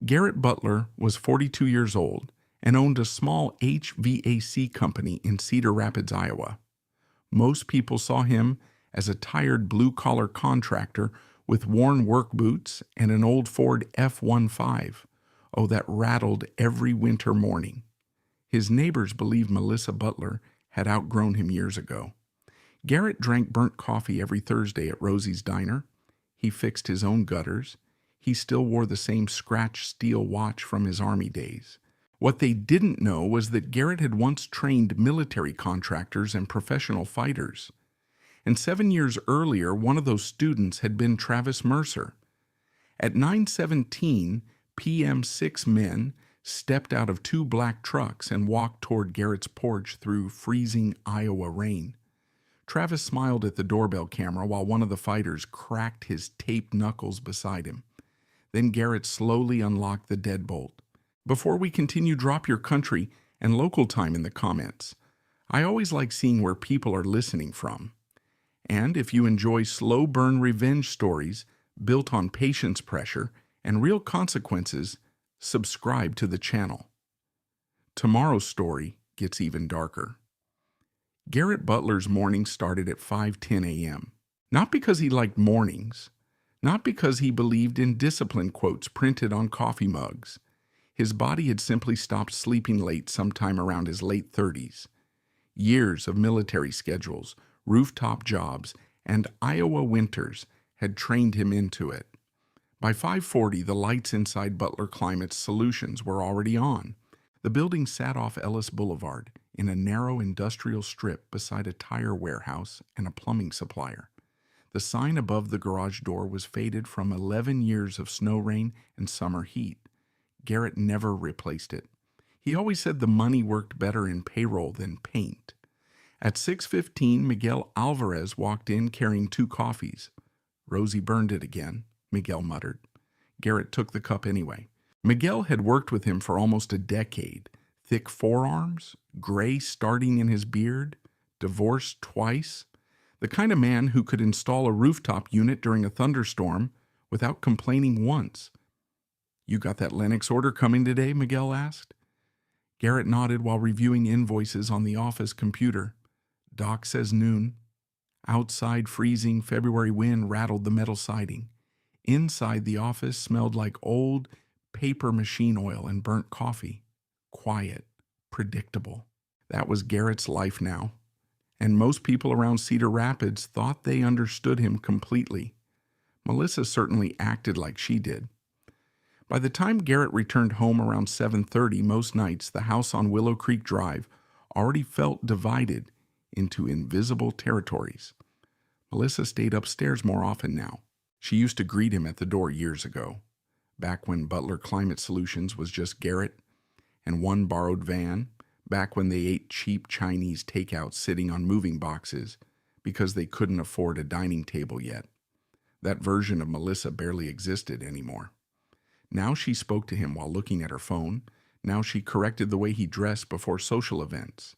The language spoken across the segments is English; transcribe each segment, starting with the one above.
Garrett Butler was 42 years old and owned a small HVAC company in Cedar Rapids, Iowa. Most people saw him as a tired blue-collar contractor with worn work boots and an old Ford F-15, that rattled every winter morning. His neighbors believed Melissa Butler had outgrown him years ago. Garrett drank burnt coffee every Thursday at Rosie's Diner. He fixed his own gutters. He still wore the same scratched steel watch from his Army days. What they didn't know was that Garrett had once trained military contractors and professional fighters. And 7 years earlier, one of those students had been Travis Mercer. At 9:17 p.m., 6 men stepped out of 2 black trucks and walked toward Garrett's porch through freezing Iowa rain. Travis smiled at the doorbell camera while one of the fighters cracked his taped knuckles beside him. Then Garrett slowly unlocked the deadbolt. Before we continue, drop your country and local time in the comments. I always like seeing where people are listening from. And if you enjoy slow burn revenge stories built on patience pressure and real consequences, subscribe to the channel. Tomorrow's story gets even darker. Garrett Butler's morning started at 5:10 a.m. Not because he liked mornings, not because he believed in discipline quotes printed on coffee mugs. His body had simply stopped sleeping late sometime around his late 30s. Years of military schedules, rooftop jobs, and Iowa winters had trained him into it. By 5:40, the lights inside Butler Climate Solutions were already on. The building sat off Ellis Boulevard in a narrow industrial strip beside a tire warehouse and a plumbing supplier. The sign above the garage door was faded from 11 years of snow rain and summer heat. Garrett never replaced it. He always said the money worked better in payroll than paint. At 6:15, Miguel Alvarez walked in carrying 2 coffees. "Rosie burned it again," Miguel muttered. Garrett took the cup anyway. Miguel had worked with him for almost a decade. Thick forearms, gray starting in his beard, divorced twice. The kind of man who could install a rooftop unit during a thunderstorm without complaining once. "You got that Lennox order coming today?" Miguel asked. Garrett nodded while reviewing invoices on the office computer. "Doc says noon." Outside, freezing February wind rattled the metal siding. Inside, the office smelled like old paper machine oil and burnt coffee. Quiet, predictable. That was Garrett's life now. And most people around Cedar Rapids thought they understood him completely. Melissa certainly acted like she did. By the time Garrett returned home around 7:30 most nights, the house on Willow Creek Drive already felt divided into invisible territories. Melissa stayed upstairs more often now. She used to greet him at the door years ago, back when Butler Climate Solutions was just Garrett and one borrowed van, back when they ate cheap Chinese takeout sitting on moving boxes because they couldn't afford a dining table yet. That version of Melissa barely existed anymore. Now she spoke to him while looking at her phone. Now she corrected the way he dressed before social events.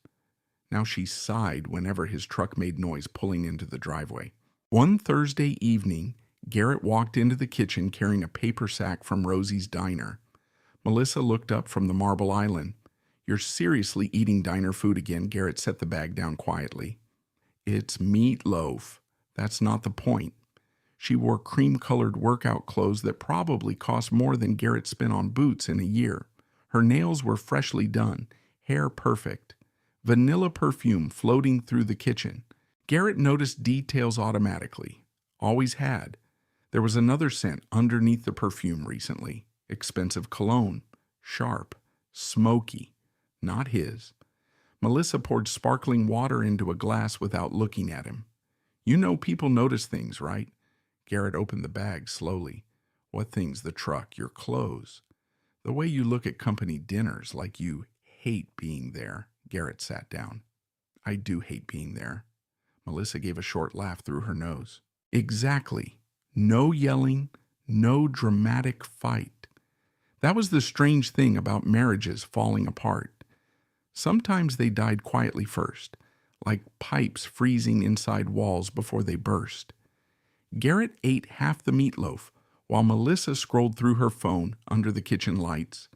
Now she sighed whenever his truck made noise pulling into the driveway. One Thursday evening, Garrett walked into the kitchen carrying a paper sack from Rosie's Diner. Melissa looked up from the Marble Island. "You're seriously eating diner food again?" Garrett set the bag down quietly. "It's meatloaf. That's not the point." She wore cream-colored workout clothes that probably cost more than Garrett spent on boots in a year. Her nails were freshly done, hair perfect. Vanilla perfume floating through the kitchen. Garrett noticed details automatically. Always had. There was another scent underneath the perfume recently. Expensive cologne. Sharp. Smoky. Not his. Melissa poured sparkling water into a glass without looking at him. "You know people notice things, right?" Garrett opened the bag slowly. "What things?" "The truck, your clothes. The way you look at company dinners, like you hate being there." Garrett sat down. "I do hate being there." Melissa gave a short laugh through her nose. "Exactly. No yelling, no dramatic fight. That was the strange thing about marriages falling apart. Sometimes they died quietly first, like pipes freezing inside walls before they burst. Garrett ate half the meatloaf While Melissa scrolled through her phone under the kitchen lights,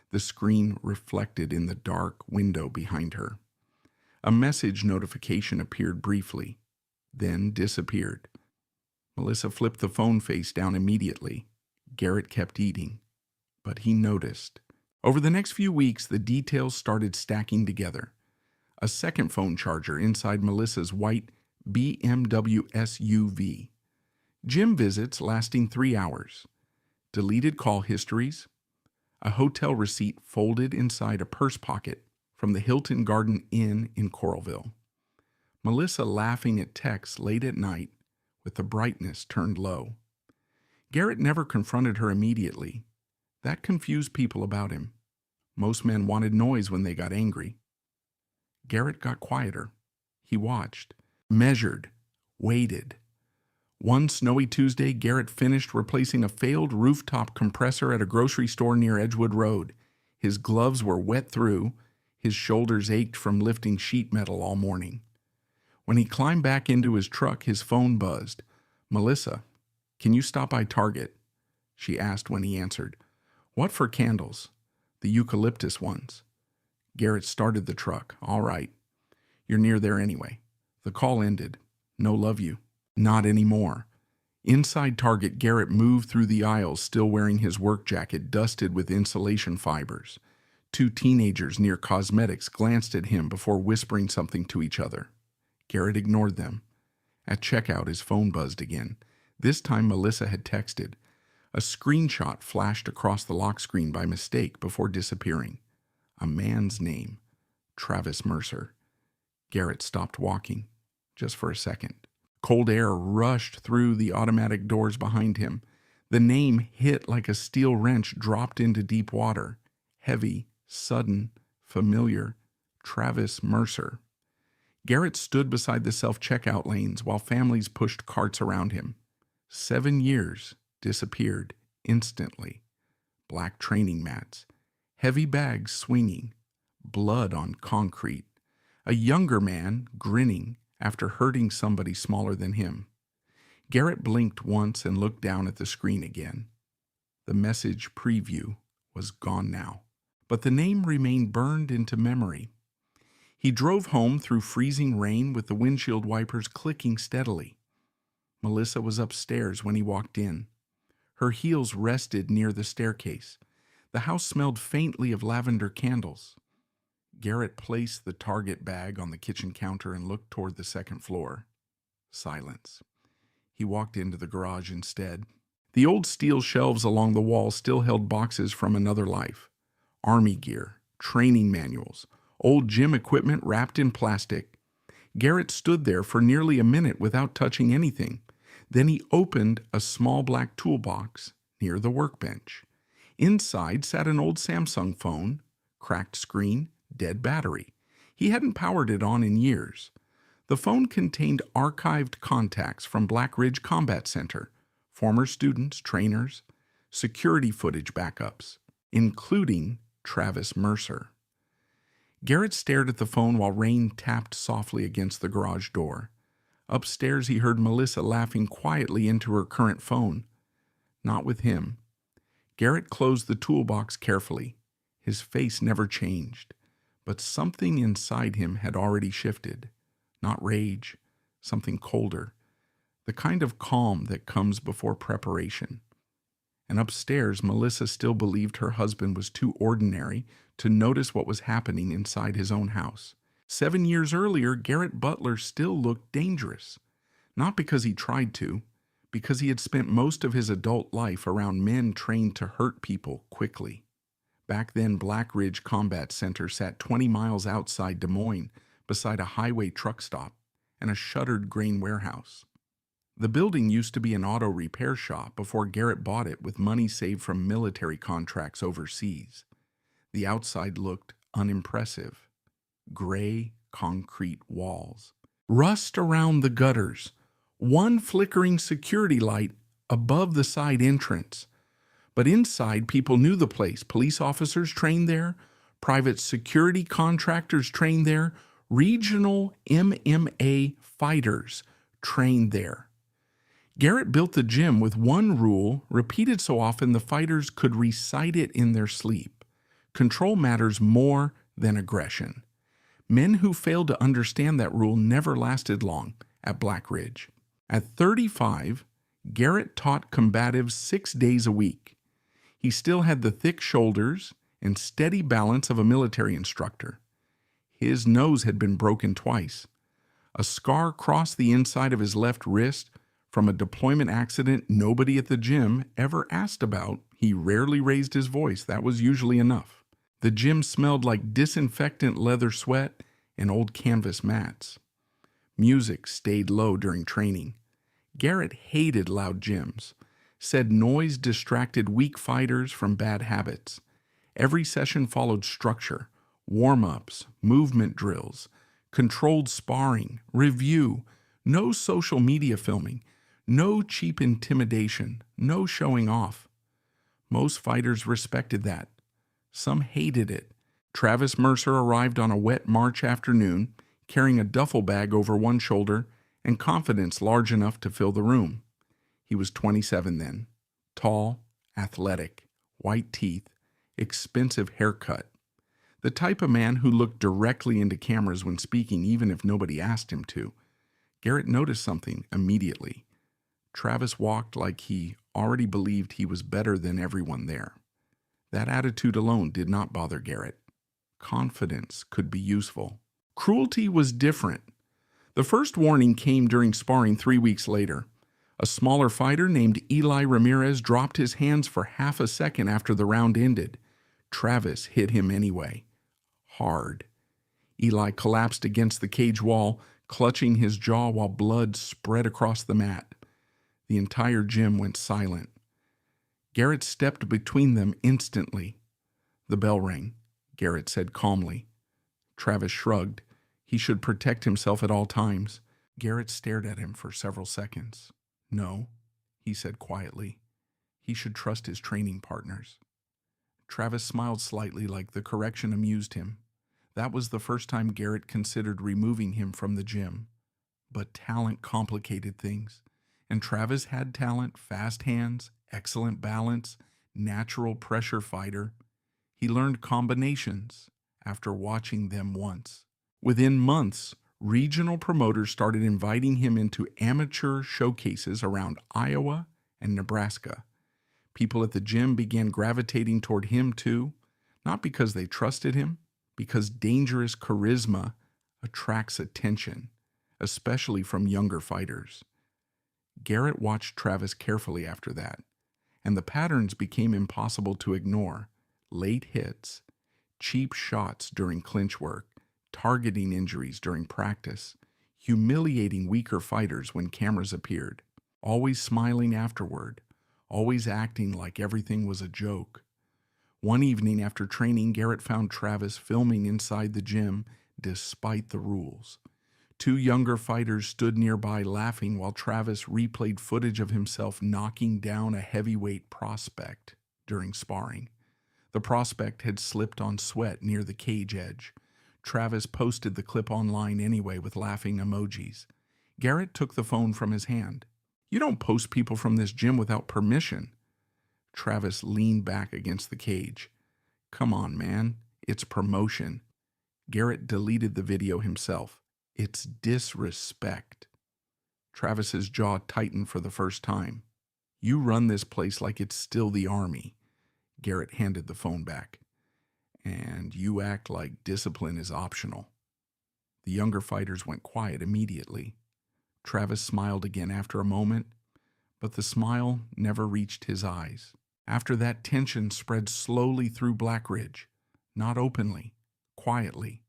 the screen reflected in the dark window behind her. A message notification appeared briefly, then disappeared. Melissa flipped the phone face down immediately. Garrett kept eating, but he noticed. Over the next few weeks, the details started stacking together. A second phone charger inside Melissa's white BMW SUV. Gym visits lasting 3 hours. Deleted call histories. A hotel receipt folded inside a purse pocket from the Hilton Garden Inn in Coralville. Melissa laughing at texts late at night with the brightness turned low. Garrett never confronted her immediately. That confused people about him. Most men wanted noise when they got angry. Garrett got quieter. He watched, measured, waited. One snowy Tuesday, Garrett finished replacing a failed rooftop compressor at a grocery store near Edgewood Road. His gloves were wet through. His shoulders ached from lifting sheet metal all morning. When he climbed back into his truck, his phone buzzed. "Melissa, can you stop by Target?" she asked when he answered. "What for candles?" "The eucalyptus ones." Garrett started the truck. "All right. You're near there anyway." The call ended. "No love you." Not anymore. Inside Target, Garrett moved through the aisles, still wearing his work jacket dusted with insulation fibers. Two teenagers near cosmetics glanced at him before whispering something to each other. Garrett ignored them. At checkout, his phone buzzed again. This time Melissa had texted. A screenshot flashed across the lock screen by mistake before disappearing. A man's name, Travis Mercer. Garrett stopped walking, just for a second. Cold air rushed through the automatic doors behind him. The name hit like a steel wrench dropped into deep water. Heavy, sudden, familiar. Travis Mercer. Garrett stood beside the self-checkout lanes while families pushed carts around him. 7 years disappeared instantly. Black training mats. Heavy bags swinging. Blood on concrete. A younger man grinning after hurting somebody smaller than him. Garrett blinked once and looked down at the screen again. The message preview was gone now, but the name remained burned into memory. He drove home through freezing rain with the windshield wipers clicking steadily. Melissa was upstairs when he walked in. Her heels rested near the staircase. The house smelled faintly of lavender candles. Garrett placed the Target bag on the kitchen counter and looked toward the second floor. Silence. He walked into the garage instead. The old steel shelves along the wall still held boxes from another life. Army gear, training manuals, old gym equipment wrapped in plastic. Garrett stood there for nearly a minute without touching anything. Then he opened a small black toolbox near the workbench. Inside sat an old Samsung phone, cracked screen, dead battery. He hadn't powered it on in years. The phone contained archived contacts from Black Ridge Combat Center, former students, trainers, security footage backups, including Travis Mercer. Garrett stared at the phone while rain tapped softly against the garage door. Upstairs, he heard Melissa laughing quietly into her current phone. Not with him. Garrett closed the toolbox carefully. His face never changed. But something inside him had already shifted. Not rage, something colder. The kind of calm that comes before preparation. And upstairs, Melissa still believed her husband was too ordinary to notice what was happening inside his own house. 7 years earlier, Garrett Butler still looked dangerous. Not because he tried to, because he had spent most of his adult life around men trained to hurt people quickly. Back then, Black Ridge Combat Center sat 20 miles outside Des Moines, beside a highway truck stop and a shuttered grain warehouse. The building used to be an auto repair shop before Garrett bought it with money saved from military contracts overseas. The outside looked unimpressive. Gray concrete walls. Rust around the gutters. One flickering security light above the side entrance. But inside, people knew the place. Police officers trained there, private security contractors trained there, regional MMA fighters trained there. Garrett built the gym with one rule, repeated so often the fighters could recite it in their sleep. Control matters more than aggression. Men who failed to understand that rule never lasted long at Black Ridge. At 35, Garrett taught combatives 6 days a week. He still had the thick shoulders and steady balance of a military instructor. His nose had been broken twice. A scar crossed the inside of his left wrist from a deployment accident nobody at the gym ever asked about. He rarely raised his voice. That was usually enough. The gym smelled like disinfectant leather sweat and old canvas mats. Music stayed low during training. Garrett hated loud gyms, said noise distracted weak fighters from bad habits. Every session followed structure, warm-ups, movement drills, controlled sparring, review, no social media filming, no cheap intimidation, no showing off. Most fighters respected that. Some hated it. Travis Mercer arrived on a wet March afternoon, carrying a duffel bag over one shoulder and confidence large enough to fill the room. He was 27 then, tall, athletic, white teeth, expensive haircut. The type of man who looked directly into cameras when speaking even if nobody asked him to. Garrett noticed something immediately. Travis walked like he already believed he was better than everyone there. That attitude alone did not bother Garrett. Confidence could be useful. Cruelty was different. The first warning came during sparring 3 weeks later. A smaller fighter named Eli Ramirez dropped his hands for half a second after the round ended. Travis hit him anyway. Hard. Eli collapsed against the cage wall, clutching his jaw while blood spread across the mat. The entire gym went silent. Garrett stepped between them instantly. The bell rang. Garrett said calmly. Travis shrugged. He should protect himself at all times. Garrett stared at him for several seconds. No, he said quietly. He should trust his training partners. Travis smiled slightly like the correction amused him. That was the first time Garrett considered removing him from the gym. But talent complicated things. And Travis had talent, fast hands, excellent balance, natural pressure fighter. He learned combinations after watching them once. Within months, regional promoters started inviting him into amateur showcases around Iowa and Nebraska. People at the gym began gravitating toward him too, not because they trusted him, because dangerous charisma attracts attention, especially from younger fighters. Garrett watched Travis carefully after that, and the patterns became impossible to ignore. Late hits, cheap shots during clinch work, targeting injuries during practice, humiliating weaker fighters when cameras appeared, always smiling afterward, always acting like everything was a joke. One evening after training, Garrett found Travis filming inside the gym despite the rules. 2 younger fighters stood nearby laughing while Travis replayed footage of himself knocking down a heavyweight prospect during sparring. The prospect had slipped on sweat near the cage edge. Travis posted the clip online anyway with laughing emojis. Garrett took the phone from his hand. "You don't post people from this gym without permission." Travis leaned back against the cage. "Come on, man. It's promotion." Garrett deleted the video himself. "It's disrespect." Travis's jaw tightened for the first time. "You run this place like it's still the Army." Garrett handed the phone back. "And you act like discipline is optional." The younger fighters went quiet immediately. Travis smiled again after a moment, but the smile never reached his eyes. After that, tension spread slowly through Black Ridge, not openly, quietly.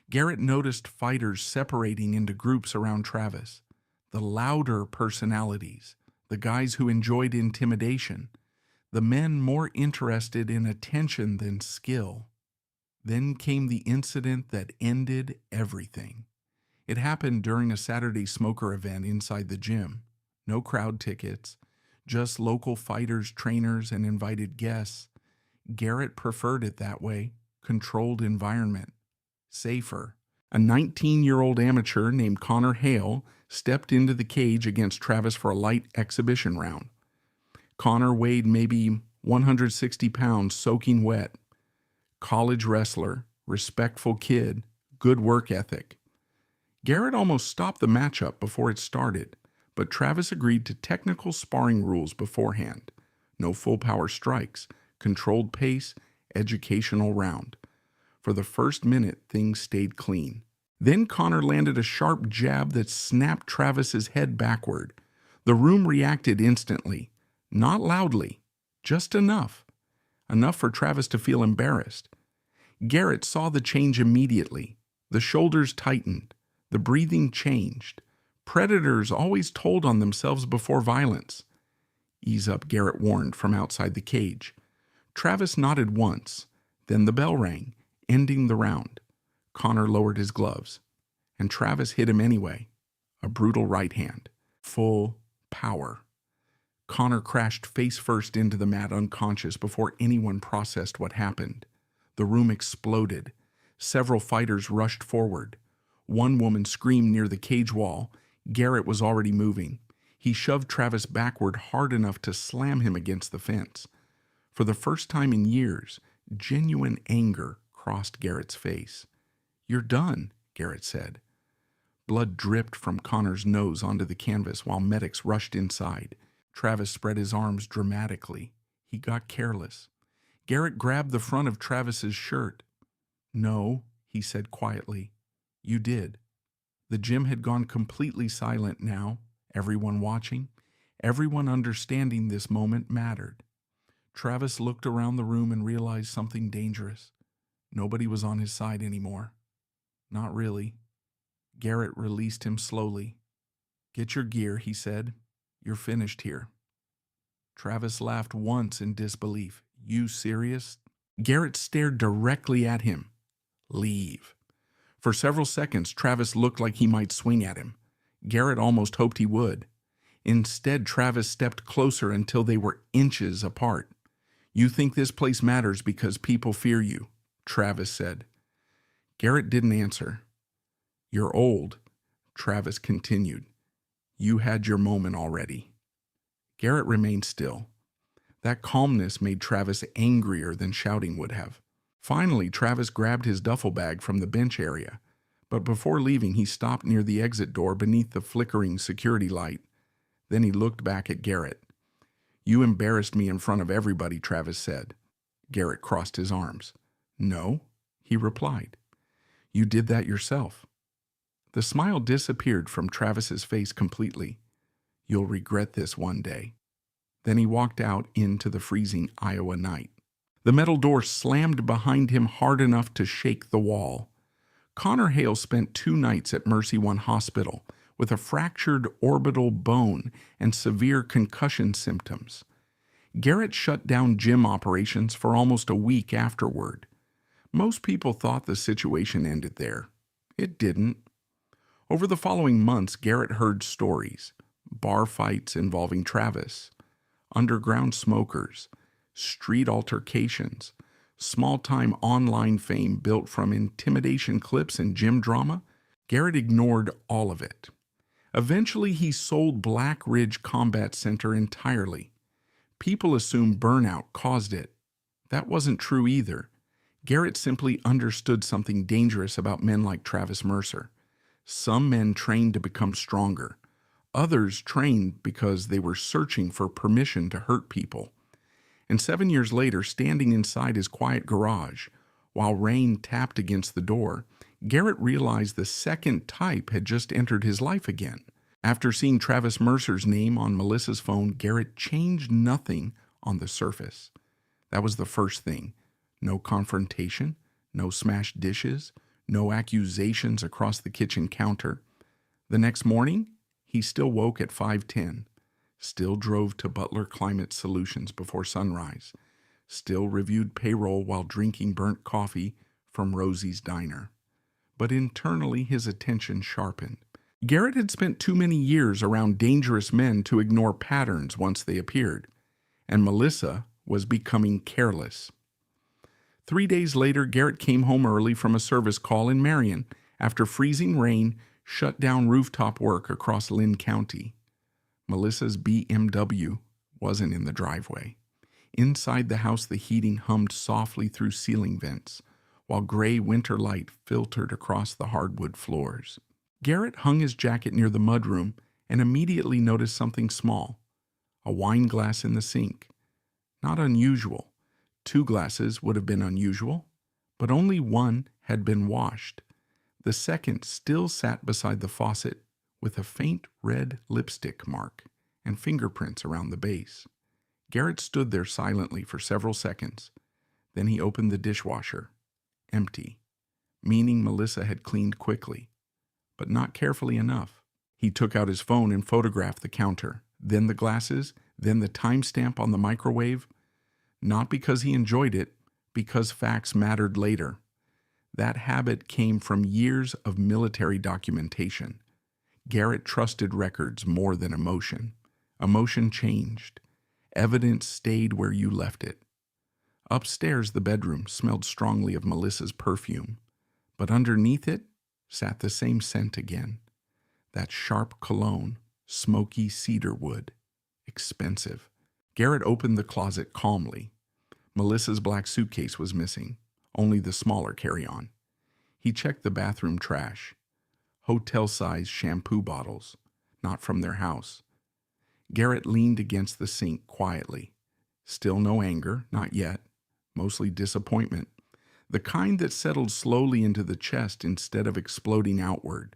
Garrett noticed fighters separating into groups around Travis. The louder personalities, the guys who enjoyed intimidation, the men more interested in attention than skill. Then came the incident that ended everything. It happened during a Saturday smoker event inside the gym. No crowd tickets, just local fighters, trainers, and invited guests. Garrett preferred it that way, controlled environment. Safer. A 19-year-old amateur named Connor Hale stepped into the cage against Travis for a light exhibition round. Connor weighed maybe 160 pounds soaking wet. College wrestler, respectful kid, good work ethic. Garrett almost stopped the matchup before it started, but Travis agreed to technical sparring rules beforehand. No full-power strikes, controlled pace, educational round. For the first minute, things stayed clean. Then Connor landed a sharp jab that snapped Travis's head backward. The room reacted instantly. Not loudly, just enough. Enough for Travis to feel embarrassed. Garrett saw the change immediately. The shoulders tightened. The breathing changed. Predators always told on themselves before violence. "Ease up," Garrett warned from outside the cage. Travis nodded once. Then the bell rang, ending the round. Connor lowered his gloves, and Travis hit him anyway. A brutal right hand. Full power. Connor crashed face first into the mat unconscious before anyone processed what happened. The room exploded. Several fighters rushed forward. One woman screamed near the cage wall. Garrett was already moving. He shoved Travis backward hard enough to slam him against the fence. For the first time in years, genuine anger crossed Garrett's face. "You're done," Garrett said. Blood dripped from Connor's nose onto the canvas while medics rushed inside. Travis spread his arms dramatically. He got careless. Garrett grabbed the front of Travis's shirt. "No," he said quietly. "You did." The gym had gone completely silent now. Everyone watching, everyone understanding this moment mattered. Travis looked around the room and realized something dangerous. Nobody was on his side anymore. Not really. Garrett released him slowly. "Get your gear," he said. "You're finished here." Travis laughed once in disbelief. "You serious?" Garrett stared directly at him. "Leave." For several seconds, Travis looked like he might swing at him. Garrett almost hoped he would. Instead, Travis stepped closer until they were inches apart. "You think this place matters because people fear you," Travis said. Garrett didn't answer. "You're old," Travis continued. "You had your moment already." Garrett remained still. That calmness made Travis angrier than shouting would have. Finally, Travis grabbed his duffel bag from the bench area, but before leaving, he stopped near the exit door beneath the flickering security light. Then he looked back at Garrett. "You embarrassed me in front of everybody," Travis said. Garrett crossed his arms. "No," he replied. "You did that yourself." The smile disappeared from Travis's face completely. "You'll regret this one day." Then he walked out into the freezing Iowa night. The metal door slammed behind him hard enough to shake the wall. Connor Hale spent 2 nights at Mercy One Hospital with a fractured orbital bone and severe concussion symptoms. Garrett shut down gym operations for almost a week afterward. Most people thought the situation ended there. It didn't. Over the following months, Garrett heard stories: bar fights involving Travis, underground smokers, street altercations, small-time online fame built from intimidation clips and gym drama. Garrett ignored all of it. Eventually, he sold Black Ridge Combat Center entirely. People assumed burnout caused it. That wasn't true either. Garrett simply understood something dangerous about men like Travis Mercer. Some men trained to become stronger. Others trained because they were searching for permission to hurt people. And 7 years later, standing inside his quiet garage, while rain tapped against the door, Garrett realized the second type had just entered his life again. After seeing Travis Mercer's name on Melissa's phone, Garrett changed nothing on the surface. That was the first thing. No confrontation, no smashed dishes, no accusations across the kitchen counter. The next morning, he still woke at 5:10. Still drove to Butler Climate Solutions before sunrise, still reviewed payroll while drinking burnt coffee from Rosie's Diner. But internally his attention sharpened. Garrett had spent too many years around dangerous men to ignore patterns once they appeared, and Melissa was becoming careless. 3 days later, Garrett came home early from a service call in Marion after freezing rain shut down rooftop work across Lynn County. Melissa's BMW wasn't in the driveway. Inside the house, the heating hummed softly through ceiling vents, while gray winter light filtered across the hardwood floors. Garrett hung his jacket near the mudroom and immediately noticed something small, a wine glass in the sink. Not unusual. 2 glasses would have been unusual, but only one had been washed. The second still sat beside the faucet with a faint red lipstick mark and fingerprints around the base. Garrett stood there silently for several seconds. Then he opened the dishwasher. Empty, meaning Melissa had cleaned quickly, but not carefully enough. He took out his phone and photographed the counter, then the glasses, then the timestamp on the microwave. Not because he enjoyed it, because facts mattered later. That habit came from years of military documentation. Garrett trusted records more than emotion. Emotion changed. Evidence stayed where you left it. Upstairs, the bedroom smelled strongly of Melissa's perfume, but underneath it sat the same scent again. That sharp cologne, smoky cedar wood. Expensive. Garrett opened the closet calmly. Melissa's black suitcase was missing, only the smaller carry-on. He checked the bathroom trash. Hotel-sized shampoo bottles, not from their house. Garrett leaned against the sink quietly. Still no anger, not yet. Mostly disappointment. The kind that settled slowly into the chest instead of exploding outward.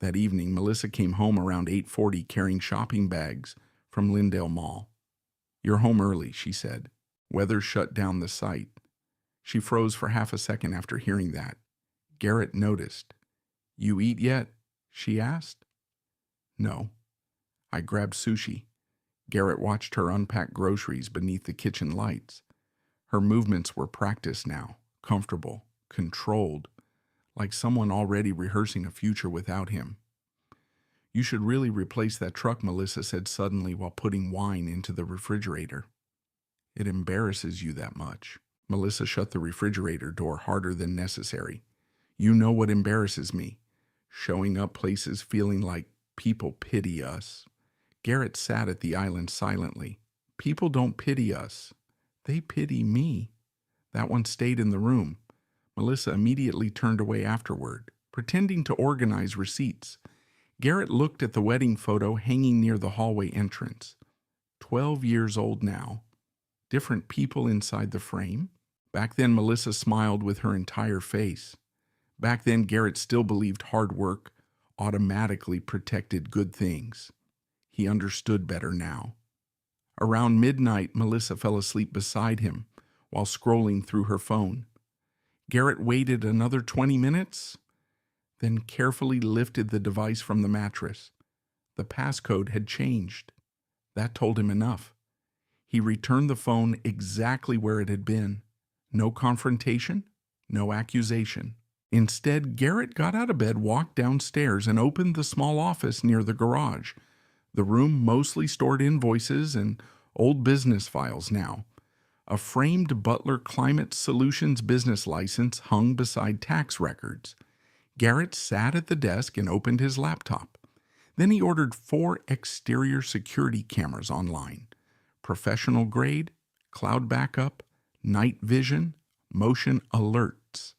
That evening, Melissa came home around 8:40 carrying shopping bags from Lyndale Mall. "You're home early," she said. Weather shut down the site. She froze for half a second after hearing that. Garrett noticed. "You eat yet?" she asked. "No." "I grabbed sushi." Garrett watched her unpack groceries beneath the kitchen lights. Her movements were practiced now, comfortable, controlled, like someone already rehearsing a future without him. "You should really replace that truck," Melissa said suddenly while putting wine into the refrigerator. "It embarrasses you that much." Melissa shut the refrigerator door harder than necessary. "You know what embarrasses me. Showing up places feeling like people pity us." Garrett sat at the island silently. "People don't pity us. They pity me." That one stayed in the room. Melissa immediately turned away afterward, pretending to organize receipts. Garrett looked at the wedding photo hanging near the hallway entrance. 12 years old now. Different people inside the frame. Back then, Melissa smiled with her entire face. Back then, Garrett still believed hard work automatically protected good things. He understood better now. Around midnight, Melissa fell asleep beside him while scrolling through her phone. Garrett waited another 20 minutes, then carefully lifted the device from the mattress. The passcode had changed. That told him enough. He returned the phone exactly where it had been. No confrontation, no accusation. Instead, Garrett got out of bed, walked downstairs, and opened the small office near the garage. The room mostly stored invoices and old business files now. A framed Butler Climate Solutions business license hung beside tax records. Garrett sat at the desk and opened his laptop. Then he ordered 4 exterior security cameras online. Professional grade, cloud backup, night vision, motion alerts.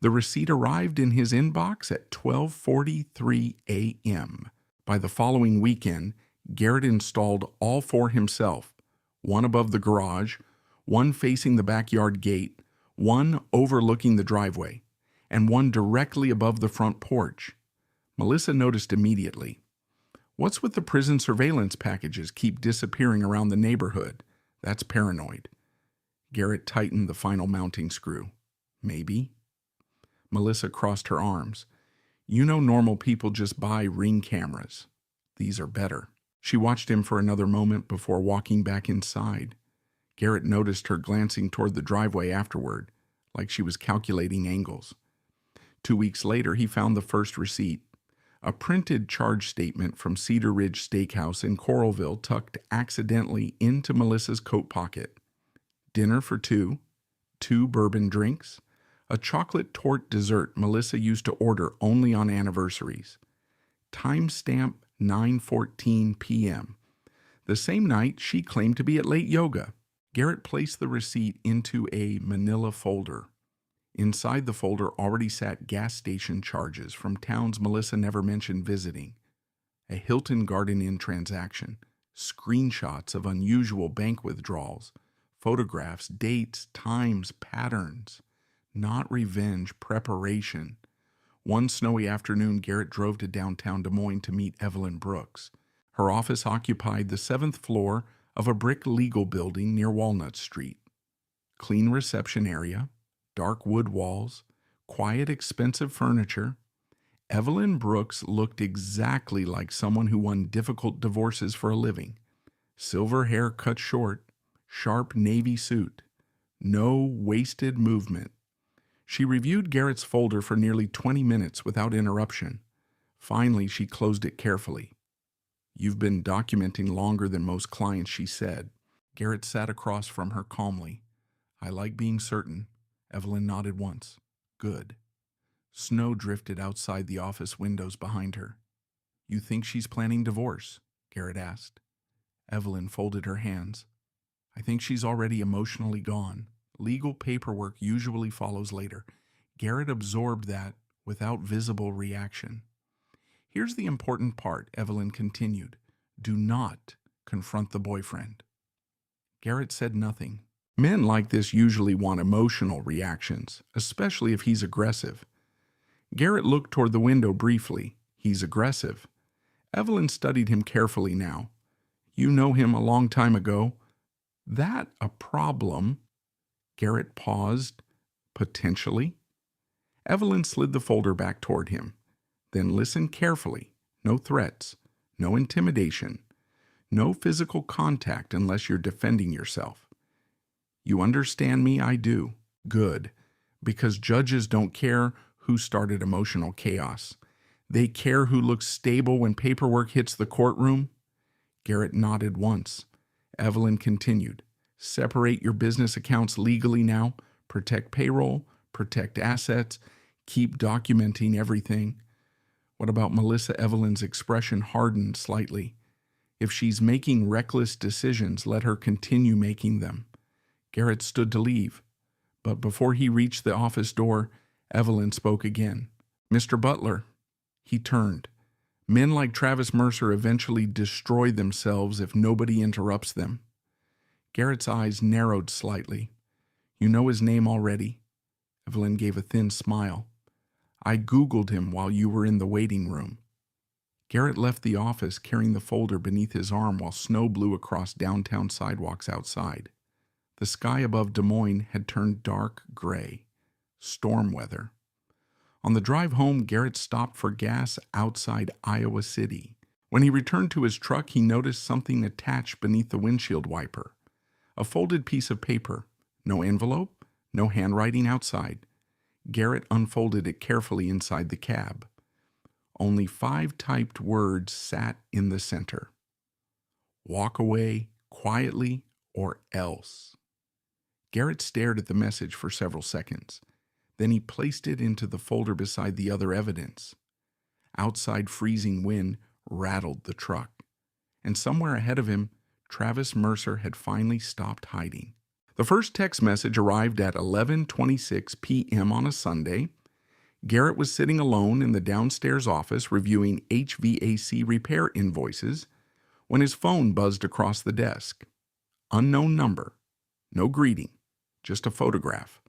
The receipt arrived in his inbox at 12:43 a.m. By the following weekend, Garrett installed all 4 himself, one above the garage, one facing the backyard gate, one overlooking the driveway, and one directly above the front porch. Melissa noticed immediately. What's with the prison surveillance packages keep disappearing around the neighborhood? That's paranoid. Garrett tightened the final mounting screw. Maybe. Melissa crossed her arms. You know normal people just buy Ring cameras. These are better. She watched him for another moment before walking back inside. Garrett noticed her glancing toward the driveway afterward, like she was calculating angles. 2 weeks later, he found the first receipt. A printed charge statement from Cedar Ridge Steakhouse in Coralville tucked accidentally into Melissa's coat pocket. Dinner for 2, 2 bourbon drinks, A chocolate torte dessert Melissa used to order only on anniversaries. Timestamp 9:14 p.m. The same night she claimed to be at late yoga. Garrett placed the receipt into a manila folder. Inside the folder already sat gas station charges from towns Melissa never mentioned visiting, a Hilton Garden Inn transaction, screenshots of unusual bank withdrawals, photographs, dates, times, patterns. Not revenge, preparation. One snowy afternoon, Garrett drove to downtown Des Moines to meet Evelyn Brooks. Her office occupied the 7th floor of a brick legal building near Walnut Street. Clean reception area, dark wood walls, quiet, expensive furniture. Evelyn Brooks looked exactly like someone who won difficult divorces for a living. Silver hair cut short, sharp navy suit, no wasted movement. She reviewed Garrett's folder for nearly 20 minutes without interruption. Finally, she closed it carefully. "You've been documenting longer than most clients," she said. Garrett sat across from her calmly. "I like being certain." Evelyn nodded once. "Good." Snow drifted outside the office windows behind her. "You think she's planning divorce?" Garrett asked. Evelyn folded her hands. "I think she's already emotionally gone. Legal paperwork usually follows later." Garrett absorbed that without visible reaction. "Here's the important part," Evelyn continued. "Do not confront the boyfriend." Garrett said nothing. Men like this usually want emotional reactions, especially if he's aggressive. Garrett looked toward the window briefly. He's aggressive. Evelyn studied him carefully now. "You know him a long time ago." "That a problem?" Garrett paused. "Potentially." Evelyn slid the folder back toward him. "Then listen carefully. No threats. No intimidation. No physical contact unless you're defending yourself. You understand me? I do. Good. Because judges don't care who started emotional chaos. They care who looks stable when paperwork hits the courtroom." Garrett nodded once. Evelyn continued. "Separate your business accounts legally now. Protect payroll. Protect assets. Keep documenting everything." "What about Melissa?" Evelyn's expression hardened slightly. "If she's making reckless decisions, let her continue making them." Garrett stood to leave. But before he reached the office door, Evelyn spoke again. "Mr. Butler." He turned. "Men like Travis Mercer eventually destroy themselves if nobody interrupts them." Garrett's eyes narrowed slightly. "You know his name already?" Evelyn gave a thin smile. "I Googled him while you were in the waiting room." Garrett left the office carrying the folder beneath his arm while snow blew across downtown sidewalks outside. The sky above Des Moines had turned dark gray. Storm weather. On the drive home, Garrett stopped for gas outside Iowa City. When he returned to his truck, he noticed something attached beneath the windshield wiper. A folded piece of paper. No envelope, no handwriting outside. Garrett unfolded it carefully inside the cab. Only 5 typed words sat in the center. "Walk away quietly or else." Garrett stared at the message for several seconds. Then he placed it into the folder beside the other evidence. Outside freezing wind rattled the truck. And somewhere ahead of him, Travis Mercer had finally stopped hiding. The first text message arrived at 11:26 p.m. on a Sunday. Garrett was sitting alone in the downstairs office reviewing HVAC repair invoices when his phone buzzed across the desk. Unknown number. No greeting. Just a photograph.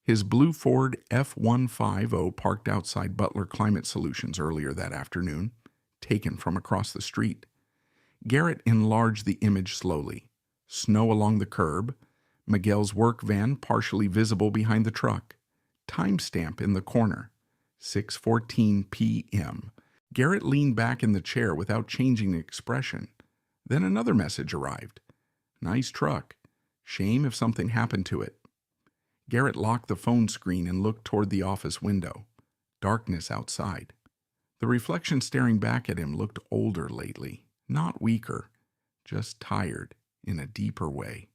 His blue Ford F-150 parked outside Butler Climate Solutions earlier that afternoon, taken from across the street. Garrett enlarged the image slowly. Snow along the curb. Miguel's work van partially visible behind the truck. Timestamp in the corner. 6:14 p.m. Garrett leaned back in the chair without changing expression. Then another message arrived. "Nice truck. Shame if something happened to it." Garrett locked the phone screen and looked toward the office window. Darkness outside. The reflection staring back at him looked older lately, not weaker, just tired in a deeper way.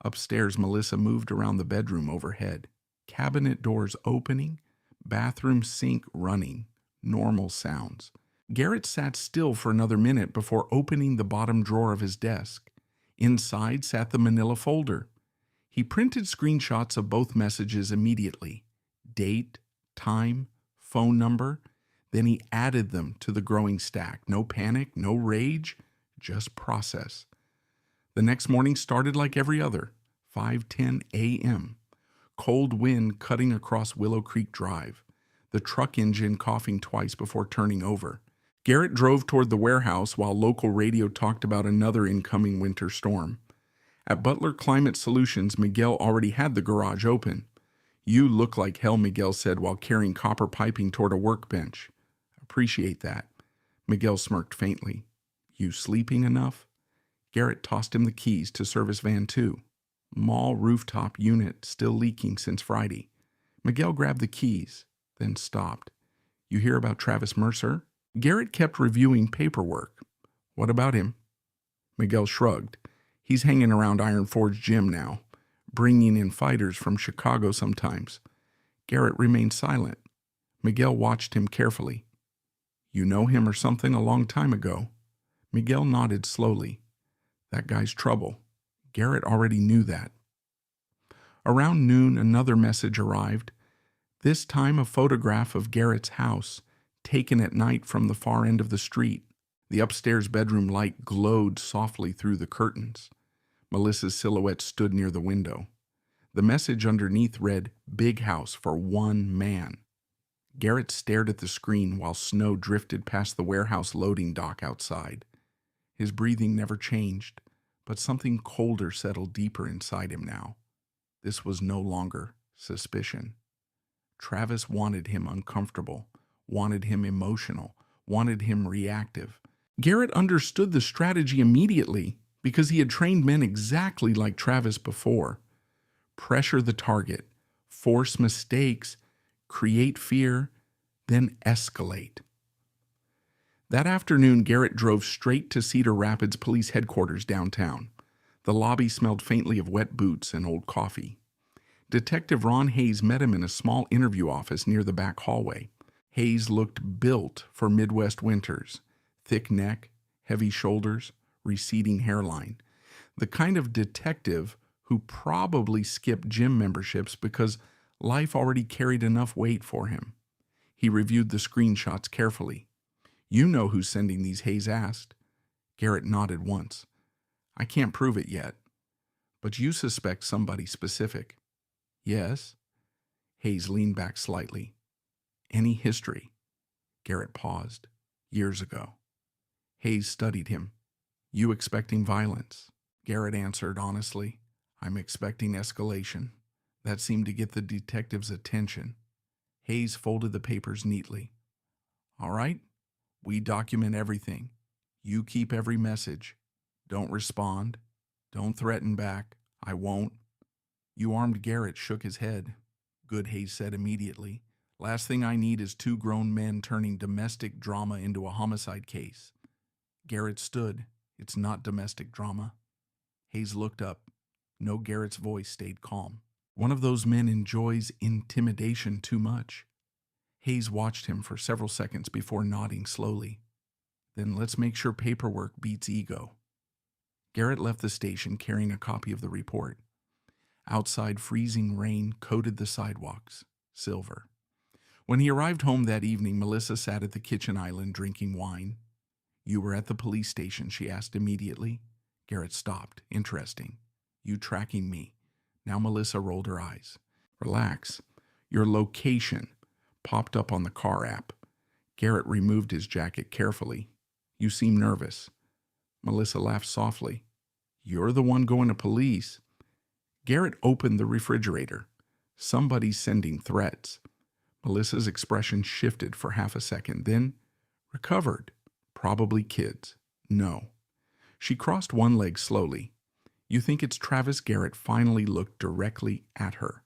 Upstairs, Melissa moved around the bedroom overhead. Cabinet doors opening, bathroom sink running, normal sounds. Garrett sat still for another minute before opening the bottom drawer of his desk. Inside sat the manila folder. He printed screenshots of both messages immediately. Date, time, phone number. Then he added them to the growing stack. No panic, no rage, just process. The next morning started like every other, 5:10 a.m. Cold wind cutting across Willow Creek Drive, the truck engine coughing twice before turning over. Garrett drove toward the warehouse while local radio talked about another incoming winter storm. At Butler Climate Solutions, Miguel already had the garage open. "You look like hell," Miguel said while carrying copper piping toward a workbench. "Appreciate that." Miguel smirked faintly. "You sleeping enough?" Garrett tossed him the keys to Service Van 2. Mall rooftop unit still leaking since Friday. Miguel grabbed the keys, then stopped. "You hear about Travis Mercer?" Garrett kept reviewing paperwork. "What about him?" Miguel shrugged. "He's hanging around Iron Forge Gym now, bringing in fighters from Chicago sometimes." Garrett remained silent. Miguel watched him carefully. "You know him or something a long time ago?" Miguel nodded slowly. "That guy's trouble." Garrett already knew that. Around noon, another message arrived. This time a photograph of Garrett's house, taken at night from the far end of the street. The upstairs bedroom light glowed softly through the curtains. Melissa's silhouette stood near the window. The message underneath read, "Big house for one man." Garrett stared at the screen while snow drifted past the warehouse loading dock outside. His breathing never changed, but something colder settled deeper inside him now. This was no longer suspicion. Travis wanted him uncomfortable, wanted him emotional, wanted him reactive. Garrett understood the strategy immediately because he had trained men exactly like Travis before. Pressure the target, force mistakes, create fear, then escalate. That afternoon, Garrett drove straight to Cedar Rapids Police Headquarters downtown. The lobby smelled faintly of wet boots and old coffee. Detective Ron Hayes met him in a small interview office near the back hallway. Hayes looked built for Midwest winters. Thick neck, heavy shoulders, receding hairline. The kind of detective who probably skipped gym memberships because life already carried enough weight for him. He reviewed the screenshots carefully. "You know who's sending these," Hayes asked. Garrett nodded once. "I can't prove it yet. But you suspect somebody specific." "Yes." Hayes leaned back slightly. "Any history?" Garrett paused. "Years ago." Hayes studied him. "You expecting violence?" Garrett answered honestly. "I'm expecting escalation." That seemed to get the detective's attention. Hayes folded the papers neatly. "All right, we document everything. You keep every message. Don't respond. Don't threaten back. I won't." "You armed?" Garrett shook his head. "Good," Hayes said immediately. "Last thing I need is two grown men turning domestic drama into a homicide case." Garrett stood. "It's not domestic drama." Hayes looked up. No, Garrett's voice stayed calm. "One of those men enjoys intimidation too much." Hayes watched him for several seconds before nodding slowly. "Then let's make sure paperwork beats ego." Garrett left the station carrying a copy of the report. Outside, freezing rain coated the sidewalks, silver. When he arrived home that evening, Melissa sat at the kitchen island drinking wine. "You were at the police station?" she asked immediately. Garrett stopped. "Interesting. You tracking me." Now Melissa rolled her eyes. "Relax. Your location popped up on the car app." Garrett removed his jacket carefully. "You seem nervous." Melissa laughed softly. "You're the one going to police." Garrett opened the refrigerator. "Somebody's sending threats." Melissa's expression shifted for half a second, then recovered. "Probably kids." "No." She crossed one leg slowly. "You think it's Travis?" Garrett finally looked directly at her.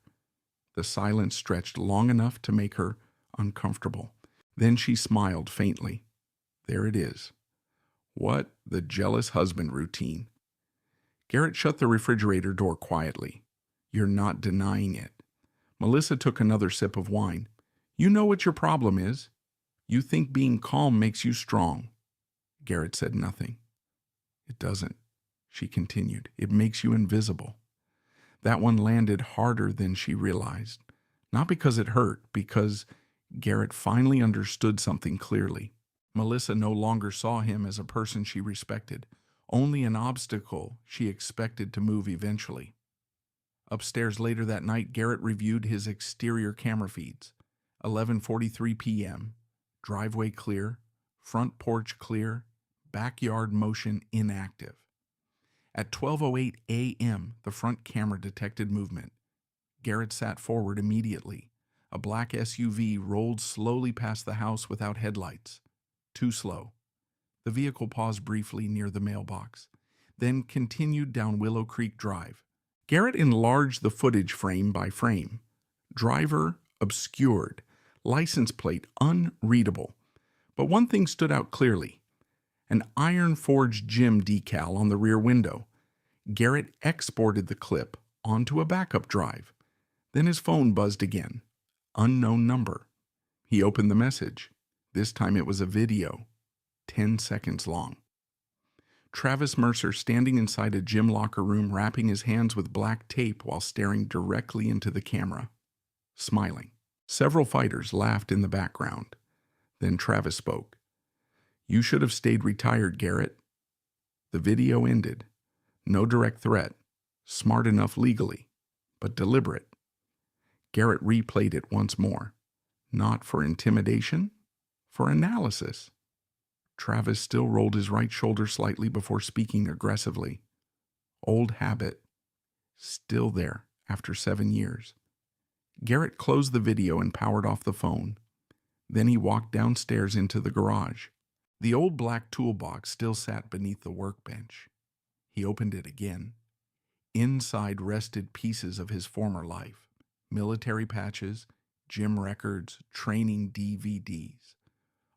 The silence stretched long enough to make her uncomfortable. Then she smiled faintly. "There it is." "What?" "The jealous husband routine." Garrett shut the refrigerator door quietly. "You're not denying it." Melissa took another sip of wine. You know what your problem is. You think being calm makes you strong. Garrett said nothing. It doesn't, she continued. It makes you invisible. That one landed harder than she realized. Not because it hurt, because Garrett finally understood something clearly. Melissa no longer saw him as a person she respected, only an obstacle she expected to move eventually. Upstairs later that night, Garrett reviewed his exterior camera feeds. 11:43 p.m., driveway clear, front porch clear, backyard motion inactive. At 12:08 a.m., the front camera detected movement. Garrett sat forward immediately. A black SUV rolled slowly past the house without headlights. Too slow. The vehicle paused briefly near the mailbox, then continued down Willow Creek Drive. Garrett enlarged the footage frame by frame. Driver obscured, license plate unreadable. But one thing stood out clearly: an iron-forged gym decal on the rear window. Garrett exported the clip onto a backup drive. Then his phone buzzed again. Unknown number. He opened the message. This time it was a video, 10 seconds long. Travis Mercer standing inside a gym locker room, wrapping his hands with black tape while staring directly into the camera, smiling. Several fighters laughed in the background. Then Travis spoke. You should have stayed retired, Garrett. The video ended. No direct threat. Smart enough legally, but deliberate. Garrett replayed it once more. Not for intimidation, for analysis. Travis still rolled his right shoulder slightly before speaking aggressively. Old habit. Still there after 7 years. Garrett closed the video and powered off the phone. Then he walked downstairs into the garage. The old black toolbox still sat beneath the workbench. He opened it again. Inside rested pieces of his former life. Military patches, gym records, training DVDs.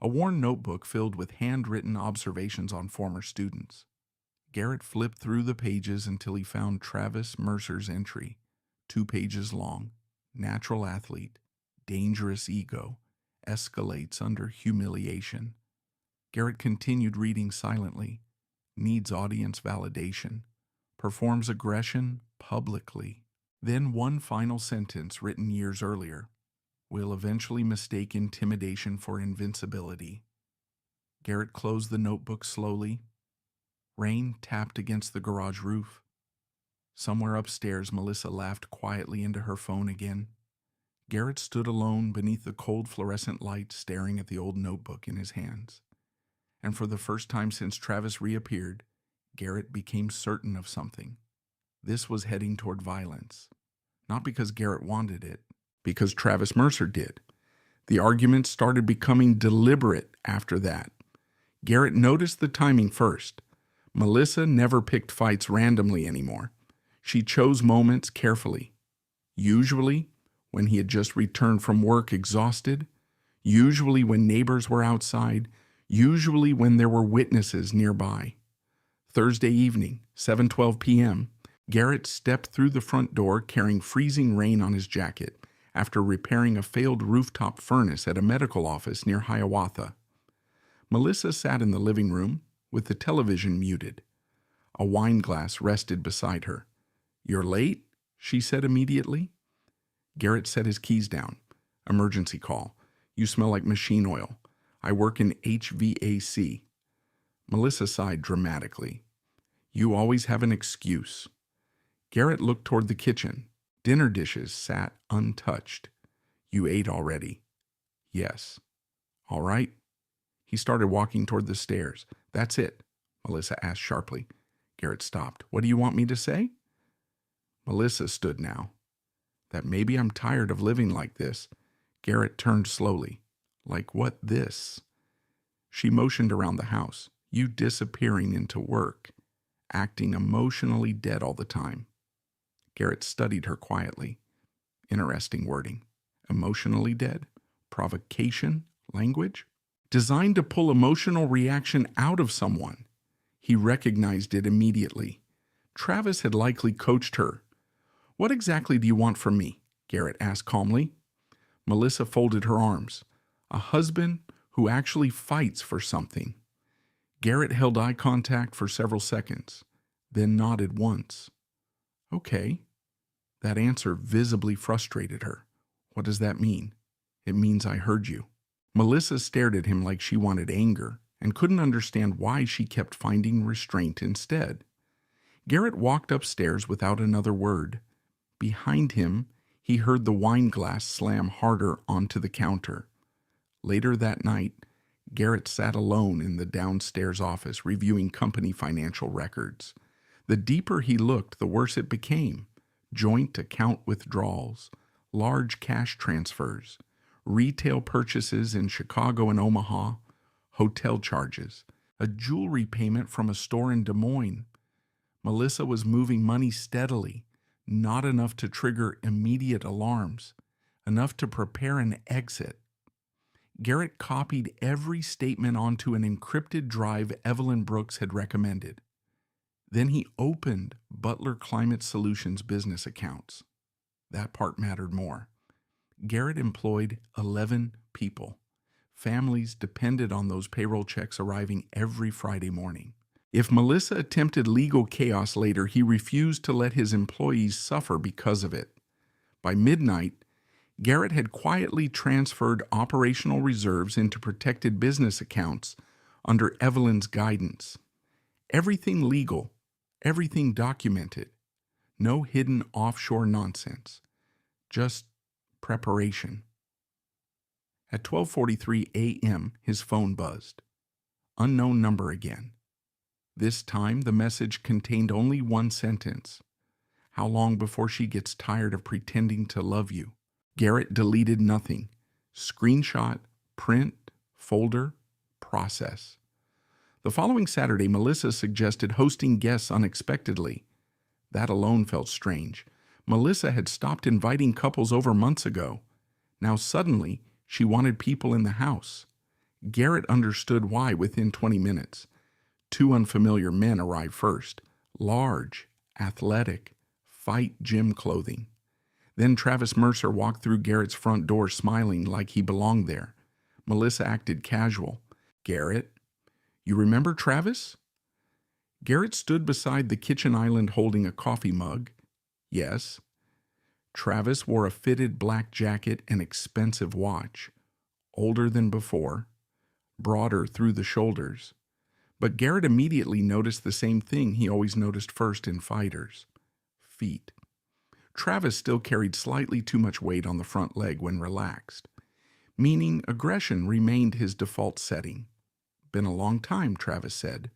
A worn notebook filled with handwritten observations on former students. Garrett flipped through the pages until he found Travis Mercer's entry, 2 pages long. Natural athlete, dangerous ego, escalates under humiliation. Garrett continued reading silently. Needs audience validation. Performs aggression publicly. Then one final sentence written years earlier. Will eventually mistake intimidation for invincibility. Garrett closed the notebook slowly. Rain tapped against the garage roof. Somewhere upstairs, Melissa laughed quietly into her phone again. Garrett stood alone beneath the cold fluorescent light, staring at the old notebook in his hands. And for the first time since Travis reappeared, Garrett became certain of something. This was heading toward violence. Not because Garrett wanted it, because Travis Mercer did. The arguments started becoming deliberate after that. Garrett noticed the timing first. Melissa never picked fights randomly anymore. She chose moments carefully. Usually when he had just returned from work exhausted, usually when neighbors were outside, usually when there were witnesses nearby. Thursday evening, 7:12 p.m., Garrett stepped through the front door carrying freezing rain on his jacket after repairing a failed rooftop furnace at a medical office near Hiawatha. Melissa sat in the living room with the television muted. A wine glass rested beside her. "You're late?" she said immediately. Garrett set his keys down. "Emergency call. You smell like machine oil. I work in HVAC." Melissa sighed dramatically. "You always have an excuse." Garrett looked toward the kitchen. Dinner dishes sat untouched. "You ate already?" "Yes." "All right." He started walking toward the stairs. "That's it?" Melissa asked sharply. Garrett stopped. "What do you want me to say?" Melissa stood now. "That maybe I'm tired of living like this." Garrett turned slowly. "Like what this?" She motioned around the house. "You disappearing into work, acting emotionally dead all the time." Garrett studied her quietly. Interesting wording. Emotionally dead? Provocation? Language? Designed to pull emotional reaction out of someone. He recognized it immediately. Travis had likely coached her. "What exactly do you want from me?" Garrett asked calmly. Melissa folded her arms. A husband who actually fights for something. Garrett held eye contact for several seconds, then nodded once. Okay. That answer visibly frustrated her. What does that mean? It means I heard you. Melissa stared at him like she wanted anger and couldn't understand why she kept finding restraint instead. Garrett walked upstairs without another word. Behind him, he heard the wine glass slam harder onto the counter. Later that night, Garrett sat alone in the downstairs office reviewing company financial records. The deeper he looked, the worse it became. Joint account withdrawals, large cash transfers, retail purchases in Chicago and Omaha, hotel charges, a jewelry payment from a store in Des Moines. Melissa was moving money steadily, not enough to trigger immediate alarms, enough to prepare an exit. Garrett copied every statement onto an encrypted drive Evelyn Brooks had recommended. Then he opened Butler Climate Solutions business accounts. That part mattered more. Garrett employed 11 people. Families depended on those payroll checks arriving every Friday morning. If Melissa attempted legal chaos later, he refused to let his employees suffer because of it. By midnight, Garrett had quietly transferred operational reserves into protected business accounts under Evelyn's guidance. Everything legal, everything documented. No hidden offshore nonsense. Just preparation. At 12:43 a.m., his phone buzzed. Unknown number again. This time, the message contained only one sentence. How long before she gets tired of pretending to love you? Garrett deleted nothing. Screenshot, print, folder, process. The following Saturday, Melissa suggested hosting guests unexpectedly. That alone felt strange. Melissa had stopped inviting couples over months ago. Now suddenly, she wanted people in the house. Garrett understood why within 20 minutes. 2 unfamiliar men arrived first. Large, athletic, fight gym clothing. Then Travis Mercer walked through Garrett's front door smiling like he belonged there. Melissa acted casual. Garrett, you remember Travis? Garrett stood beside the kitchen island holding a coffee mug. Yes. Travis wore a fitted black jacket and expensive watch. Older than before. Broader through the shoulders. But Garrett immediately noticed the same thing he always noticed first in fighters. Feet. Travis still carried slightly too much weight on the front leg when relaxed, meaning aggression remained his default setting. Been a long time, Travis said.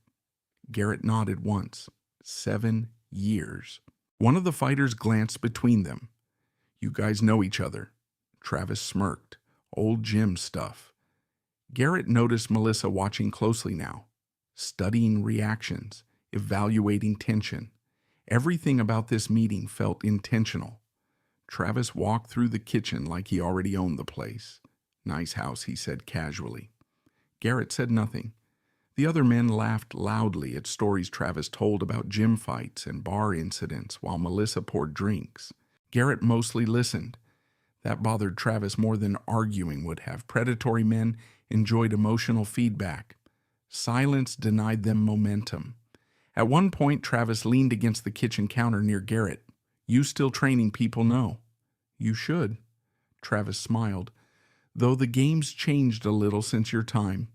Garrett nodded once. 7 years. One of the fighters glanced between them. You guys know each other. Travis smirked. Old gym stuff. Garrett noticed Melissa watching closely now, studying reactions, evaluating tension. Everything about this meeting felt intentional. Travis walked through the kitchen like he already owned the place. Nice house, he said casually. Garrett said nothing. The other men laughed loudly at stories Travis told about gym fights and bar incidents while Melissa poured drinks. Garrett mostly listened. That bothered Travis more than arguing would have. Predatory men enjoyed emotional feedback. Silence denied them momentum. At one point, Travis leaned against the kitchen counter near Garrett. You still training people? No. You should. Travis smiled. Though the game's changed a little since your time.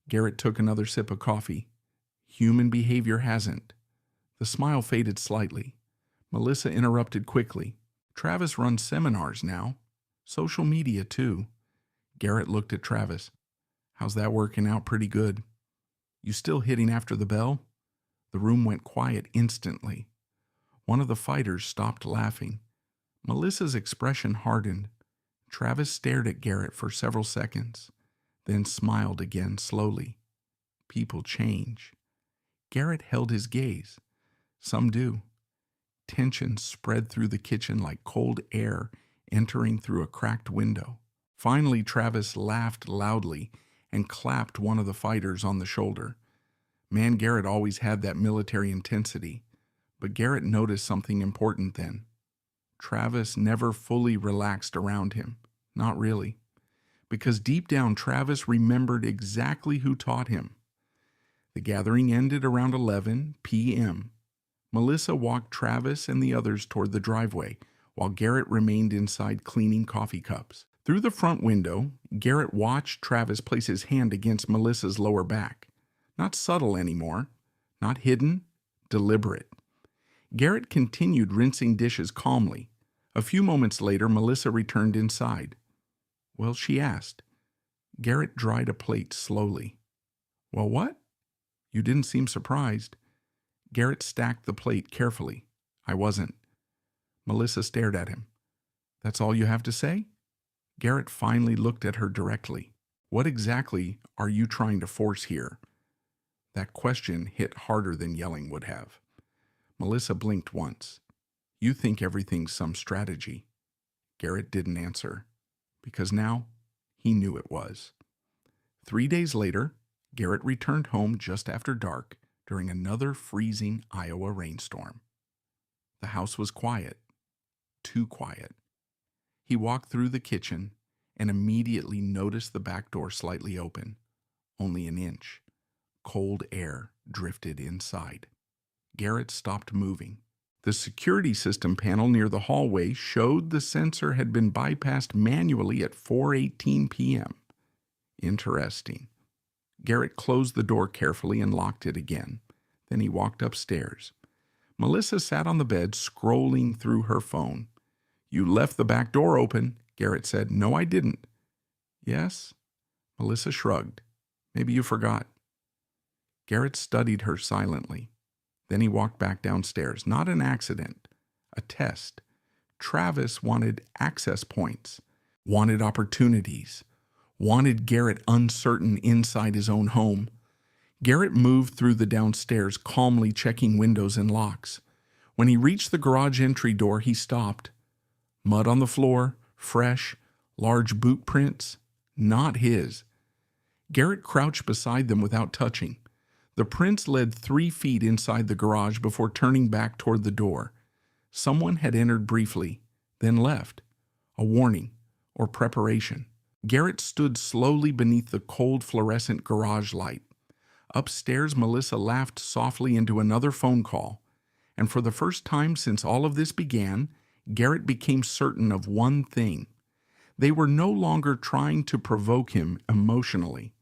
Garrett took another sip of coffee. Human behavior hasn't. The smile faded slightly. Melissa interrupted quickly. Travis runs seminars now. Social media, too. Garrett looked at Travis. How's that working out? Pretty good. You still hitting after the bell? The room went quiet instantly. One of the fighters stopped laughing. Melissa's expression hardened. Travis stared at Garrett for several seconds, then smiled again slowly. People change. Garrett held his gaze. Some do. Tension spread through the kitchen like cold air entering through a cracked window. Finally, Travis laughed loudly and clapped one of the fighters on the shoulder. Man, Garrett always had that military intensity, but Garrett noticed something important then. Travis never fully relaxed around him. Not really. Because deep down, Travis remembered exactly who taught him. The gathering ended around 11 p.m. Melissa walked Travis and the others toward the driveway, while Garrett remained inside cleaning coffee cups. Through the front window, Garrett watched Travis place his hand against Melissa's lower back. Not subtle anymore, not hidden, deliberate. Garrett continued rinsing dishes calmly. A few moments later, Melissa returned inside. "Well?" she asked. Garrett dried a plate slowly. "Well, what?" "You didn't seem surprised." Garrett stacked the plate carefully. "I wasn't." Melissa stared at him. "That's all you have to say?" Garrett finally looked at her directly. "What exactly are you trying to force here?" That question hit harder than yelling would have. Melissa blinked once. "You think everything's some strategy." Garrett didn't answer, because now he knew it was. 3 days later, Garrett returned home just after dark during another freezing Iowa rainstorm. The house was quiet, too quiet. He walked through the kitchen and immediately noticed the back door slightly open, only an inch. Cold air drifted inside. Garrett stopped moving. The security system panel near the hallway showed the sensor had been bypassed manually at 4:18 p.m. Interesting. Garrett closed the door carefully and locked it again. Then he walked upstairs. Melissa sat on the bed, scrolling through her phone. "You left the back door open," Garrett said. "No, I didn't." "Yes?" Melissa shrugged. "Maybe you forgot." Garrett studied her silently. Then he walked back downstairs. Not an accident, a test. Travis wanted access points, wanted opportunities, wanted Garrett uncertain inside his own home. Garrett moved through the downstairs, calmly checking windows and locks. When he reached the garage entry door, he stopped. Mud on the floor, fresh, large boot prints, not his. Garrett crouched beside them without touching. The prints led 3 feet inside the garage before turning back toward the door. Someone had entered briefly, then left. A warning, or preparation. Garrett stood slowly beneath the cold fluorescent garage light. Upstairs, Melissa laughed softly into another phone call. And for the first time since all of this began, Garrett became certain of one thing. They were no longer trying to provoke him emotionally.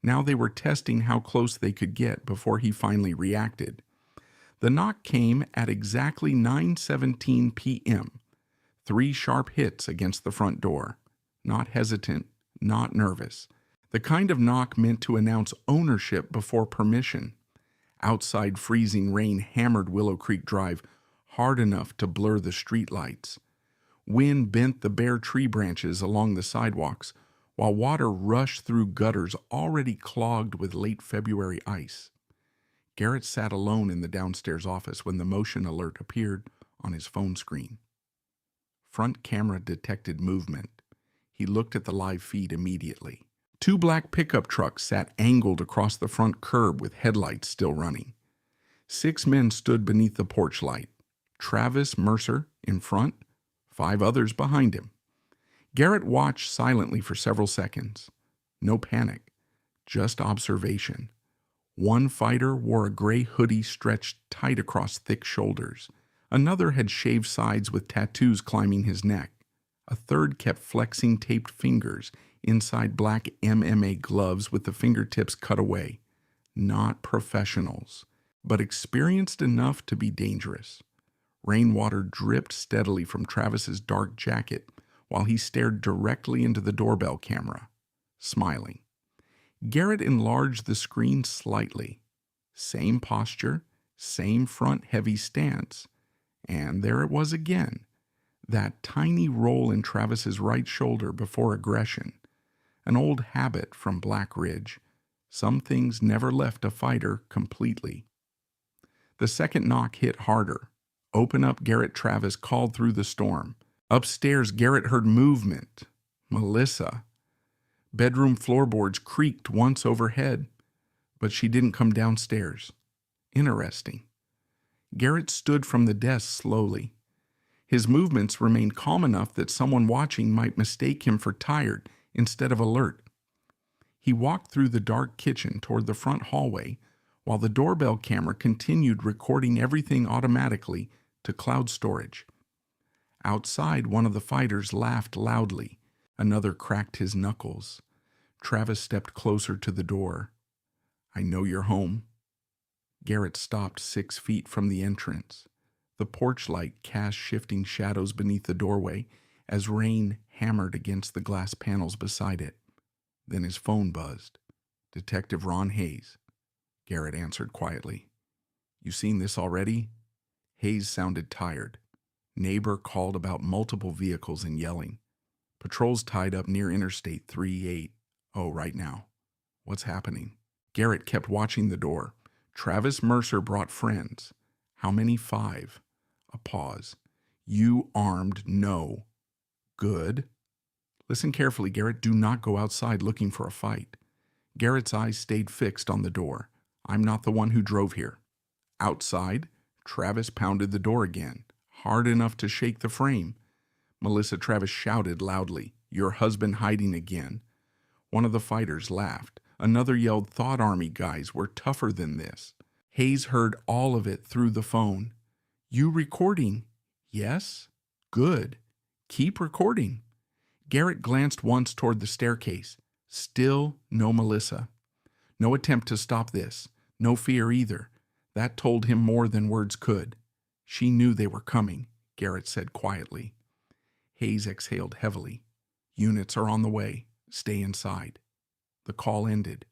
Now they were testing how close they could get before he finally reacted. The knock came at exactly 9:17 p.m. 3 sharp hits against the front door. Not hesitant, not nervous. The kind of knock meant to announce ownership before permission. Outside, freezing rain hammered Willow Creek Drive hard enough to blur the streetlights. Wind bent the bare tree branches along the sidewalks, while water rushed through gutters already clogged with late February ice. Garrett sat alone in the downstairs office when the motion alert appeared on his phone screen. Front camera detected movement. He looked at the live feed immediately. 2 black pickup trucks sat angled across the front curb with headlights still running. 6 men stood beneath the porch light. Travis Mercer in front, 5 others behind him. Garrett watched silently for several seconds. No panic, just observation. One fighter wore a gray hoodie stretched tight across thick shoulders. Another had shaved sides with tattoos climbing his neck. A third kept flexing taped fingers inside black MMA gloves with the fingertips cut away. Not professionals, but experienced enough to be dangerous. Rainwater dripped steadily from Travis's dark jacket while he stared directly into the doorbell camera, smiling. Garrett enlarged the screen slightly. Same posture, same front heavy stance. And there it was again, that tiny roll in Travis's right shoulder before aggression. An old habit from Black Ridge. Some things never left a fighter completely. The second knock hit harder. "Open up, Garrett," Travis called through the storm. Upstairs, Garrett heard movement. Melissa. Bedroom floorboards creaked once overhead, but she didn't come downstairs. Interesting. Garrett stood from the desk slowly. His movements remained calm enough that someone watching might mistake him for tired instead of alert. He walked through the dark kitchen toward the front hallway while the doorbell camera continued recording everything automatically to cloud storage. Outside, one of the fighters laughed loudly. Another cracked his knuckles. Travis stepped closer to the door. "I know you're home." Garrett stopped 6 feet from the entrance. The porch light cast shifting shadows beneath the doorway as rain hammered against the glass panels beside it. Then his phone buzzed. "Detective Ron Hayes," Garrett answered quietly. "You seen this already?" Hayes sounded tired. Neighbor called about multiple vehicles and yelling. "Patrol's tied up near Interstate 38. Oh, right now." "What's happening?" Garrett kept watching the door. Travis Mercer brought friends. "How many?" "5. A pause. "You armed?" "No." "Good." "Listen carefully, Garrett. Do not go outside looking for a fight." Garrett's eyes stayed fixed on the door. "I'm not the one who drove here." Outside, Travis pounded the door again, hard enough to shake the frame. Melissa Travis shouted loudly, "Your husband hiding again." One of the fighters laughed. Another yelled, "Thought Army guys were tougher than this." Hayes heard all of it through the phone. "You recording?" "Yes." "Good. Keep recording." Garrett glanced once toward the staircase. Still no Melissa. No attempt to stop this. No fear either. That told him more than words could. "She knew they were coming," Garrett said quietly. Hayes exhaled heavily. "Units are on the way. Stay inside." The call ended.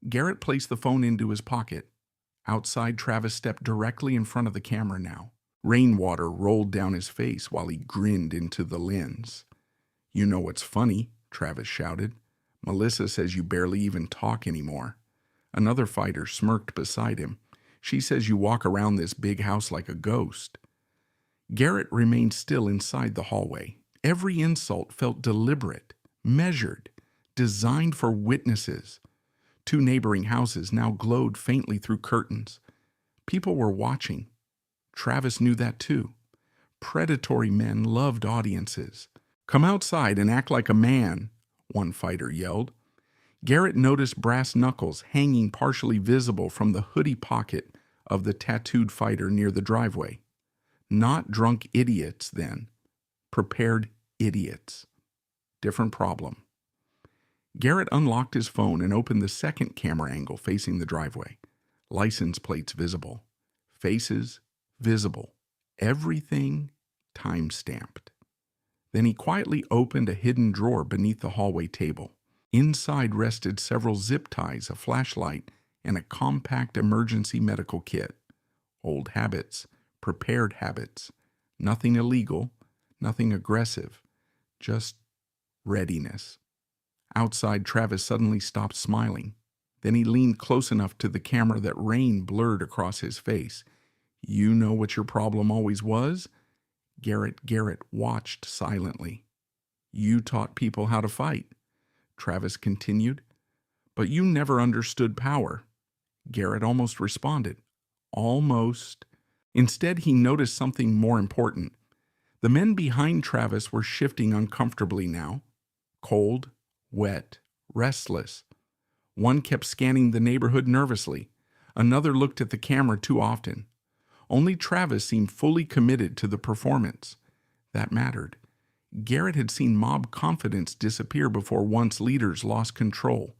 Garrett placed the phone into his pocket. Outside, Travis stepped directly in front of the camera now. Rainwater rolled down his face while he grinned into the lens. "You know what's funny?" Travis shouted. "Melissa says you barely even talk anymore." Another fighter smirked beside him. "She says you walk around this big house like a ghost." Garrett remained still inside the hallway. Every insult felt deliberate, measured, designed for witnesses. 2 neighboring houses now glowed faintly through curtains. People were watching. Travis knew that too. Predatory men loved audiences. "Come outside and act like a man," one fighter yelled. Garrett noticed brass knuckles hanging partially visible from the hoodie pocket of the tattooed fighter near the driveway. Not drunk idiots, then. Prepared idiots. Different problem. Garrett unlocked his phone and opened the second camera angle facing the driveway. License plates visible. Faces visible. Everything time-stamped. Then he quietly opened a hidden drawer beneath the hallway table. Inside rested several zip ties, a flashlight, and a compact emergency medical kit. Old habits, prepared habits. Nothing illegal, nothing aggressive, just readiness. Outside, Travis suddenly stopped smiling. Then he leaned close enough to the camera that rain blurred across his face. "You know what your problem always was?" Garrett watched silently. "You taught people how to fight," Travis continued. "But you never understood power." Garrett almost responded. Almost. Instead, he noticed something more important. The men behind Travis were shifting uncomfortably now. Cold, wet, restless. One kept scanning the neighborhood nervously. Another looked at the camera too often. Only Travis seemed fully committed to the performance. That mattered. Garrett had seen mob confidence disappear before once leaders lost control.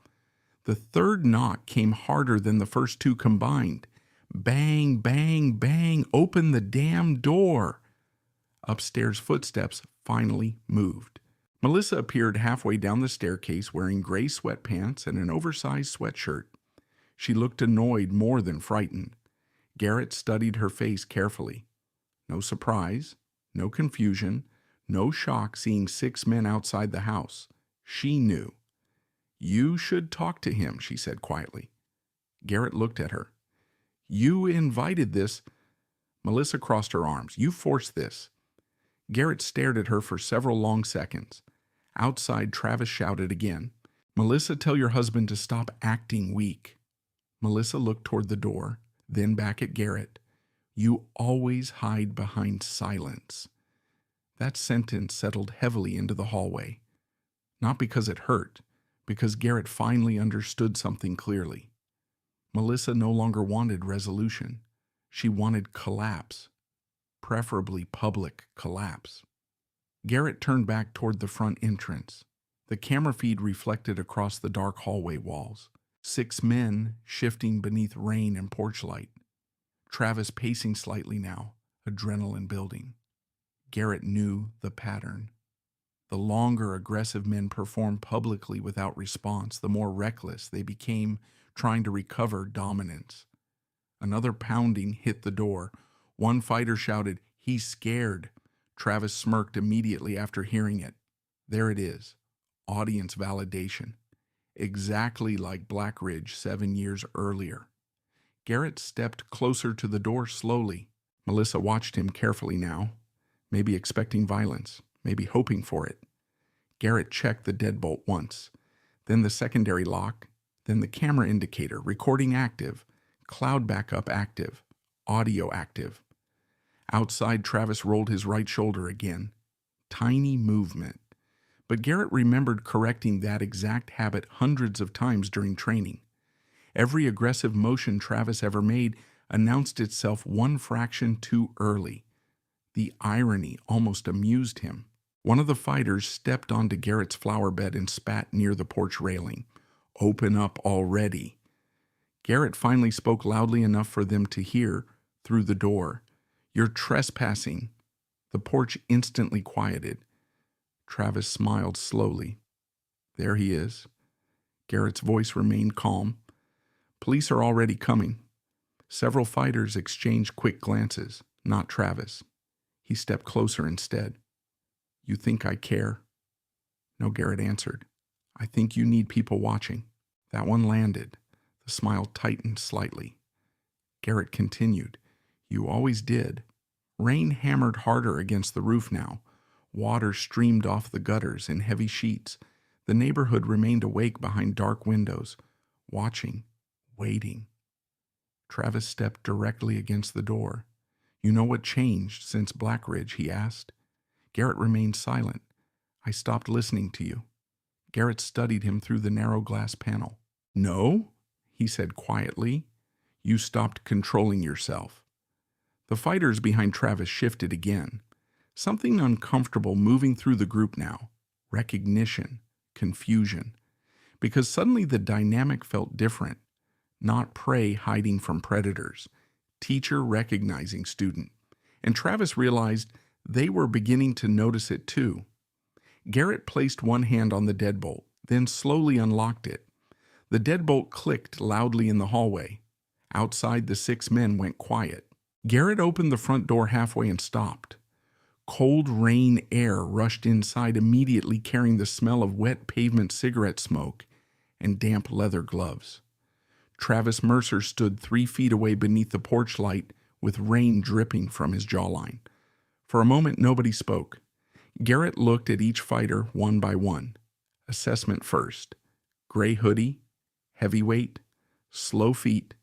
The third knock came harder than the first 2 combined. Bang, bang, bang, open the damn door. Upstairs footsteps finally moved. Melissa appeared halfway down the staircase wearing gray sweatpants and an oversized sweatshirt. She looked annoyed more than frightened. Garrett studied her face carefully. No surprise, no confusion, no shock seeing 6 men outside the house. She knew. "You should talk to him," she said quietly. Garrett looked at her. "You invited this." Melissa crossed her arms. "You forced this." Garrett stared at her for several long seconds. Outside, Travis shouted again. "Melissa, tell your husband to stop acting weak." Melissa looked toward the door, then back at Garrett. "You always hide behind silence." That sentence settled heavily into the hallway. Not because it hurt, because Garrett finally understood something clearly. Melissa no longer wanted resolution. She wanted collapse, preferably public collapse. Garrett turned back toward the front entrance. The camera feed reflected across the dark hallway walls. 6 men shifting beneath rain and porch light. Travis pacing slightly now, adrenaline building. Garrett knew the pattern. The longer aggressive men performed publicly without response, the more reckless they became, trying to recover dominance. Another pounding hit the door. One fighter shouted, "He's scared." Travis smirked immediately after hearing it. There it is. Audience validation. Exactly like Black Ridge 7 years earlier. Garrett stepped closer to the door slowly. Melissa watched him carefully now, maybe expecting violence, maybe hoping for it. Garrett checked the deadbolt once, then the secondary lock, then the camera indicator, recording active, cloud backup active, audio active. Outside, Travis rolled his right shoulder again. Tiny movement. But Garrett remembered correcting that exact habit hundreds of times during training. Every aggressive motion Travis ever made announced itself one fraction too early. The irony almost amused him. One of the fighters stepped onto Garrett's flower bed and spat near the porch railing. "Open up already." Garrett finally spoke loudly enough for them to hear through the door. "You're trespassing." The porch instantly quieted. Travis smiled slowly. "There he is." Garrett's voice remained calm. "Police are already coming." Several fighters exchanged quick glances, not Travis. He stepped closer instead. "You think I care?" "No," Garrett answered. "I think you need people watching." That one landed. The smile tightened slightly. Garrett continued, "You always did." Rain hammered harder against the roof now. Water streamed off the gutters in heavy sheets. The neighborhood remained awake behind dark windows, watching, waiting. Travis stepped directly against the door. "You know what changed since Black Ridge?" he asked. Garrett remained silent. "I stopped listening to you." Garrett studied him through the narrow glass panel. "No," he said quietly. "You stopped controlling yourself." The fighters behind Travis shifted again. Something uncomfortable moving through the group now. Recognition, confusion. Because suddenly the dynamic felt different. Not prey hiding from predators. Teacher recognizing student. And Travis realized they were beginning to notice it too. Garrett placed one hand on the deadbolt, then slowly unlocked it. The deadbolt clicked loudly in the hallway. Outside, the 6 men went quiet. Garrett opened the front door halfway and stopped. Cold rain air rushed inside immediately, carrying the smell of wet pavement cigarette smoke and damp leather gloves. Travis Mercer stood 3 feet away beneath the porch light with rain dripping from his jawline. For a moment, nobody spoke. Garrett looked at each fighter one by one. Assessment first. Gray hoodie, heavyweight, slow feet,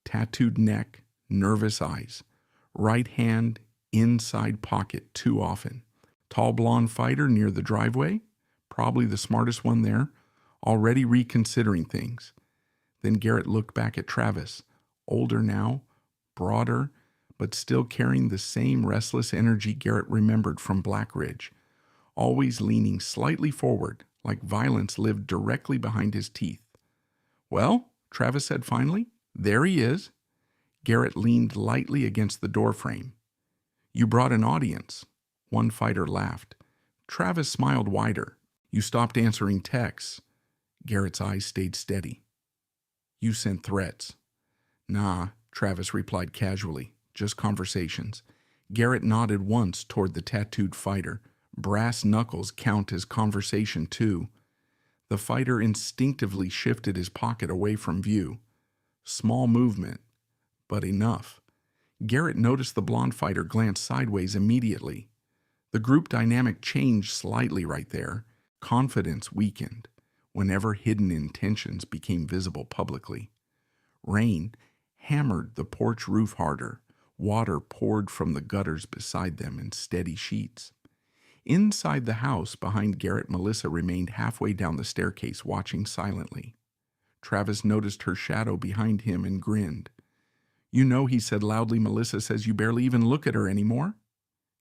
tattooed neck, nervous eyes. Right hand inside pocket too often. Tall blonde fighter near the driveway, probably the smartest one there, already reconsidering things. Then Garrett looked back at Travis, older now, broader, but still carrying the same restless energy Garrett remembered from Black Ridge, always leaning slightly forward, like violence lived directly behind his teeth. "Well," Travis said finally, "there he is." Garrett leaned lightly against the doorframe. "You brought an audience." One fighter laughed. Travis smiled wider. "You stopped answering texts." Garrett's eyes stayed steady. "You sent threats." "Nah," Travis replied casually. "Just conversations." Garrett nodded once toward the tattooed fighter. Brass knuckles count as conversation too. The fighter instinctively shifted his pocket away from view. Small movement, but enough. Garrett noticed the blonde fighter glance sideways immediately. The group dynamic changed slightly right there. Confidence weakened whenever hidden intentions became visible publicly. Rain hammered the porch roof harder. Water poured from the gutters beside them in steady sheets. Inside the house, behind Garrett, Melissa remained halfway down the staircase, watching silently. Travis noticed her shadow behind him and grinned. "You know," he said loudly, "Melissa says you barely even look at her anymore."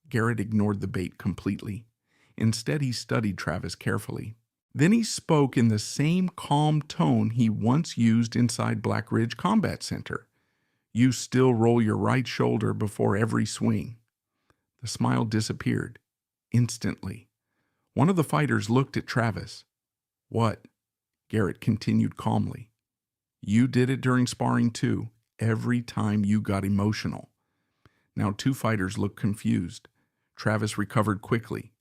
Garrett ignored the bait completely. Instead, he studied Travis carefully. Then he spoke in the same calm tone he once used inside Black Ridge Combat Center. "You still roll your right shoulder before every swing." The smile disappeared. Instantly. One of the fighters looked at Travis. "What?" Garrett continued calmly. "You did it during sparring too, every time you got emotional." Now 2 fighters looked confused. Travis recovered quickly.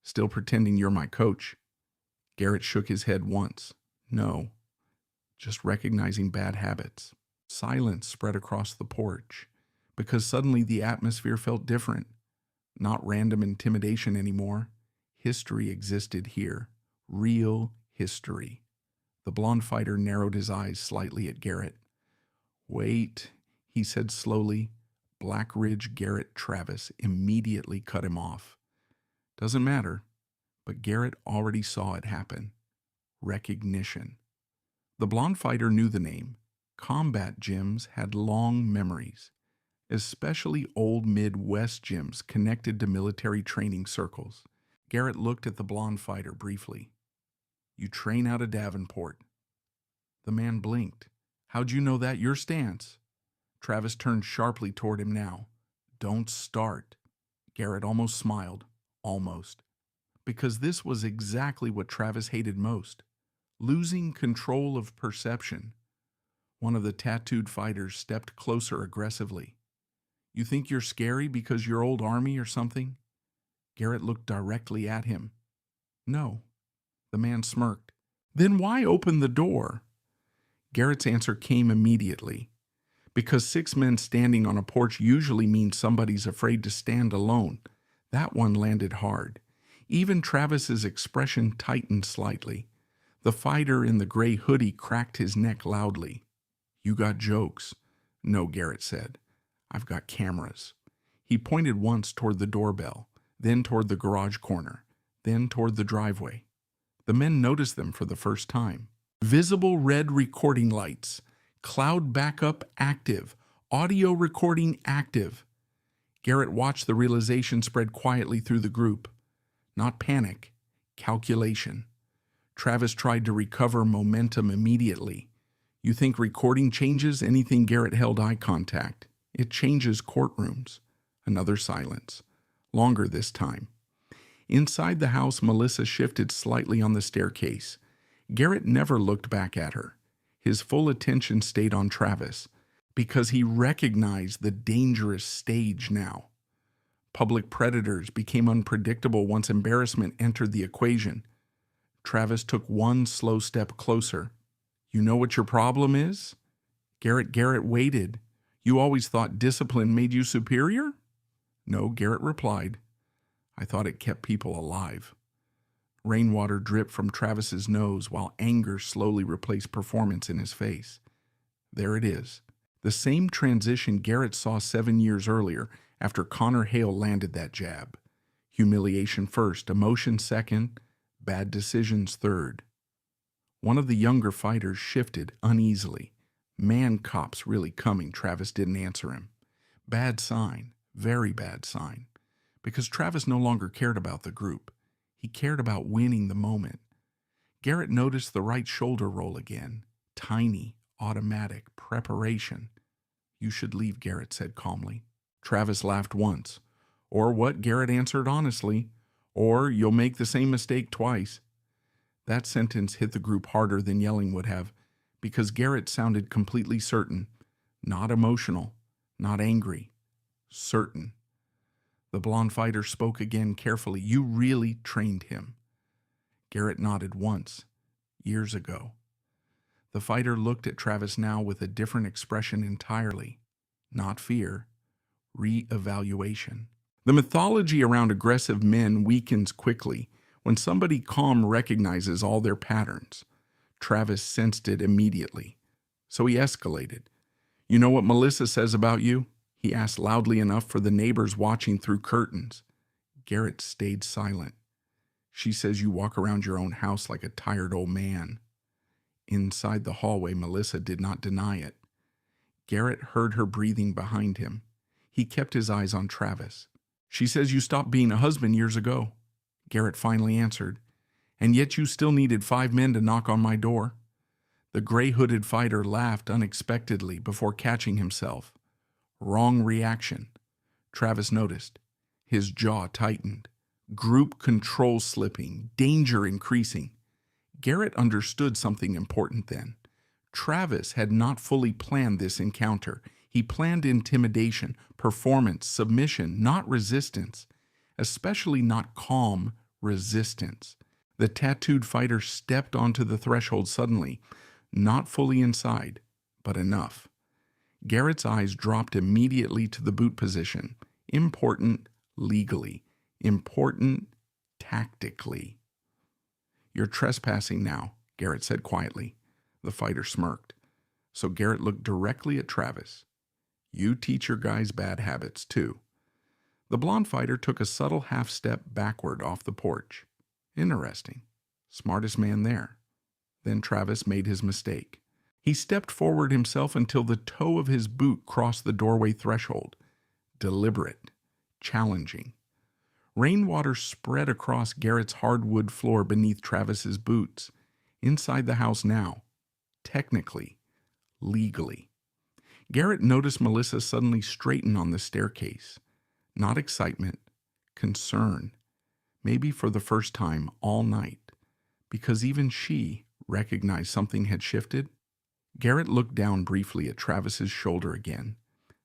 "Still pretending you're my coach?" Garrett shook his head once. "No, just recognizing bad habits." Silence spread across the porch, because suddenly the atmosphere felt different. Not random intimidation anymore. History existed here. Real history. The blonde fighter narrowed his eyes slightly at Garrett. "Wait," he said slowly. Black Ridge Garrett Travis immediately cut him off. "Doesn't matter." But Garrett already saw it happen. Recognition. The blonde fighter knew the name. Combat gyms had long memories, especially old Midwest gyms connected to military training circles. Garrett looked at the blonde fighter briefly. "You train out of Davenport." The man blinked. "How'd you know that? Your stance?" Travis turned sharply toward him now. "Don't start." Garrett almost smiled. Almost. Because this was exactly what Travis hated most. Losing control of perception. One of the tattooed fighters stepped closer aggressively. "You think you're scary because you're old Army or something?" Garrett looked directly at him. "No." The man smirked. "Then why open the door?" Garrett's answer came immediately. Because 6 men standing on a porch usually means somebody's afraid to stand alone. That one landed hard. Even Travis's expression tightened slightly. The fighter in the gray hoodie cracked his neck loudly. "You got jokes." "No," Garrett said. "I've got cameras." He pointed once toward the doorbell, then toward the garage corner, then toward the driveway. The men noticed them for the first time. Visible red recording lights, cloud backup active, audio recording active. Garrett watched the realization spread quietly through the group. Not panic, calculation. Travis tried to recover momentum immediately. "You think recording changes anything?" Garrett held eye contact. "It changes courtrooms." Another silence. Longer this time. Inside the house, Melissa shifted slightly on the staircase. Garrett never looked back at her. His full attention stayed on Travis, because he recognized the dangerous stage now. Public predators became unpredictable once embarrassment entered the equation. Travis took one slow step closer. "You know what your problem is?" Garrett waited. "You always thought discipline made you superior?" "No," Garrett replied. "I thought it kept people alive." Rainwater dripped from Travis's nose while anger slowly replaced performance in his face. There it is. The same transition Garrett saw 7 years earlier after Connor Hale landed that jab. Humiliation first, emotion second, bad decisions third. One of the younger fighters shifted uneasily. "Man cop's really coming." Travis didn't answer him. Bad sign, very bad sign. Because Travis no longer cared about the group. He cared about winning the moment. Garrett noticed the right shoulder roll again. Tiny, automatic, preparation. "You should leave," Garrett said calmly. Travis laughed once. "Or what?" Garrett answered honestly. "Or you'll make the same mistake twice." That sentence hit the group harder than yelling would have, because Garrett sounded completely certain. Not emotional, not angry. Certain. The blonde fighter spoke again carefully. "You really trained him." Garrett nodded once. "Years ago." The fighter looked at Travis now with a different expression entirely. Not fear. Re-evaluation. The mythology around aggressive men weakens quickly when somebody calm recognizes all their patterns. Travis sensed it immediately. So he escalated. "You know what Melissa says about you?" he asked loudly enough for the neighbors watching through curtains. Garrett stayed silent. She says you walk around your own house like a tired old man. Inside the hallway, Melissa did not deny it. Garrett heard her breathing behind him. He kept his eyes on Travis. She says you stopped being a husband years ago, Garrett finally answered, and yet you still needed 5 men to knock on my door. The gray-hooded fighter laughed unexpectedly before catching himself. Wrong reaction. Travis noticed. His jaw tightened. Group control slipping, danger increasing. Garrett understood something important then. Travis had not fully planned this encounter. He planned intimidation, performance, submission, not resistance, especially not calm resistance. The tattooed fighter stepped onto the threshold suddenly, not fully inside, but enough. Garrett's eyes dropped immediately to the boot position. Important legally, important tactically. You're trespassing now, Garrett said quietly. The fighter smirked. So Garrett looked directly at Travis. You teach your guys bad habits, too. The blonde fighter took a subtle half-step backward off the porch. Interesting. Smartest man there. Then Travis made his mistake. He stepped forward himself until the toe of his boot crossed the doorway threshold. Deliberate. Challenging. Rainwater spread across Garrett's hardwood floor beneath Travis's boots. Inside the house now. Technically. Legally. Garrett noticed Melissa suddenly straighten on the staircase. Not excitement. Concern. Maybe for the first time all night. Because even she recognized something had shifted. Garrett looked down briefly at Travis's shoulder again.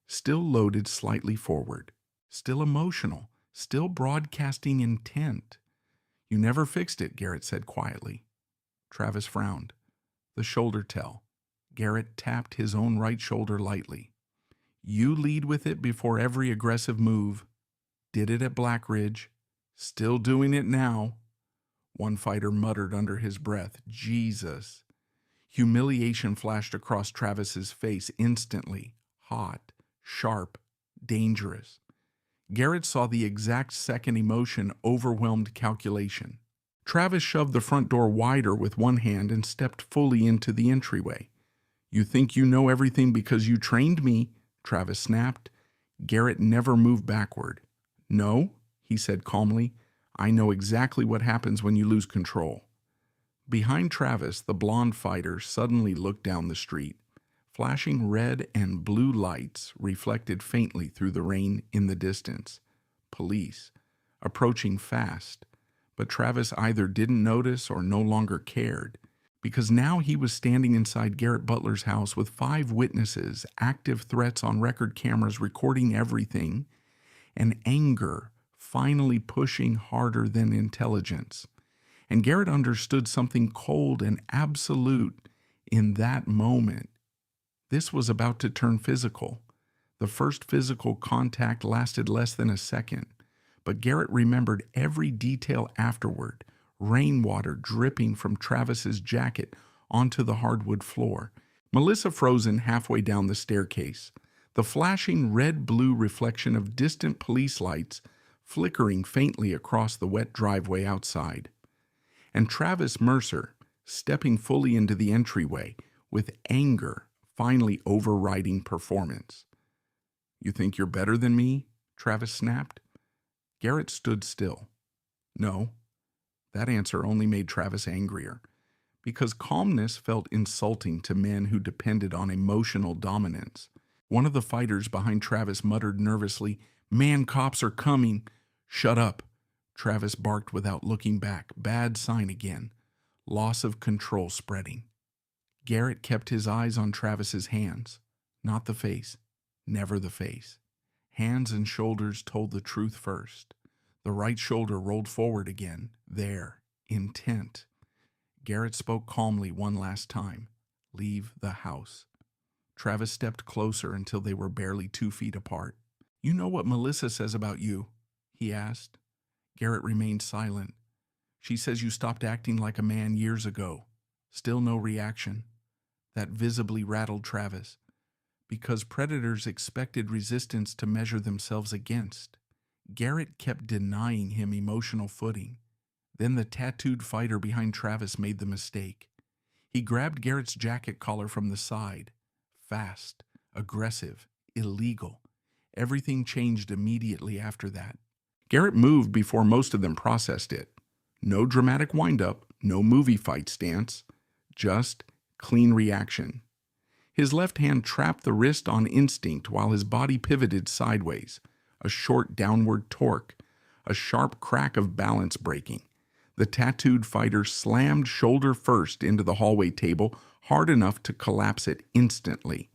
Still loaded slightly forward. Still emotional. Still broadcasting intent. You never fixed it, Garrett said quietly. Travis frowned. The shoulder tell. Garrett tapped his own right shoulder lightly. You lead with it before every aggressive move. Did it at Black Ridge. Still doing it now. One fighter muttered under his breath, Jesus. Humiliation flashed across Travis's face instantly. Hot, sharp, dangerous. Garrett saw the exact second emotion overwhelmed calculation. Travis shoved the front door wider with one hand and stepped fully into the entryway. You think you know everything because you trained me, Travis snapped. Garrett never moved backward. No, he said calmly. I know exactly what happens when you lose control. Behind Travis, the blonde fighter suddenly looked down the street. Flashing red and blue lights reflected faintly through the rain in the distance. Police, approaching fast. But Travis either didn't notice or no longer cared, because now he was standing inside Garrett Butler's house with 5 witnesses, active threats on record cameras recording everything, and anger finally pushing harder than intelligence. And Garrett understood something cold and absolute in that moment. This was about to turn physical. The first physical contact lasted less than a second, but Garrett remembered every detail afterward. Rainwater dripping from Travis's jacket onto the hardwood floor. Melissa frozen halfway down the staircase. The flashing red-blue reflection of distant police lights flickering faintly across the wet driveway outside. And Travis Mercer stepping fully into the entryway with anger finally overriding performance. You think you're better than me? Travis snapped. Garrett stood still. No. That answer only made Travis angrier, because calmness felt insulting to men who depended on emotional dominance. One of the fighters behind Travis muttered nervously, Man, cops are coming. Shut up, Travis barked without looking back. Bad sign again. Loss of control spreading. Garrett kept his eyes on Travis's hands, not the face, never the face. Hands and shoulders told the truth first. The right shoulder rolled forward again, there, intent. Garrett spoke calmly one last time. Leave the house. Travis stepped closer until they were barely 2 feet apart. You know what Melissa says about you? He asked. Garrett remained silent. She says you stopped acting like a man years ago. Still no reaction. That visibly rattled Travis, because predators expected resistance to measure themselves against. Garrett kept denying him emotional footing. Then the tattooed fighter behind Travis made the mistake. He grabbed Garrett's jacket collar from the side. Fast, aggressive, illegal. Everything changed immediately after that. Garrett moved before most of them processed it. No dramatic wind-up, no movie fight stance, just clean reaction. His left hand trapped the wrist on instinct while his body pivoted sideways. A short downward torque, a sharp crack of balance breaking. The tattooed fighter slammed shoulder first into the hallway table hard enough to collapse it instantly.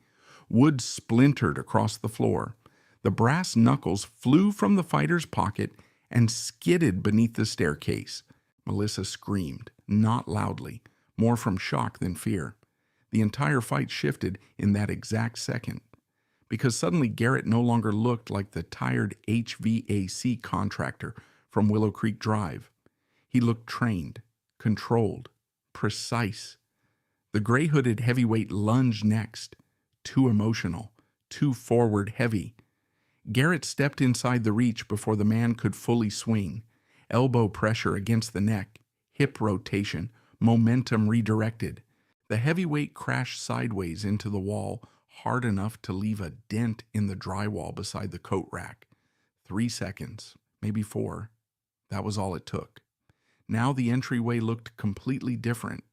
Wood splintered across the floor. The brass knuckles flew from the fighter's pocket and skidded beneath the staircase. Melissa screamed, not loudly, more from shock than fear. The entire fight shifted in that exact second, because suddenly Garrett no longer looked like the tired HVAC contractor from Willow Creek Drive. He looked trained, controlled, precise. The gray-hooded heavyweight lunged next, too emotional, too forward heavy. Garrett stepped inside the reach before the man could fully swing. Elbow pressure against the neck, hip rotation, momentum redirected. The heavyweight crashed sideways into the wall, hard enough to leave a dent in the drywall beside the coat rack. 3 seconds, maybe 4. That was all it took. Now the entryway looked completely different.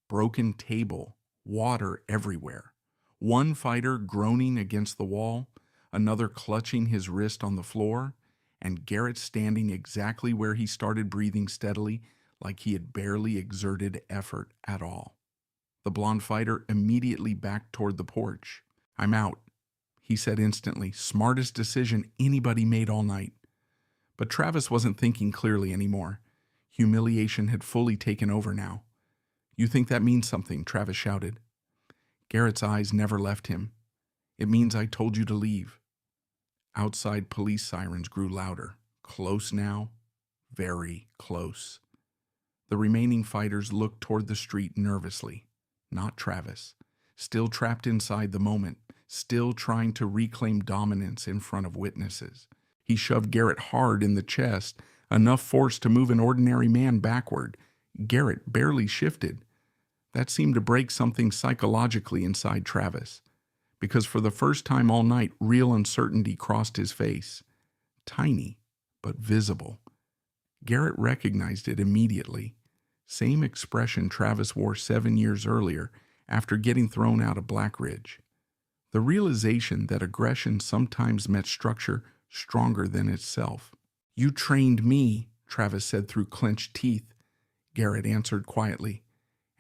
Broken table, water everywhere. One fighter groaning against the wall, another clutching his wrist on the floor, and Garrett standing exactly where he started, breathing steadily, like he had barely exerted effort at all. The blonde fighter immediately backed toward the porch. "I'm out," he said instantly. Smartest decision anybody made all night. But Travis wasn't thinking clearly anymore. Humiliation had fully taken over now. "You think that means something?" Travis shouted. Garrett's eyes never left him. "It means I told you to leave." Outside police sirens grew louder. Close now. Very close. The remaining fighters looked toward the street nervously. Not Travis. Still trapped inside the moment. Still trying to reclaim dominance in front of witnesses. He shoved Garrett hard in the chest, enough force to move an ordinary man backward. Garrett barely shifted. That seemed to break something psychologically inside Travis, because for the first time all night, real uncertainty crossed his face. Tiny, but visible. Garrett recognized it immediately. Same expression Travis wore 7 years earlier after getting thrown out of Black Ridge. The realization that aggression sometimes met structure stronger than itself. "You trained me," Travis said through clenched teeth. Garrett answered quietly,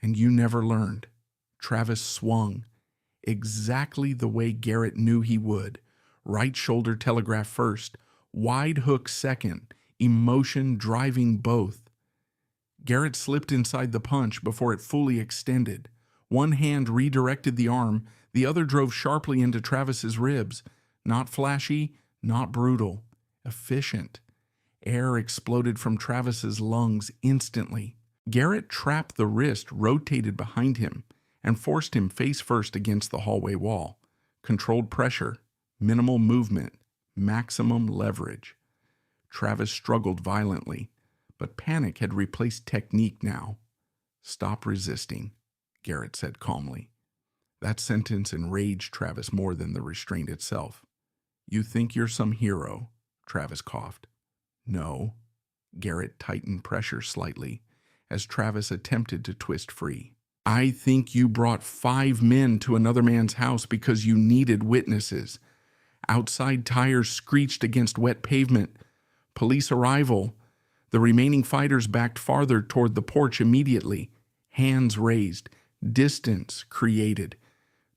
"And you never learned." Travis swung, exactly the way Garrett knew he would. Right shoulder telegraph first, wide hook second, emotion driving both. Garrett slipped inside the punch before it fully extended. One hand redirected the arm, the other drove sharply into Travis's ribs. Not flashy, not brutal. Efficient. Air exploded from Travis's lungs instantly. Garrett trapped the wrist rotated behind him and forced him face first against the hallway wall. Controlled pressure, minimal movement, maximum leverage. Travis struggled violently, but panic had replaced technique now. "Stop resisting," Garrett said calmly. That sentence enraged Travis more than the restraint itself. "You think you're some hero," Travis coughed. "No." Garrett tightened pressure slightly as Travis attempted to twist free. "I think you brought 5 men to another man's house because you needed witnesses. Outside tires screeched against wet pavement. Police arrival. The remaining fighters backed farther toward the porch immediately. Hands raised. Distance created.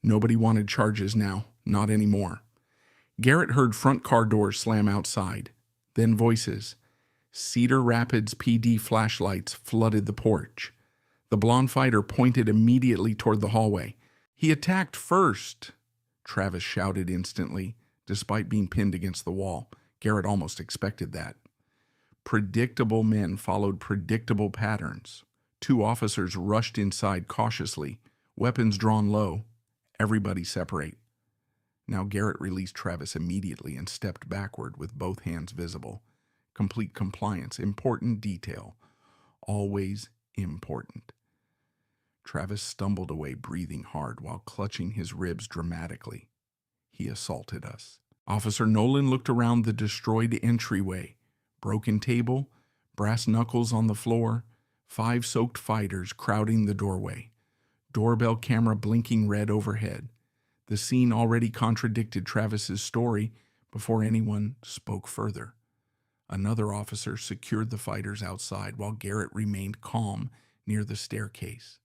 Nobody wanted charges now. Not anymore." Garrett heard front car doors slam outside. Then voices. Cedar Rapids PD flashlights flooded the porch. The blonde fighter pointed immediately toward the hallway. "He attacked first," Travis shouted instantly, despite being pinned against the wall. Garrett almost expected that. Predictable men followed predictable patterns. 2 officers rushed inside cautiously, weapons drawn low. Everybody separate. Now Garrett released Travis immediately and stepped backward with both hands visible. Complete compliance, important detail. Always important. Travis stumbled away, breathing hard while clutching his ribs dramatically. He assaulted us. Officer Nolan looked around the destroyed entryway. Broken table, brass knuckles on the floor, 5 soaked fighters crowding the doorway. Doorbell camera blinking red overhead. The scene already contradicted Travis's story before anyone spoke further. Another officer secured the fighters outside while Garrett remained calm near the staircase.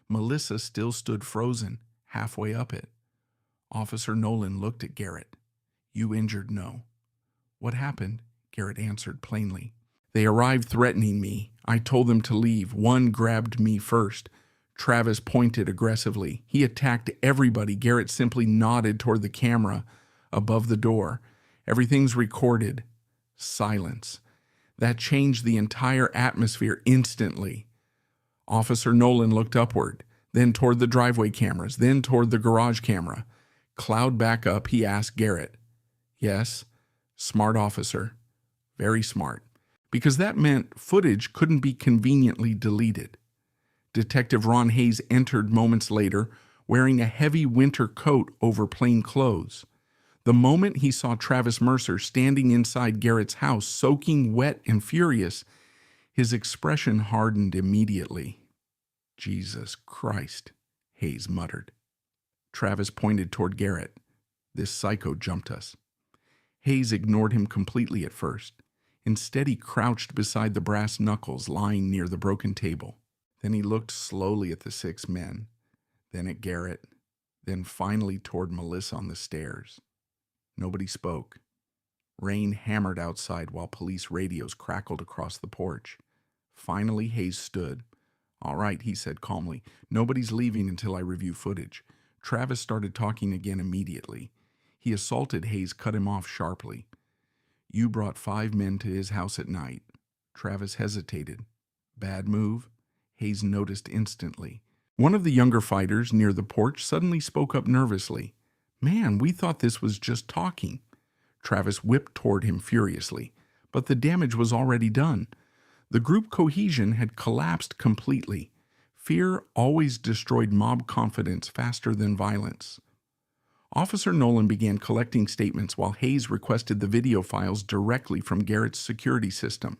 Melissa still stood frozen, halfway up it. Officer Nolan looked at Garrett. "You injured? No." "What happened?" Garrett answered plainly. "They arrived threatening me. I told them to leave. One grabbed me first." Travis pointed aggressively. "He attacked everybody." Garrett simply nodded toward the camera above the door. "Everything's recorded." Silence. That changed the entire atmosphere instantly. Officer Nolan looked upward, then toward the driveway cameras, then toward the garage camera. Cloud back up, he asked Garrett. "Yes." Smart officer. Very smart. Because that meant footage couldn't be conveniently deleted. Detective Ron Hayes entered moments later, wearing a heavy winter coat over plain clothes. The moment he saw Travis Mercer standing inside Garrett's house, soaking wet and furious, his expression hardened immediately. "Jesus Christ," Hayes muttered. Travis pointed toward Garrett. "This psycho jumped us." Hayes ignored him completely at first. Instead, he crouched beside the brass knuckles lying near the broken table. Then he looked slowly at the 6 men, then at Garrett, then finally toward Melissa on the stairs. Nobody spoke. Rain hammered outside while police radios crackled across the porch. Finally, Hayes stood. "All right," he said calmly. "Nobody's leaving until I review footage." Travis started talking again immediately. He assaulted Hayes, cut him off sharply. "You brought 5 men to his house at night." Travis hesitated. "Bad move?" Hayes noticed instantly. One of the younger fighters near the porch suddenly spoke up nervously. "Man, we thought this was just talking." Travis whipped toward him furiously, but the damage was already done. The group cohesion had collapsed completely. Fear always destroyed mob confidence faster than violence. Officer Nolan began collecting statements while Hayes requested the video files directly from Garrett's security system.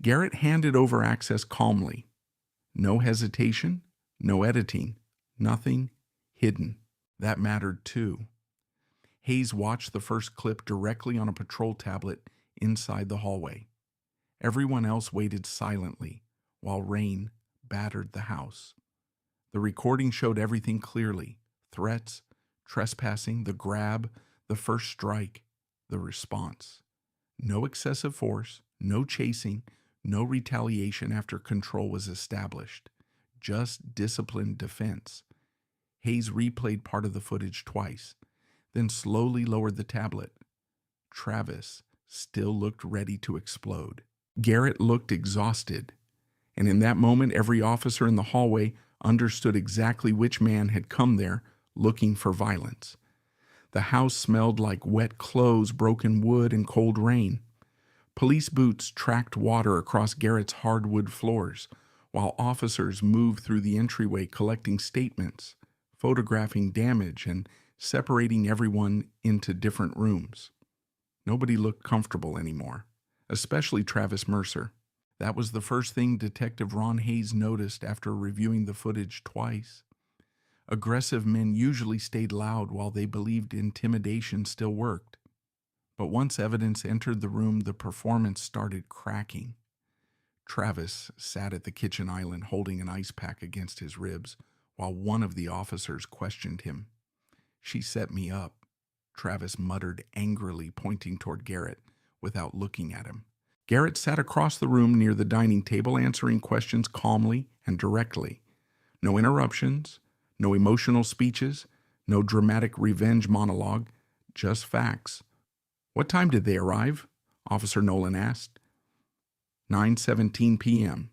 Garrett handed over access calmly. No hesitation, no editing, nothing hidden. That mattered too. Hayes watched the first clip directly on a patrol tablet inside the hallway. Everyone else waited silently while rain battered the house. The recording showed everything clearly: threats, trespassing, the grab, the first strike, the response. No excessive force, no chasing, no retaliation after control was established. Just disciplined defense. Hayes replayed part of the footage twice, then slowly lowered the tablet. Travis still looked ready to explode. Garrett looked exhausted, and in that moment every officer in the hallway understood exactly which man had come there looking for violence. The house smelled like wet clothes, broken wood, and cold rain. Police boots tracked water across Garrett's hardwood floors, while officers moved through the entryway collecting statements, photographing damage, and separating everyone into different rooms. Nobody looked comfortable anymore, especially Travis Mercer. That was the first thing Detective Ron Hayes noticed after reviewing the footage twice. Aggressive men usually stayed loud while they believed intimidation still worked. But once evidence entered the room, the performance started cracking. Travis sat at the kitchen island holding an ice pack against his ribs while one of the officers questioned him. "She set me up," Travis muttered angrily, pointing toward Garrett without looking at him. Garrett sat across the room near the dining table, answering questions calmly and directly. No interruptions, no emotional speeches, no dramatic revenge monologue, just facts. "What time did they arrive?" Officer Nolan asked. 9:17 p.m.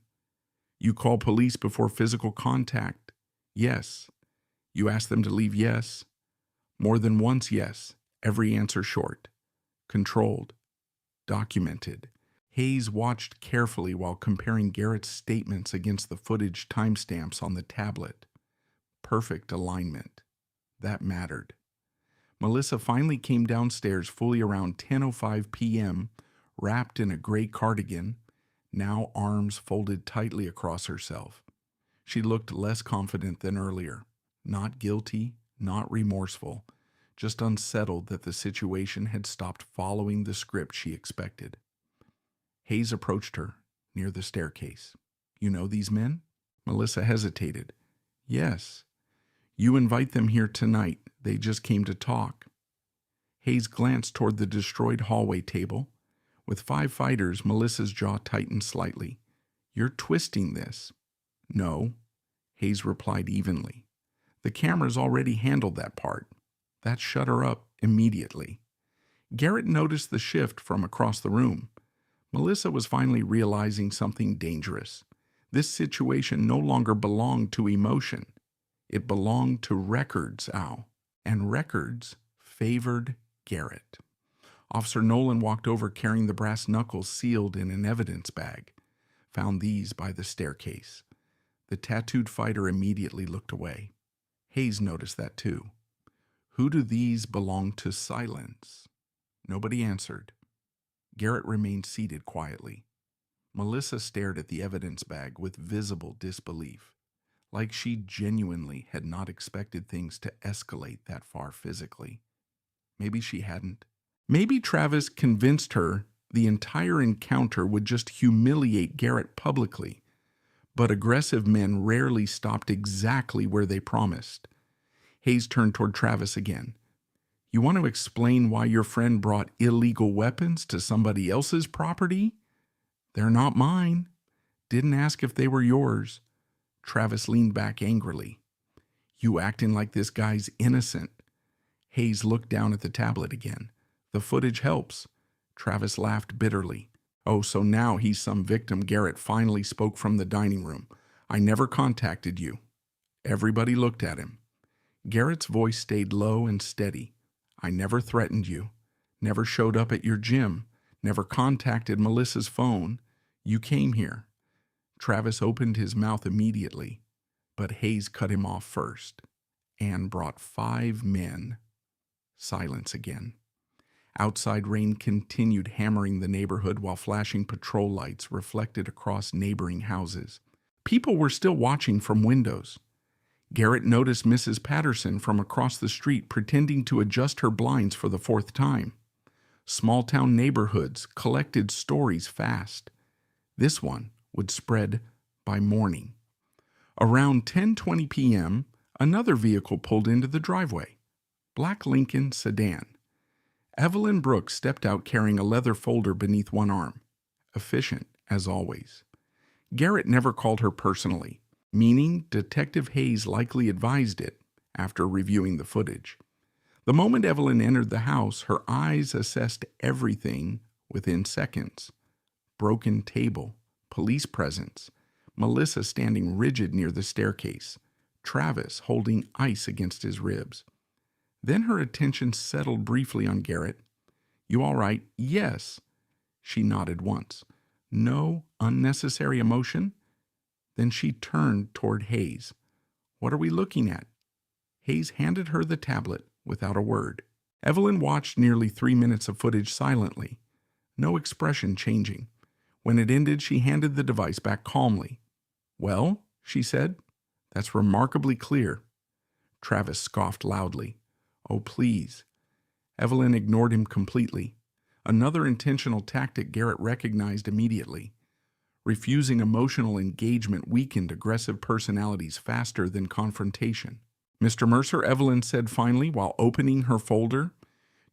"You call police before physical contact?" "Yes." "You asked them to leave?" "Yes." More than once, yes. Every answer short. Controlled. Documented. Hayes watched carefully while comparing Garrett's statements against the footage timestamps on the tablet. Perfect alignment. That mattered. Melissa finally came downstairs fully around 10:05 p.m., wrapped in a gray cardigan, now arms folded tightly across herself. She looked less confident than earlier. Not guilty, not remorseful, just unsettled that the situation had stopped following the script she expected. Hayes approached her, near the staircase. "You know these men?" Melissa hesitated. "Yes. You invite them here tonight. They just came to talk." Hayes glanced toward the destroyed hallway table. With 5 fighters, Melissa's jaw tightened slightly. "You're twisting this." "No," Hayes replied evenly. "The cameras already handled that part. That shut her up immediately." Garrett noticed the shift from across the room. Melissa was finally realizing something dangerous. This situation no longer belonged to emotion. It belonged to records, Al. And records favored Garrett. Officer Nolan walked over carrying the brass knuckles sealed in an evidence bag. Found these by the staircase. The tattooed fighter immediately looked away. Hayes noticed that too. "Who do these belong to silence?" Nobody answered. Garrett remained seated quietly. Melissa stared at the evidence bag with visible disbelief, like she genuinely had not expected things to escalate that far physically. Maybe she hadn't. Maybe Travis convinced her the entire encounter would just humiliate Garrett publicly, but aggressive men rarely stopped exactly where they promised. Hayes turned toward Travis again. "You want to explain why your friend brought illegal weapons to somebody else's property?" "They're not mine. Didn't ask if they were yours." Travis leaned back angrily. "You acting like this guy's innocent." Hayes looked down at the tablet again. "The footage helps." Travis laughed bitterly. "Oh, so now he's some victim." Garrett finally spoke from the dining room. "I never contacted you." Everybody looked at him. Garrett's voice stayed low and steady. "I never threatened you. Never showed up at your gym. Never contacted Melissa's phone. You came here." Travis opened his mouth immediately, but Hayes cut him off first. "And brought 5 men." Silence again. Outside rain continued hammering the neighborhood while flashing patrol lights reflected across neighboring houses. People were still watching from windows. Garrett noticed Mrs. Patterson from across the street pretending to adjust her blinds for the 4th time. Small-town neighborhoods collected stories fast. This one would spread by morning. Around 10:20 p.m., another vehicle pulled into the driveway. Black Lincoln sedan. Evelyn Brooks stepped out carrying a leather folder beneath one arm. Efficient, as always. Garrett never called her personally, meaning Detective Hayes likely advised it after reviewing the footage. The moment Evelyn entered the house, her eyes assessed everything within seconds. Broken table, police presence, Melissa standing rigid near the staircase, Travis holding ice against his ribs. Then her attention settled briefly on Garrett. "You all right?" "Yes." She nodded once. "No unnecessary emotion?" Then she turned toward Hayes. "What are we looking at?" Hayes handed her the tablet without a word. Evelyn watched nearly 3 minutes of footage silently, no expression changing. When it ended, she handed the device back calmly. "Well," she said, "that's remarkably clear." Travis scoffed loudly. "Oh, please." Evelyn ignored him completely. Another intentional tactic Garrett recognized immediately. Refusing emotional engagement weakened aggressive personalities faster than confrontation. "Mr. Mercer," Evelyn said finally while opening her folder,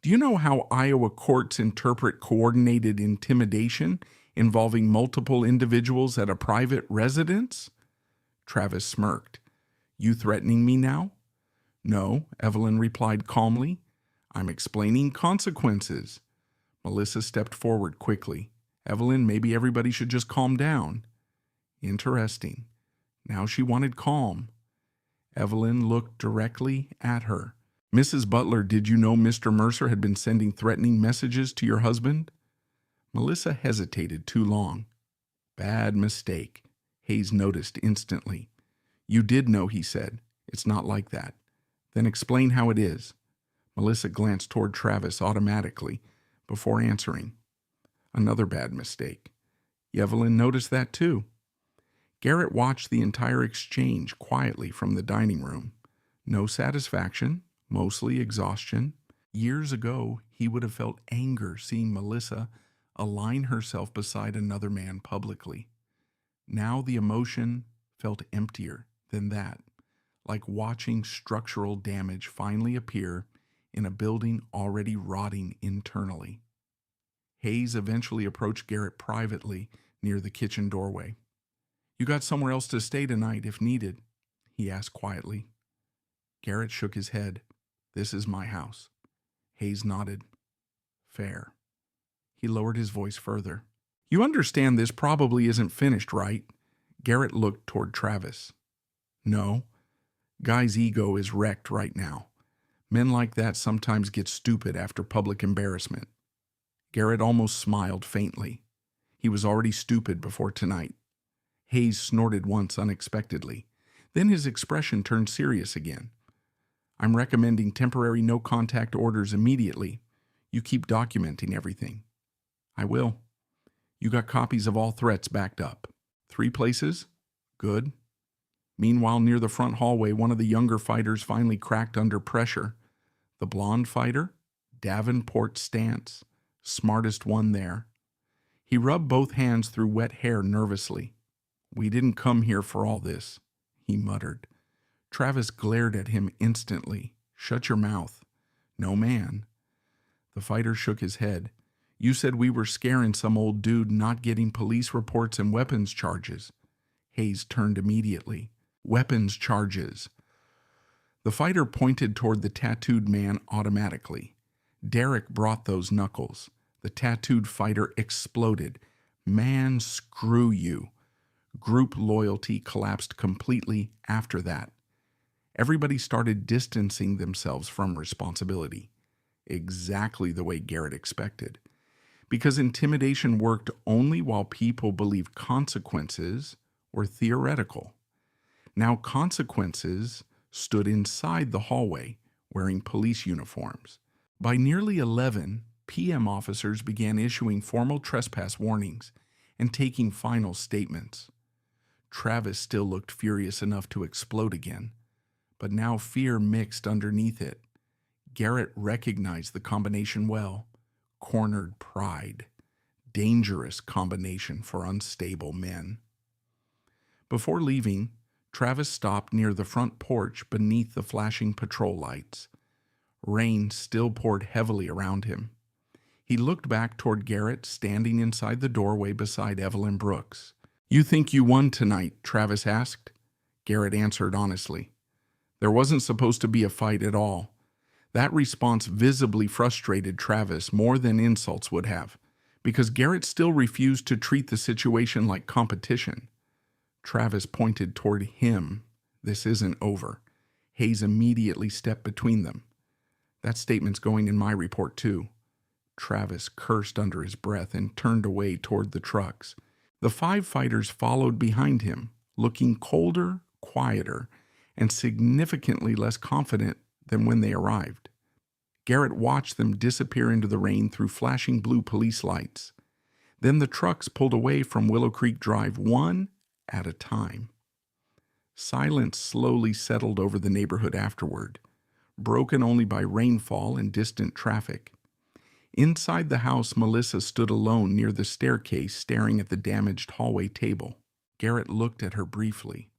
"do you know how Iowa courts interpret coordinated intimidation involving multiple individuals at a private residence?" Travis smirked. "You threatening me now?" "No," Evelyn replied calmly. "I'm explaining consequences." Melissa stepped forward quickly. "Evelyn, maybe everybody should just calm down." Interesting. Now she wanted calm. Evelyn looked directly at her. Mrs. Butler, did you know Mr. Mercer had been sending threatening messages to your husband? Melissa hesitated too long. Bad mistake, Hayes noticed instantly. You did know, he said. It's not like that. Then explain how it is. Melissa glanced toward Travis automatically before answering. Another bad mistake. Evelyn noticed that too. Garrett watched the entire exchange quietly from the dining room. No satisfaction, mostly exhaustion. Years ago, he would have felt anger seeing Melissa align herself beside another man publicly. Now the emotion felt emptier than that, like watching structural damage finally appear in a building already rotting internally. Hayes eventually approached Garrett privately near the kitchen doorway. You got somewhere else to stay tonight if needed, he asked quietly. Garrett shook his head. This is my house. Hayes nodded. Fair. He lowered his voice further. You understand this probably isn't finished, right? Garrett looked toward Travis. No. Guy's ego is wrecked right now. Men like that sometimes get stupid after public embarrassment. Garrett almost smiled faintly. He was already stupid before tonight. Hayes snorted once unexpectedly. Then his expression turned serious again. I'm recommending temporary no-contact orders immediately. You keep documenting everything. I will. You got copies of all threats backed up. 3 places? Good. Meanwhile, near the front hallway, one of the younger fighters finally cracked under pressure. The blonde fighter, Davenport Stance, smartest one there. He rubbed both hands through wet hair nervously. We didn't come here for all this, he muttered. Travis glared at him instantly. Shut your mouth. No, man. The fighter shook his head. You said we were scaring some old dude, not getting police reports and weapons charges. Hayes turned immediately. Weapons charges. The fighter pointed toward the tattooed man automatically. Derek brought those knuckles. The tattooed fighter exploded. Man, screw you. Group loyalty collapsed completely after that. Everybody started distancing themselves from responsibility. Exactly the way Garrett expected. Because intimidation worked only while people believed consequences were theoretical. Now consequences stood inside the hallway, wearing police uniforms. By nearly 11 p.m., officers began issuing formal trespass warnings and taking final statements. Travis still looked furious enough to explode again, but now fear mixed underneath it. Garrett recognized the combination well. Cornered pride. Dangerous combination for unstable men. Before leaving, Travis stopped near the front porch beneath the flashing patrol lights. Rain still poured heavily around him. He looked back toward Garrett standing inside the doorway beside Evelyn Brooks. You think you won tonight? Travis asked. Garrett answered honestly. There wasn't supposed to be a fight at all. That response visibly frustrated Travis more than insults would have, because Garrett still refused to treat the situation like competition. Travis pointed toward him. This isn't over. Hayes immediately stepped between them. That statement's going in my report too. Travis cursed under his breath and turned away toward the trucks. The 5 fighters followed behind him, looking colder, quieter, and significantly less confident than when they arrived. Garrett watched them disappear into the rain through flashing blue police lights. Then the trucks pulled away from Willow Creek Drive one at a time. Silence slowly settled over the neighborhood afterward, broken only by rainfall and distant traffic. Inside the house, Melissa stood alone near the staircase, staring at the damaged hallway table. Garrett looked at her briefly,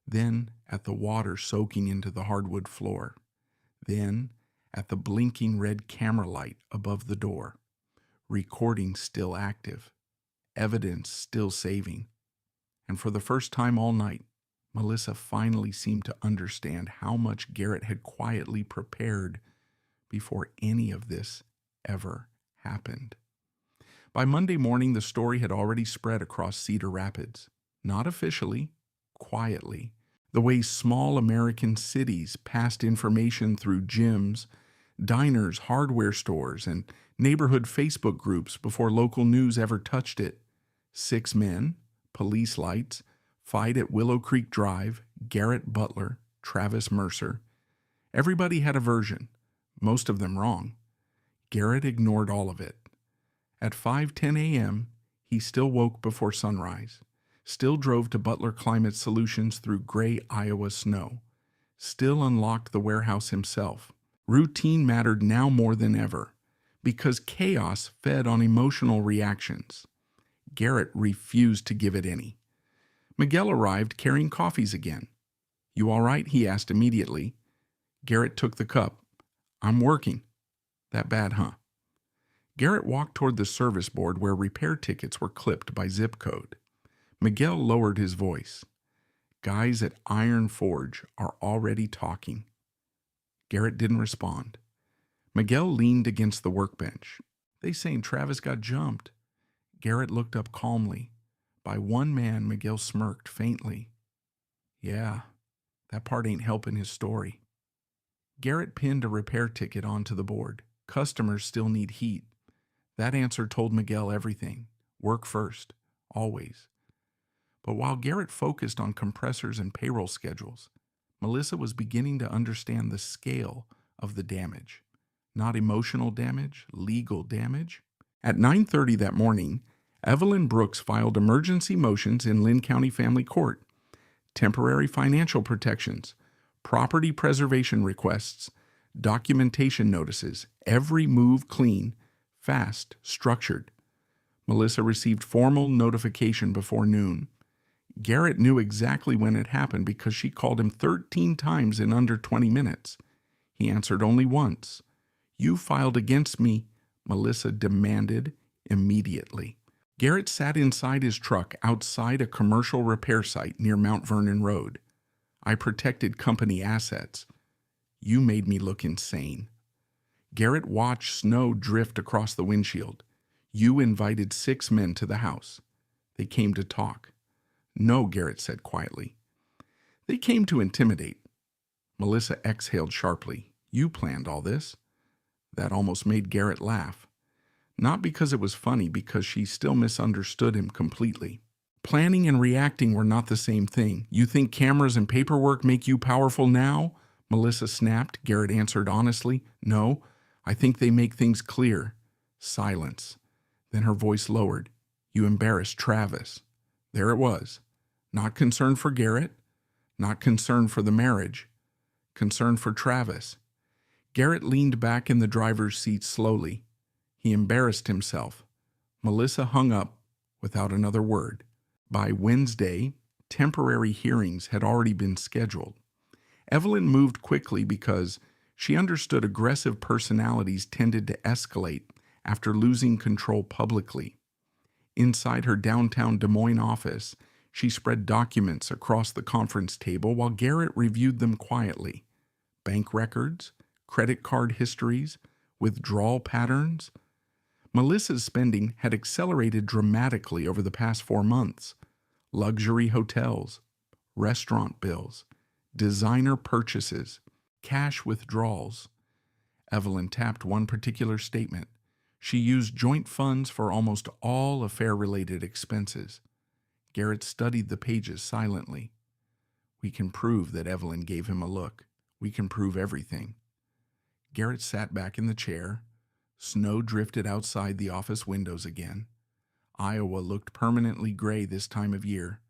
then at the water soaking into the hardwood floor, then at the blinking red camera light above the door. Recording still active, evidence still saving. And for the first time all night, Melissa finally seemed to understand how much Garrett had quietly prepared before any of this ever happened. By Monday morning, the story had already spread across Cedar Rapids. Not officially, quietly, The way small American cities passed information through gyms, diners, hardware stores, and neighborhood Facebook groups before local news ever touched it. 6 men, police lights, fight at Willow Creek Drive, Garrett Butler, Travis Mercer. Everybody had a version, most of them wrong. Garrett ignored all of it. At 5:10 a.m., he still woke before sunrise, still drove to Butler Climate Solutions through gray Iowa snow, still unlocked the warehouse himself. Routine mattered now more than ever, because chaos fed on emotional reactions. Garrett refused to give it any. Miguel arrived carrying coffees again. "You all right?" he asked immediately. Garrett took the cup. "I'm working." "That bad, huh?" Garrett walked toward the service board where repair tickets were clipped by zip code. Miguel lowered his voice. "Guys at Iron Forge are already talking." Garrett didn't respond. Miguel leaned against the workbench. "They saying Travis got jumped." Garrett looked up calmly. By one man, Miguel smirked faintly. "Yeah, that part ain't helping his story." Garrett pinned a repair ticket onto the board. "Customers still need heat." That answer told Miguel everything. Work first, always. But while Garrett focused on compressors and payroll schedules, Melissa was beginning to understand the scale of the damage. Not emotional damage, legal damage. At 9:30 that morning, Evelyn Brooks filed emergency motions in Lynn County Family Court, temporary financial protections, property preservation requests, documentation notices, every move clean, fast, structured. Melissa received formal notification before noon. Garrett knew exactly when it happened because she called him 13 times in under 20 minutes. He answered only once. "You filed against me," Melissa demanded immediately. Garrett sat inside his truck outside a commercial repair site near Mount Vernon Road. "I protected company assets." "You made me look insane." Garrett watched snow drift across the windshield. "You invited 6 men to the house. They came to talk." "No," Garrett said quietly. "They came to intimidate." Melissa exhaled sharply. "You planned all this." That almost made Garrett laugh. Not because it was funny, because she still misunderstood him completely. "Planning and reacting were not the same thing. You think cameras and paperwork make you powerful now?" Melissa snapped. Garrett answered honestly. "No, I think they make things clear." Silence. Then her voice lowered. "You embarrassed Travis." There it was. Not concern for Garrett, not concern for the marriage, concern for Travis. Garrett leaned back in the driver's seat slowly. He embarrassed himself. Melissa hung up without another word. By Wednesday, temporary hearings had already been scheduled. Evelyn moved quickly because she understood aggressive personalities tended to escalate after losing control publicly. Inside her downtown Des Moines office, she spread documents across the conference table while Garrett reviewed them quietly. Bank records, credit card histories, withdrawal patterns. Melissa's spending had accelerated dramatically over the past 4 months. Luxury hotels, restaurant bills, designer purchases, cash withdrawals. Evelyn tapped one particular statement. She used joint funds for almost all affair-related expenses. Garrett studied the pages silently. We can prove that Evelyn gave him a look. We can prove everything. Garrett sat back in the chair. Snow drifted outside the office windows again. Iowa looked permanently gray this time of year.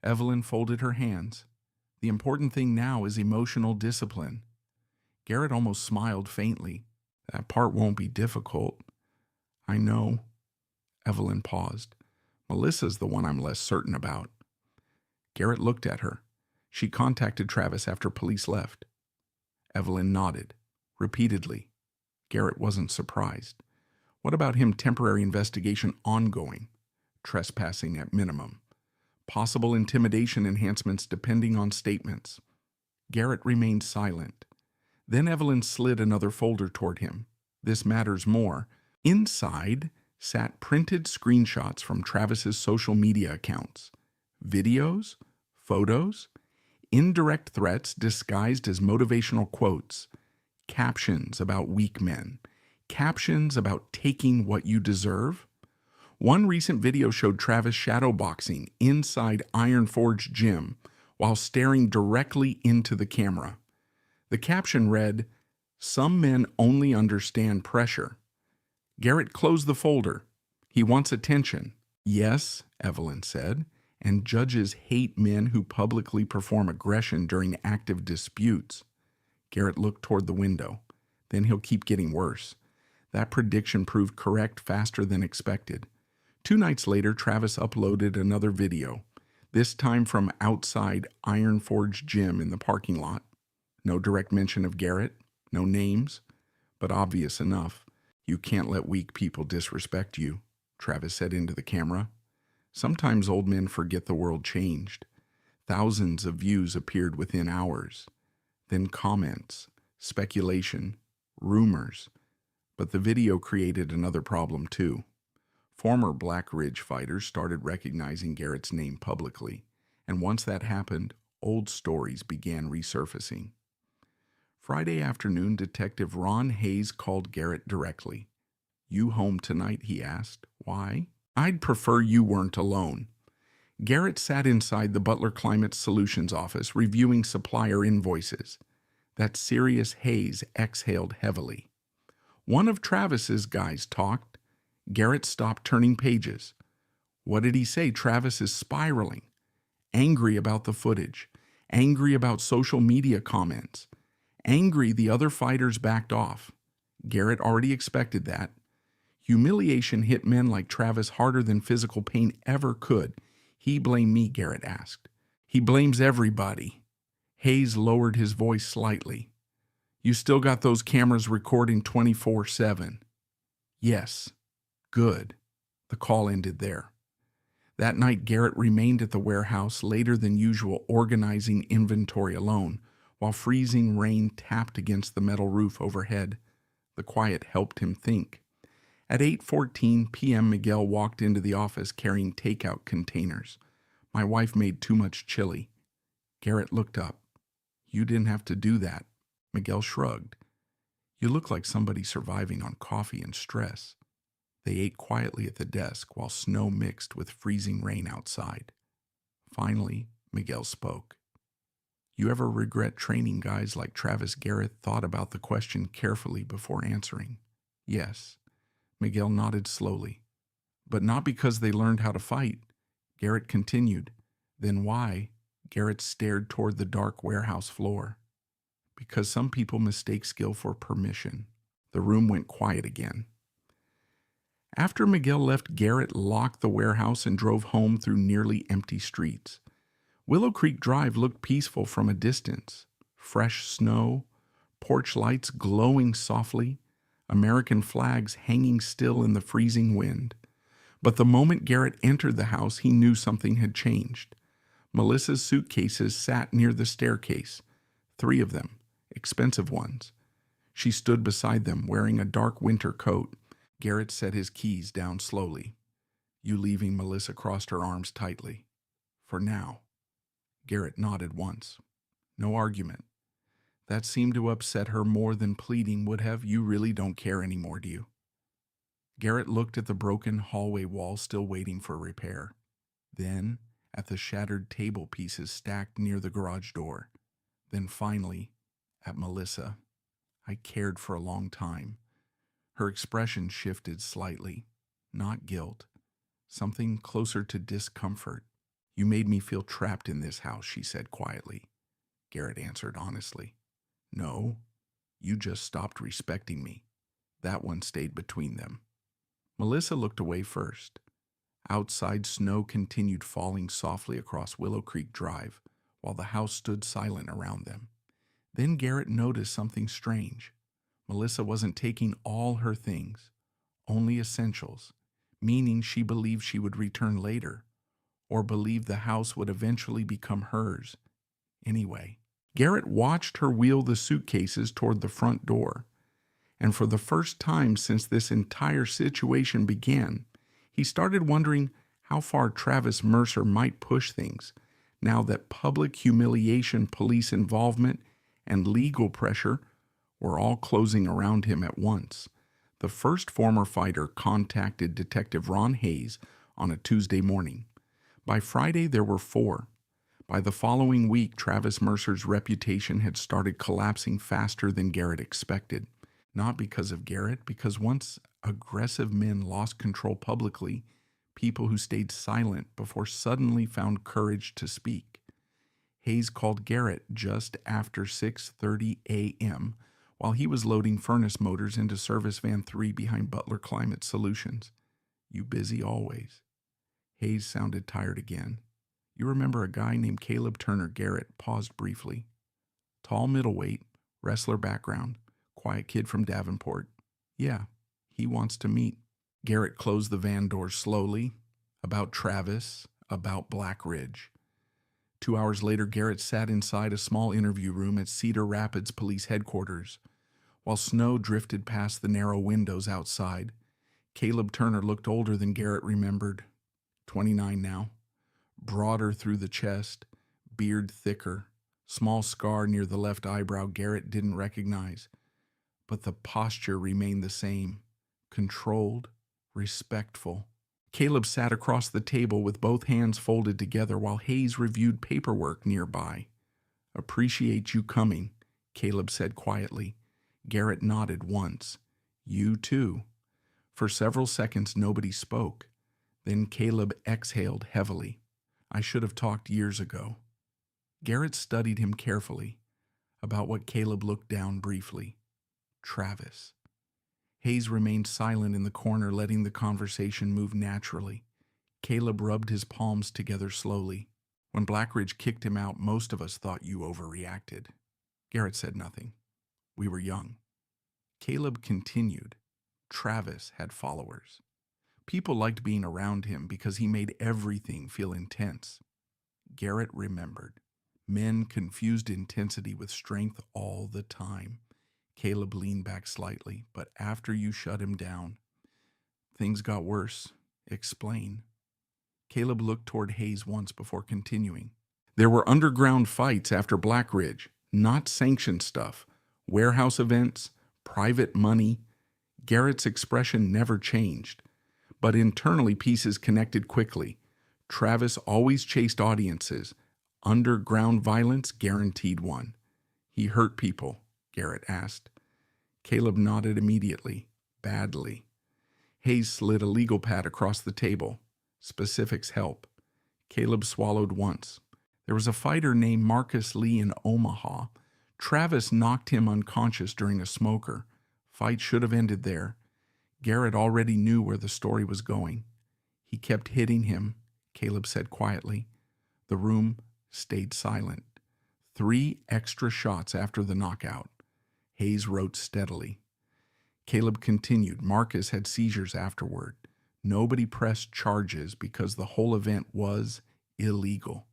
Evelyn folded her hands. The important thing now is emotional discipline. Garrett almost smiled faintly. That part won't be difficult. I know. Evelyn paused. Melissa's the one I'm less certain about. Garrett looked at her. She contacted Travis after police left. Evelyn nodded, repeatedly. Garrett wasn't surprised. What about him? Temporary investigation ongoing. Trespassing at minimum. Possible intimidation enhancements depending on statements. Garrett remained silent. Then Evelyn slid another folder toward him. This matters more. Inside sat printed screenshots from Travis's social media accounts. Videos, photos, Indirect threats disguised as motivational quotes, captions about weak men, captions about taking what you deserve. One recent video showed Travis shadowboxing inside Iron Forge gym while staring directly into the camera. The caption read, "Some men only understand pressure." Garrett closed the folder. He wants attention. Yes, Evelyn said, and judges hate men who publicly perform aggression during active disputes. Garrett looked toward the window. Then he'll keep getting worse. That prediction proved correct faster than expected. 2 nights later, Travis uploaded another video, this time from outside Iron Forge gym in the parking lot. No direct mention of Garrett, no names, but obvious enough. "You can't let weak people disrespect you," Travis said into the camera. Sometimes old men forget the world changed. Thousands of views appeared within hours. Then comments, speculation, rumors. But the video created another problem too. Former Black Ridge fighters started recognizing Garrett's name publicly, and once that happened, old stories began resurfacing. Friday afternoon, Detective Ron Hayes called Garrett directly. "You home tonight?" he asked. "Why?" "I'd prefer you weren't alone." Garrett sat inside the Butler Climate Solutions office reviewing supplier invoices. That serious Hayes exhaled heavily. One of Travis's guys talked. Garrett stopped turning pages. What did he say? Travis is spiraling. Angry about the footage. Angry about social media comments. Angry the other fighters backed off. Garrett already expected that. Humiliation hit men like Travis harder than physical pain ever could. "He blamed me," Garrett asked. "He blames everybody." Hayes lowered his voice slightly. "You still got those cameras recording 24/7? "Yes." "Good." The call ended there. That night, Garrett remained at the warehouse later than usual, organizing inventory alone, while freezing rain tapped against the metal roof overhead. The quiet helped him think. At 8:14 p.m., Miguel walked into the office carrying takeout containers. "My wife made too much chili." Garrett looked up. "You didn't have to do that." Miguel shrugged. "You look like somebody surviving on coffee and stress." They ate quietly at the desk while snow mixed with freezing rain outside. Finally, Miguel spoke. "You ever regret training guys like Travis?" Garrett thought about the question carefully before answering. "Yes." Miguel nodded slowly. "But not because they learned how to fight." Garrett continued. "Then why?" Garrett stared toward the dark warehouse floor. "Because some people mistake skill for permission." The room went quiet again. After Miguel left, Garrett locked the warehouse and drove home through nearly empty streets. Willow Creek Drive looked peaceful from a distance. Fresh snow, porch lights glowing softly, American flags hanging still in the freezing wind. But the moment Garrett entered the house, he knew something had changed. Melissa's suitcases sat near the staircase, 3 of them, expensive ones. She stood beside them, wearing a dark winter coat. Garrett set his keys down slowly. "You leaving?" Melissa crossed her arms tightly. "For now." Garrett nodded once. No argument. That seemed to upset her more than pleading would have. "You really don't care anymore, do you?" Garrett looked at the broken hallway wall still waiting for repair. Then at the shattered table pieces stacked near the garage door. Then finally at Melissa. "I cared for a long time." Her expression shifted slightly. Not guilt. Something closer to discomfort. "You made me feel trapped in this house," she said quietly. Garrett answered honestly. "No, you just stopped respecting me." That one stayed between them. Melissa looked away first. Outside, snow continued falling softly across Willow Creek Drive, while the house stood silent around them. Then Garrett noticed something strange. Melissa wasn't taking all her things, only essentials, meaning she believed she would return later, or believed the house would eventually become hers. Anyway, Garrett watched her wheel the suitcases toward the front door, and for the first time since this entire situation began, he started wondering how far Travis Mercer might push things, now that public humiliation, police involvement, and legal pressure were all closing around him at once. The first former fighter contacted Detective Ron Hayes on a Tuesday morning. By Friday, there were 4. By the following week, Travis Mercer's reputation had started collapsing faster than Garrett expected. Not because of Garrett, because once aggressive men lost control publicly, people who stayed silent before suddenly found courage to speak. Hayes called Garrett just after 6:30 a.m. while he was loading furnace motors into Service Van 3 behind Butler Climate Solutions. "You busy always?" Hayes sounded tired again. "You remember a guy named Caleb Turner?" Garrett paused briefly. "Tall middleweight, wrestler background, quiet kid from Davenport." "Yeah, he wants to meet." Garrett closed the van doors slowly. About Travis, about Black Ridge. 2 hours later, Garrett sat inside a small interview room at Cedar Rapids Police Headquarters. While snow drifted past the narrow windows outside, Caleb Turner looked older than Garrett remembered. 29 now. Broader through the chest, beard thicker, small scar near the left eyebrow Garrett didn't recognize. But the posture remained the same, controlled, respectful. Caleb sat across the table with both hands folded together while Hayes reviewed paperwork nearby. "Appreciate you coming," Caleb said quietly. Garrett nodded once. "You too." For several seconds, nobody spoke. Then Caleb exhaled heavily. "I should have talked years ago." Garrett studied him carefully. About what Caleb looked down briefly. Travis. Hayes remained silent in the corner, letting the conversation move naturally. Caleb rubbed his palms together slowly. "When Blackridge kicked him out, most of us thought you overreacted." Garrett said nothing. "We were young." Caleb continued. Travis had followers. People liked being around him because he made everything feel intense. Garrett remembered. Men confused intensity with strength all the time. Caleb leaned back slightly. "But after you shut him down, things got worse. Explain." Caleb looked toward Hayes once before continuing. "There were underground fights after Blackridge, not sanctioned stuff. Warehouse events, private money." Garrett's expression never changed. But internally, pieces connected quickly. Travis always chased audiences. Underground violence guaranteed one. "He hurt people?" Garrett asked. Caleb nodded immediately. "Badly." Hayes slid a legal pad across the table. "Specifics help." Caleb swallowed once. "There was a fighter named Marcus Lee in Omaha. Travis knocked him unconscious during a smoker. Fight should have ended there." Garrett already knew where the story was going. "He kept hitting him," Caleb said quietly. The room stayed silent. 3 extra shots after the knockout. Hayes wrote steadily. Caleb continued. "Marcus had seizures afterward. Nobody pressed charges because the whole event was illegal."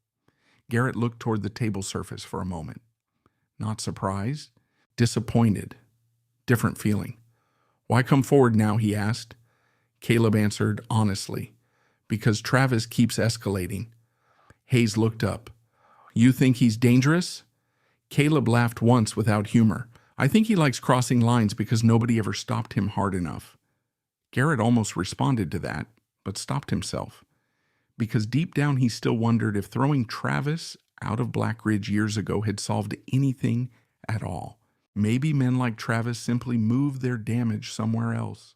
Garrett looked toward the table surface for a moment. Not surprised, disappointed, different feeling. "Why come forward now?" he asked. Caleb answered honestly. "Because Travis keeps escalating." Hayes looked up. "You think he's dangerous?" Caleb laughed once without humor. "I think he likes crossing lines because nobody ever stopped him hard enough." Garrett almost responded to that, but stopped himself. Because deep down he still wondered if throwing Travis out of Blackridge years ago had solved anything at all. Maybe men like Travis simply moved their damage somewhere else.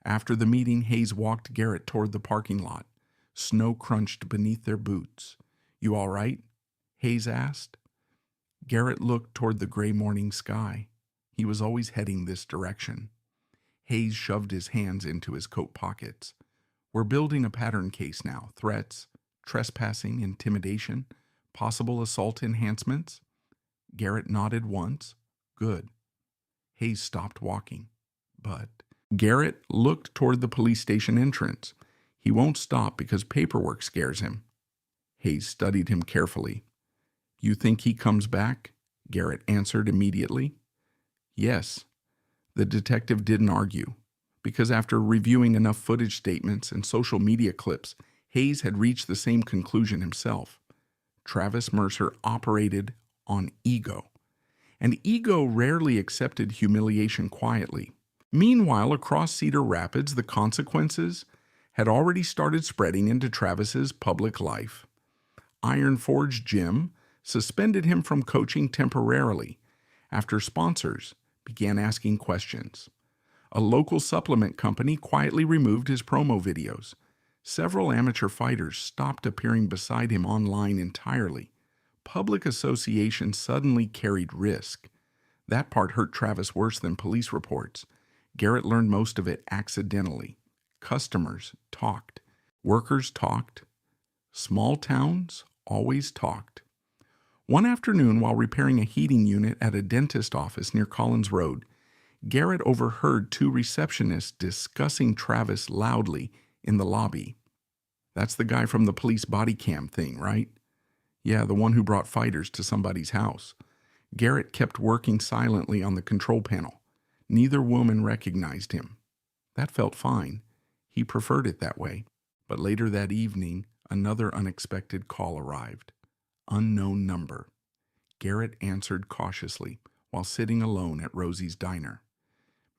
After the meeting, Hayes walked Garrett toward the parking lot. Snow crunched beneath their boots. "You all right?" Hayes asked. Garrett looked toward the gray morning sky. He was always heading this direction. Hayes shoved his hands into his coat pockets. "We're building a pattern case now. Threats, trespassing, intimidation, possible assault enhancements." Garrett nodded once. "Good." Hayes stopped walking. But Garrett looked toward the police station entrance. "He won't stop because paperwork scares him." Hayes studied him carefully. "You think he comes back?" Garrett answered immediately. "Yes." The detective didn't argue, because after reviewing enough footage statements and social media clips, Hayes had reached the same conclusion himself. Travis Mercer operated on ego, and ego rarely accepted humiliation quietly. Meanwhile, across Cedar Rapids, the consequences had already started spreading into Travis's public life. Iron Forge Gym suspended him from coaching temporarily after sponsors began asking questions. A local supplement company quietly removed his promo videos. Several amateur fighters stopped appearing beside him online entirely. Public association suddenly carried risk. That part hurt Travis worse than police reports. Garrett learned most of it accidentally. Customers talked. Workers talked. Small towns always talked. One afternoon, while repairing a heating unit at a dentist office near Collins Road, Garrett overheard two receptionists discussing Travis loudly in the lobby. "That's the guy from the police body cam thing, right?" "Yeah, the one who brought fighters to somebody's house." Garrett kept working silently on the control panel. Neither woman recognized him. That felt fine. He preferred it that way. But later that evening, another unexpected call arrived. Unknown number. Garrett answered cautiously while sitting alone at Rosie's diner.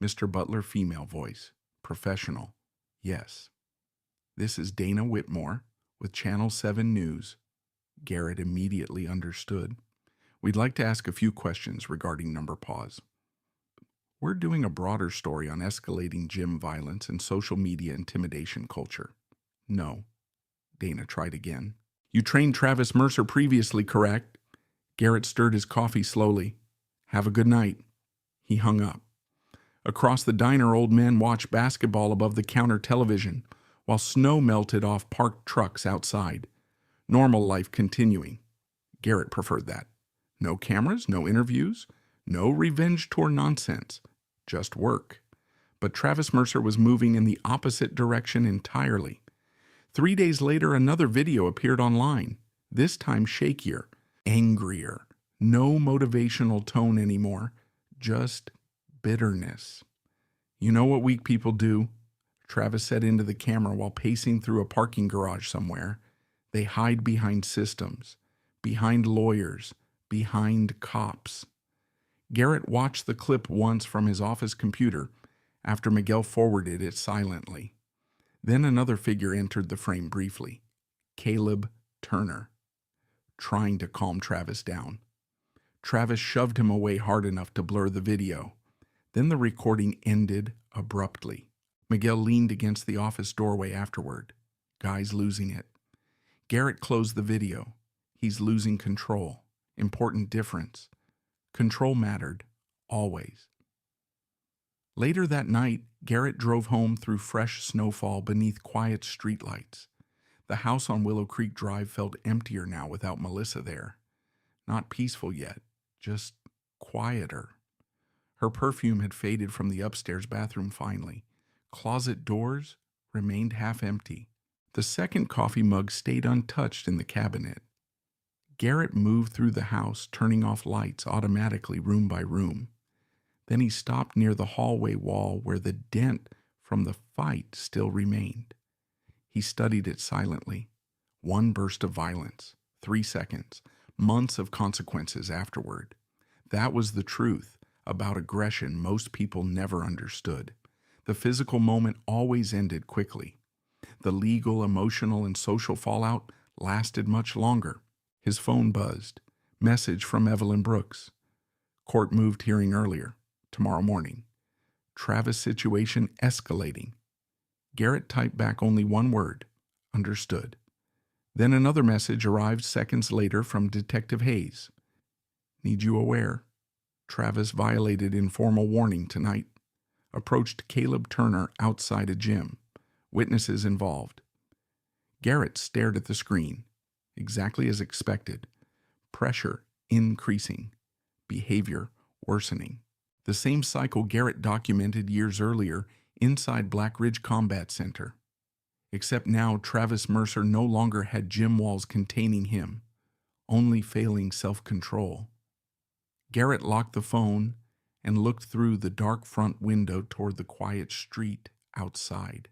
Mr. Butler, female voice. Professional. Yes. "This is Dana Whitmore with Channel 7 News." Garrett immediately understood. "We'd like to ask a few questions regarding number pause." "We're doing a broader story on escalating gym violence and social media intimidation culture." "No." Dana tried again. "You trained Travis Mercer previously, correct?" Garrett stirred his coffee slowly. "Have a good night." He hung up. Across the diner, old men watched basketball above the counter television while snow melted off parked trucks outside. Normal life continuing. Garrett preferred that. No cameras, no interviews, no revenge tour nonsense. Just work. But Travis Mercer was moving in the opposite direction entirely. 3 days later, another video appeared online, this time shakier, angrier. No motivational tone anymore, just bitterness. "You know what weak people do?" Travis said into the camera while pacing through a parking garage somewhere. "They hide behind systems, behind lawyers, behind cops." Garrett watched the clip once from his office computer after Miguel forwarded it silently. Then another figure entered the frame briefly. Caleb Turner, trying to calm Travis down. Travis shoved him away hard enough to blur the video. Then the recording ended abruptly. Miguel leaned against the office doorway afterward. "Guy's losing it." Garrett closed the video. He's losing control. Important difference. Control mattered, always. Later that night, Garrett drove home through fresh snowfall beneath quiet streetlights. The house on Willow Creek Drive felt emptier now without Melissa there. Not peaceful yet, just quieter. Her perfume had faded from the upstairs bathroom finally. Closet doors remained half empty. The second coffee mug stayed untouched in the cabinet. Garrett moved through the house, turning off lights automatically room by room. Then he stopped near the hallway wall where the dent from the fight still remained. He studied it silently. One burst of violence, 3 seconds, months of consequences afterward. That was the truth about aggression most people never understood. The physical moment always ended quickly. The legal, emotional, and social fallout lasted much longer. His phone buzzed. Message from Evelyn Brooks. "Court moved hearing earlier. Tomorrow morning. Travis situation escalating." Garrett typed back only one word. Understood. Then another message arrived seconds later from Detective Hayes. "Need you aware. Travis violated informal warning tonight. Approached Caleb Turner outside a gym. Witnesses involved." Garrett stared at the screen. Exactly as expected. Pressure increasing. Behavior worsening. The same cycle Garrett documented years earlier inside Black Ridge Combat Center. Except now Travis Mercer no longer had gym walls containing him, only failing self-control. Garrett locked the phone and looked through the dark front window toward the quiet street outside.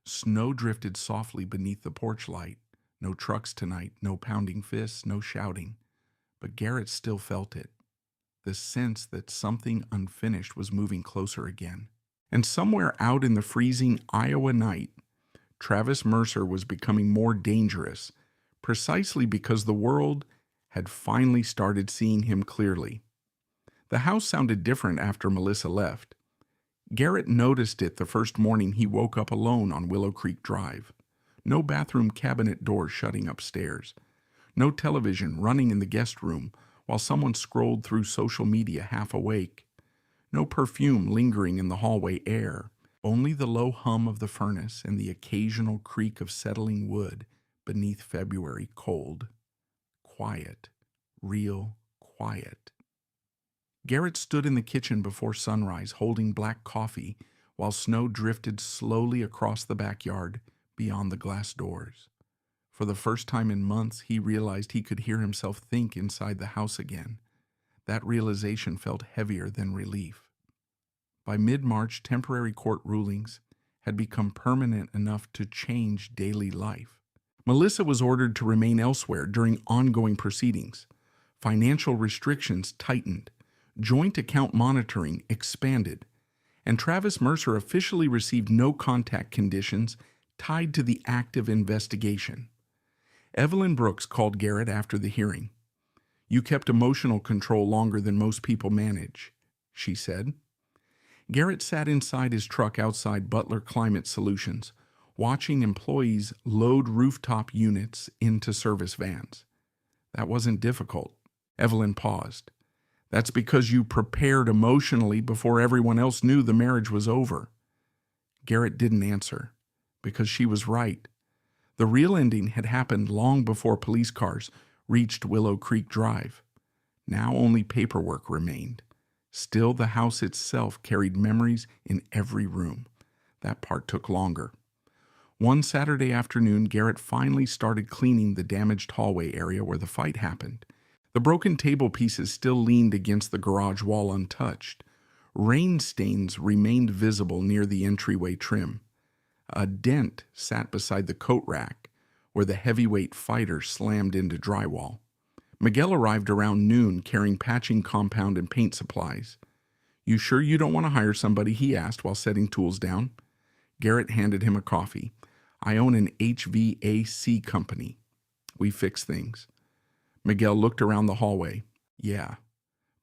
Snow drifted softly beneath the porch light. No trucks tonight, no pounding fists, no shouting. But Garrett still felt it, the sense that something unfinished was moving closer again. And somewhere out in the freezing Iowa night, Travis Mercer was becoming more dangerous, precisely because the world had finally started seeing him clearly. The house sounded different after Melissa left. Garrett noticed it the first morning he woke up alone on Willow Creek Drive. No bathroom cabinet door shutting upstairs. No television running in the guest room while someone scrolled through social media half awake. No perfume lingering in the hallway air. Only the low hum of the furnace and the occasional creak of settling wood beneath February cold. Quiet. Real quiet. Garrett stood in the kitchen before sunrise holding black coffee while snow drifted slowly across the backyard beyond the glass doors. For the first time in months, he realized he could hear himself think inside the house again. That realization felt heavier than relief. By mid-March, temporary court rulings had become permanent enough to change daily life. Melissa was ordered to remain elsewhere during ongoing proceedings. Financial restrictions tightened. Joint account monitoring expanded. And Travis Mercer officially received no contact conditions tied to the active investigation. Evelyn Brooks called Garrett after the hearing. "You kept emotional control longer than most people manage," she said. Garrett sat inside his truck outside Butler Climate Solutions, watching employees load rooftop units into service vans. "That wasn't difficult." Evelyn paused. "That's because you prepared emotionally before everyone else knew the marriage was over." Garrett didn't answer, because she was right. The real ending had happened long before police cars reached Willow Creek Drive. Now only paperwork remained. Still, the house itself carried memories in every room. That part took longer. One Saturday afternoon, Garrett finally started cleaning the damaged hallway area where the fight happened. The broken table pieces still leaned against the garage wall untouched. Rain stains remained visible near the entryway trim. A dent sat beside the coat rack where the heavyweight fighter slammed into drywall. Miguel arrived around noon carrying patching compound and paint supplies. "You sure you don't want to hire somebody?" he asked while setting tools down. Garrett handed him a coffee. "I own an HVAC company. We fix things." Miguel looked around the hallway. "Yeah,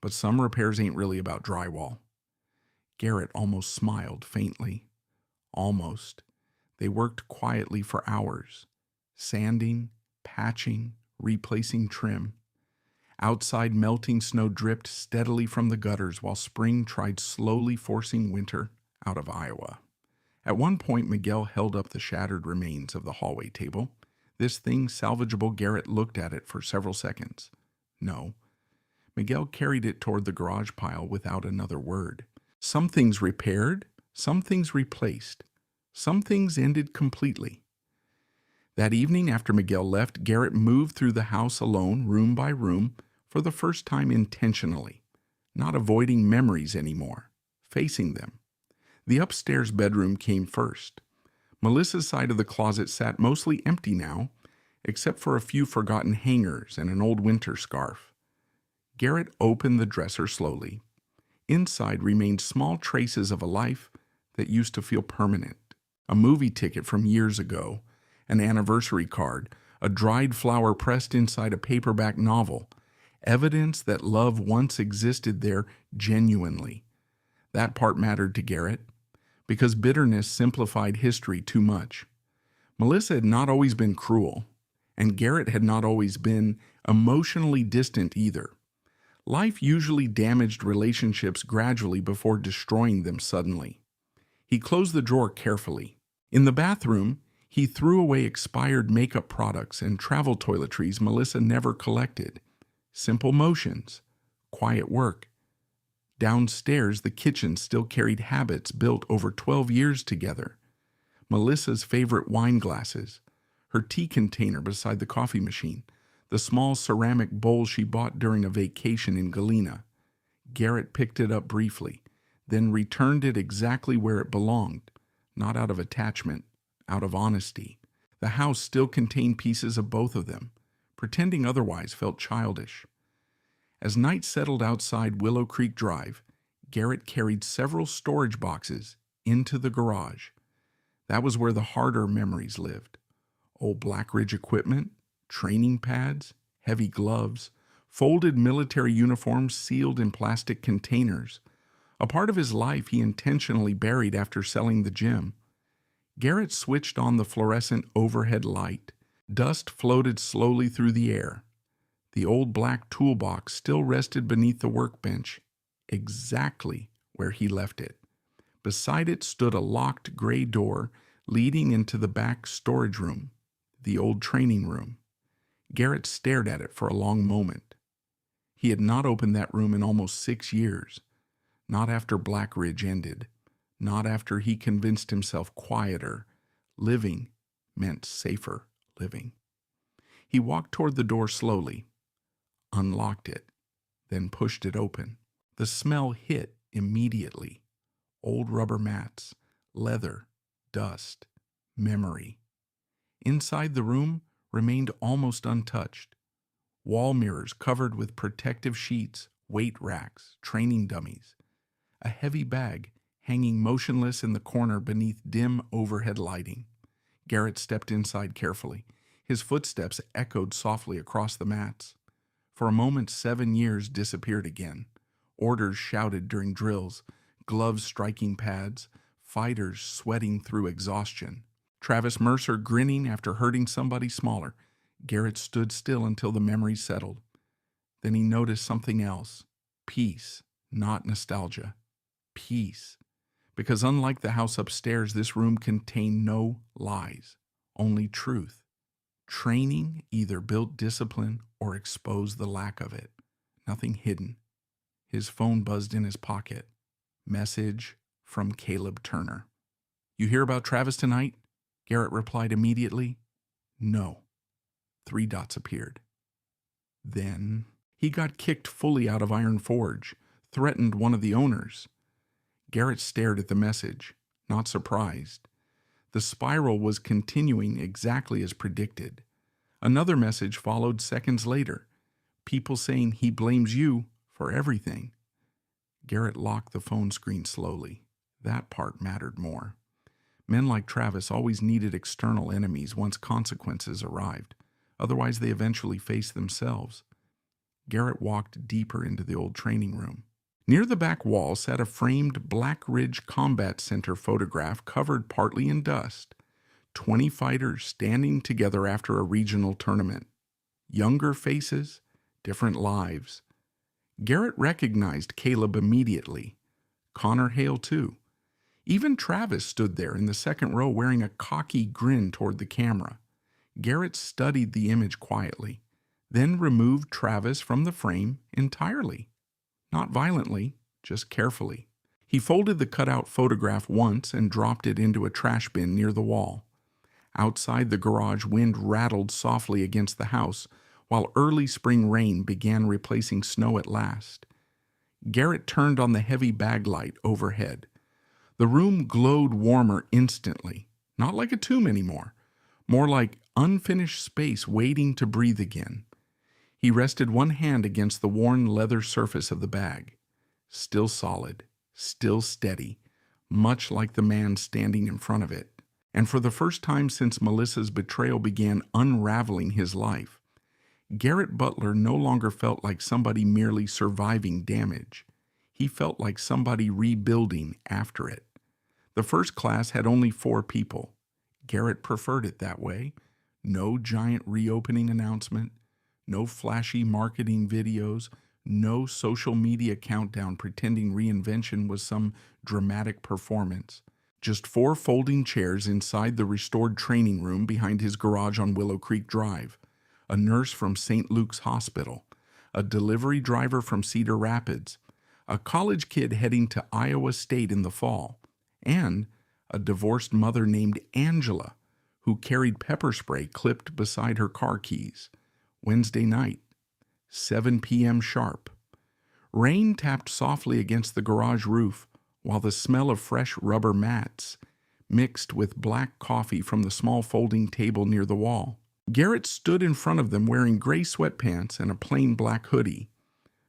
but some repairs ain't really about drywall." Garrett almost smiled faintly. Almost. They worked quietly for hours, sanding, patching, replacing trim. Outside, melting snow dripped steadily from the gutters while spring tried slowly forcing winter out of Iowa. At one point, Miguel held up the shattered remains of the hallway table. "This thing salvageable?" Garrett looked at it for several seconds. "No." Miguel carried it toward the garage pile without another word. "Some things repaired, some things replaced. Some things ended completely." That evening, after Miguel left, Garrett moved through the house alone, room by room, for the first time intentionally, not avoiding memories anymore, facing them. The upstairs bedroom came first. Melissa's side of the closet sat mostly empty now, except for a few forgotten hangers and an old winter scarf. Garrett opened the dresser slowly. Inside remained small traces of a life that used to feel permanent. A movie ticket from years ago, an anniversary card, a dried flower pressed inside a paperback novel, evidence that love once existed there genuinely. That part mattered to Garrett, because bitterness simplified history too much. Melissa had not always been cruel, and Garrett had not always been emotionally distant either. Life usually damaged relationships gradually before destroying them suddenly. He closed the drawer carefully. In the bathroom, he threw away expired makeup products and travel toiletries Melissa never collected. Simple motions, quiet work. Downstairs, the kitchen still carried habits built over 12 years together. Melissa's favorite wine glasses, her tea container beside the coffee machine, the small ceramic bowl she bought during a vacation in Galena. Garrett picked it up briefly, then returned it exactly where it belonged, not out of attachment, out of honesty. The house still contained pieces of both of them. Pretending otherwise felt childish. As night settled outside Willow Creek Drive, Garrett carried several storage boxes into the garage. That was where the harder memories lived. Old Black Ridge equipment, training pads, heavy gloves, folded military uniforms sealed in plastic containers. A part of his life he intentionally buried after selling the gym. Garrett switched on the fluorescent overhead light. Dust floated slowly through the air. The old black toolbox still rested beneath the workbench, exactly where he left it. Beside it stood a locked gray door leading into the back storage room, the old training room. Garrett stared at it for a long moment. He had not opened that room in almost 6 years. Not after Black Ridge ended. Not after he convinced himself quieter, living meant safer living. He walked toward the door slowly, unlocked it, then pushed it open. The smell hit immediately. Old rubber mats, leather, dust, memory. Inside the room remained almost untouched. Wall mirrors covered with protective sheets, weight racks, training dummies. A heavy bag hanging motionless in the corner beneath dim overhead lighting. Garrett stepped inside carefully. His footsteps echoed softly across the mats. For a moment, 7 years disappeared again. Orders shouted during drills, gloves striking pads, fighters sweating through exhaustion. Travis Mercer grinning after hurting somebody smaller. Garrett stood still until the memory settled. Then he noticed something else. Peace, not nostalgia. Peace. Because unlike the house upstairs, this room contained no lies, only truth. Training either built discipline or exposed the lack of it. Nothing hidden. His phone buzzed in his pocket. Message from Caleb Turner. "You hear about Travis tonight?" Garrett replied immediately. "No." 3 dots appeared. Then he got kicked fully out of Iron Forge, threatened one of the owners. Garrett stared at the message, not surprised. The spiral was continuing exactly as predicted. Another message followed seconds later, people saying he blames you for everything. Garrett locked the phone screen slowly. That part mattered more. Men like Travis always needed external enemies once consequences arrived. Otherwise, they eventually faced themselves. Garrett walked deeper into the old training room. Near the back wall sat a framed Black Ridge Combat Center photograph covered partly in dust. 20 fighters standing together after a regional tournament. Younger faces, different lives. Garrett recognized Caleb immediately. Connor Hale, too. Even Travis stood there in the second row wearing a cocky grin toward the camera. Garrett studied the image quietly, then removed Travis from the frame entirely. Not violently, just carefully. He folded the cutout photograph once and dropped it into a trash bin near the wall. Outside the garage, wind rattled softly against the house, while early spring rain began replacing snow at last. Garrett turned on the heavy bag light overhead. The room glowed warmer instantly, not like a tomb anymore, more like unfinished space waiting to breathe again. He rested one hand against the worn leather surface of the bag. Still solid, still steady, much like the man standing in front of it. And for the first time since Melissa's betrayal began unraveling his life, Garrett Butler no longer felt like somebody merely surviving damage. He felt like somebody rebuilding after it. The first class had only 4 people. Garrett preferred it that way. No giant reopening announcement. No flashy marketing videos, no social media countdown pretending reinvention was some dramatic performance. Just 4 folding chairs inside the restored training room behind his garage on Willow Creek Drive, a nurse from St. Luke's Hospital, a delivery driver from Cedar Rapids, a college kid heading to Iowa State in the fall, and a divorced mother named Angela, who carried pepper spray clipped beside her car keys. Wednesday night, 7 p.m. sharp. Rain tapped softly against the garage roof, while the smell of fresh rubber mats, mixed with black coffee from the small folding table near the wall. Garrett stood in front of them wearing gray sweatpants and a plain black hoodie.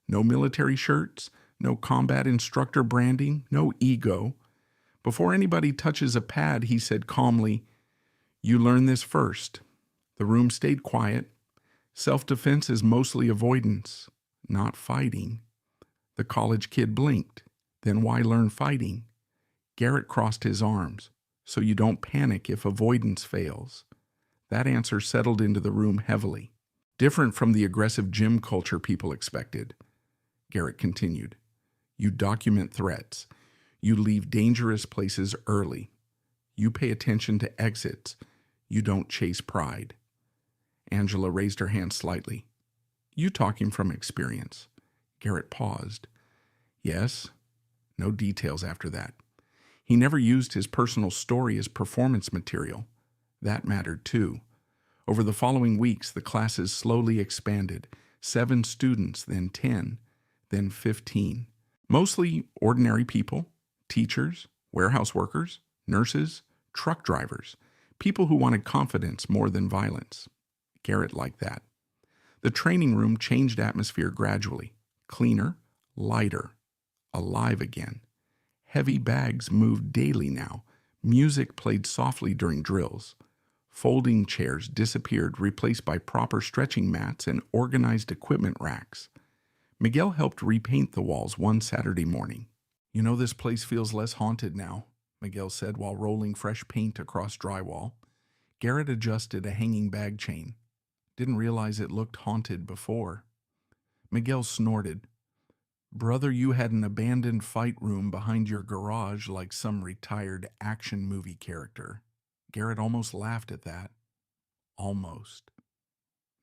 No military shirts, no combat instructor branding, no ego. Before anybody touches a pad, he said calmly, "You learn this first." The room stayed quiet. Self-defense is mostly avoidance, not fighting. The college kid blinked. Then why learn fighting? Garrett crossed his arms. So you don't panic if avoidance fails. That answer settled into the room heavily. Different from the aggressive gym culture people expected. Garrett continued. You document threats. You leave dangerous places early. You pay attention to exits. You don't chase pride. Angela raised her hand slightly. You talking from experience. Garrett paused. Yes. No details after that. He never used his personal story as performance material. That mattered too. Over the following weeks, the classes slowly expanded. 7 students, then 10, then 15. Mostly ordinary people, teachers, warehouse workers, nurses, truck drivers, people who wanted confidence more than violence. Garrett liked that. The training room changed atmosphere gradually. Cleaner, lighter, alive again. Heavy bags moved daily now. Music played softly during drills. Folding chairs disappeared, replaced by proper stretching mats and organized equipment racks. Miguel helped repaint the walls one Saturday morning. You know, this place feels less haunted now, Miguel said while rolling fresh paint across drywall. Garrett adjusted a hanging bag chain. Didn't realize it looked haunted before. Miguel snorted. Brother, you had an abandoned fight room behind your garage like some retired action movie character. Garrett almost laughed at that. Almost.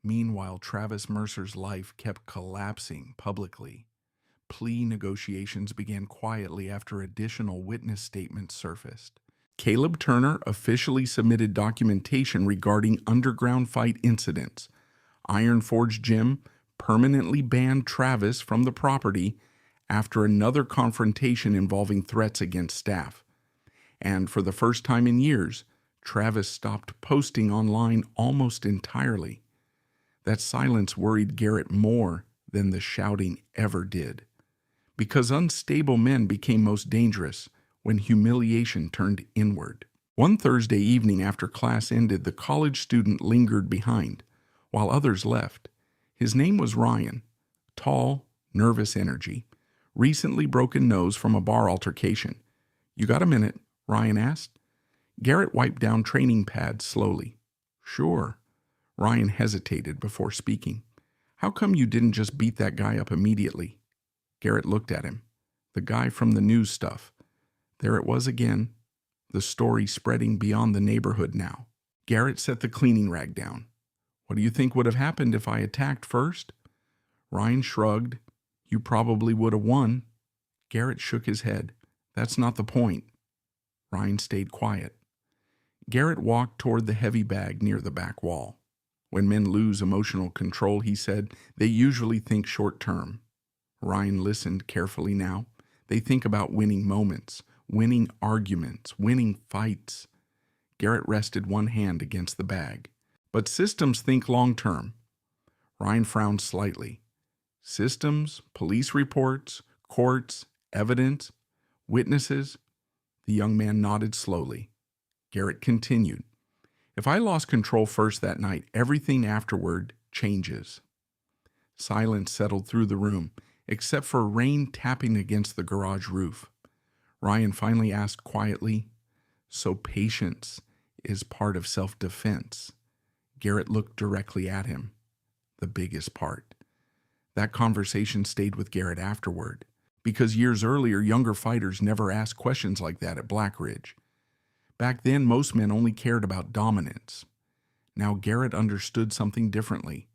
Meanwhile, Travis Mercer's life kept collapsing publicly. Plea negotiations began quietly after additional witness statements surfaced. Caleb Turner officially submitted documentation regarding underground fight incidents. Iron Forge Gym permanently banned Travis from the property after another confrontation involving threats against staff. And for the first time in years, Travis stopped posting online almost entirely. That silence worried Garrett more than the shouting ever did. Because unstable men became most dangerous when humiliation turned inward. One Thursday evening after class ended, the college student lingered behind, while others left. His name was Ryan. Tall, nervous energy. Recently broken nose from a bar altercation. You got a minute? Ryan asked. Garrett wiped down training pads slowly. Sure. Ryan hesitated before speaking. How come you didn't just beat that guy up immediately? Garrett looked at him. The guy from the news stuff. There it was again. The story spreading beyond the neighborhood now. Garrett set the cleaning rag down. What do you think would have happened if I attacked first? Ryan shrugged. You probably would have won. Garrett shook his head. That's not the point. Ryan stayed quiet. Garrett walked toward the heavy bag near the back wall. When men lose emotional control, he said, they usually think short term. Ryan listened carefully now. They think about winning moments, winning arguments, winning fights. Garrett rested one hand against the bag. But systems think long term. Ryan frowned slightly. Systems, police reports, courts, evidence, witnesses. The young man nodded slowly. Garrett continued. If I lost control first that night, everything afterward changes. Silence settled through the room, except for rain tapping against the garage roof. Ryan finally asked quietly, so patience is part of self-defense? Garrett looked directly at him. The biggest part. That conversation stayed with Garrett afterward, because years earlier, younger fighters never asked questions like that at Black Ridge. Back then, most men only cared about dominance. Now Garrett understood something differently.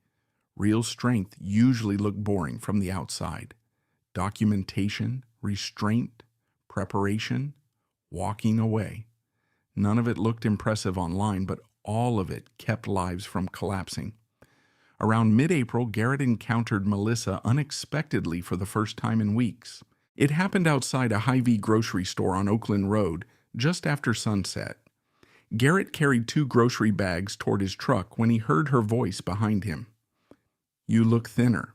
Real strength usually looked boring from the outside. Documentation, restraint, preparation, walking away. None of it looked impressive online, but all of it kept lives from collapsing. Around mid-April, Garrett encountered Melissa unexpectedly for the first time in weeks. It happened outside a Hy-Vee grocery store on Oakland Road, just after sunset. Garrett carried 2 grocery bags toward his truck when he heard her voice behind him. "You look thinner."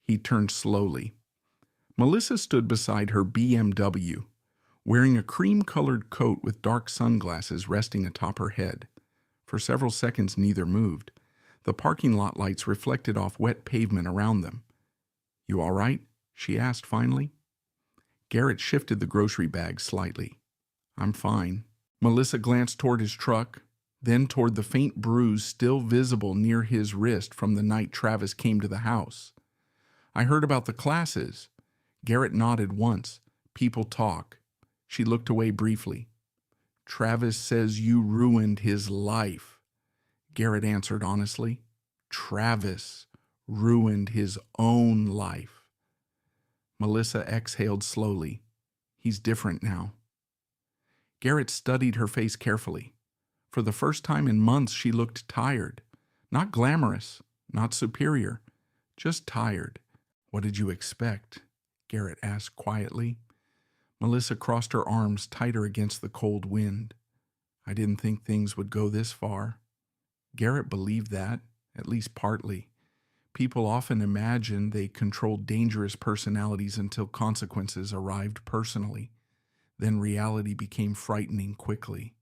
He turned slowly. Melissa stood beside her BMW, wearing a cream-colored coat with dark sunglasses resting atop her head. For several seconds neither moved. The parking lot lights reflected off wet pavement around them. "You all right?" she asked finally. Garrett shifted the grocery bag slightly. "I'm fine." Melissa glanced toward his truck, then toward the faint bruise still visible near his wrist from the night Travis came to the house. "I heard about the classes." Garrett nodded once. "People talk." She looked away briefly. "Travis says you ruined his life." Garrett answered honestly. "Travis ruined his own life." Melissa exhaled slowly. "He's different now." Garrett studied her face carefully. For the first time in months, she looked tired. Not glamorous, not superior, just tired. "What did you expect?" Garrett asked quietly. Melissa crossed her arms tighter against the cold wind. "I didn't think things would go this far." Garrett believed that, at least partly. People often imagined they controlled dangerous personalities until consequences arrived personally. Then reality became frightening quickly.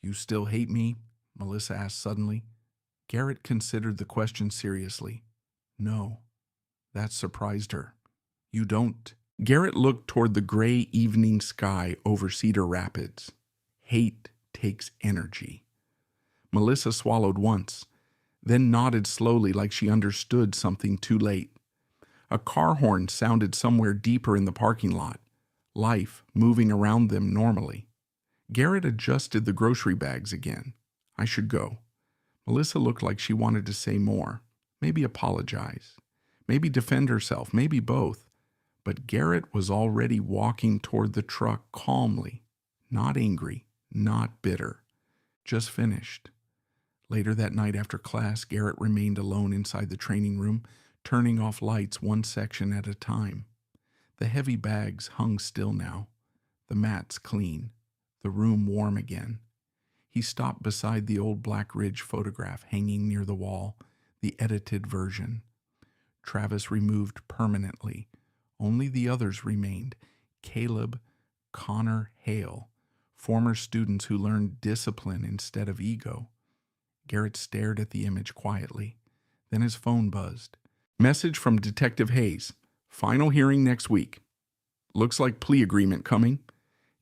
"You still hate me?" Melissa asked suddenly. Garrett considered the question seriously. "No." That surprised her. "You don't?" Garrett looked toward the gray evening sky over Cedar Rapids. "Hate takes energy." Melissa swallowed once, then nodded slowly like she understood something too late. A car horn sounded somewhere deeper in the parking lot, life moving around them normally. Garrett adjusted the grocery bags again. "I should go." Melissa looked like she wanted to say more, maybe apologize, maybe defend herself, maybe both. But Garrett was already walking toward the truck calmly, not angry, not bitter, just finished. Later that night after class, Garrett remained alone inside the training room, turning off lights one section at a time. The heavy bags hung still now, the mats clean, the room warm again. He stopped beside the old Black Ridge photograph hanging near the wall, the edited version. Travis removed permanently. Only the others remained: Caleb, Connor, Hale, former students who learned discipline instead of ego. Garrett stared at the image quietly. Then his phone buzzed. "Message from Detective Hayes. Final hearing next week. Looks like plea agreement coming."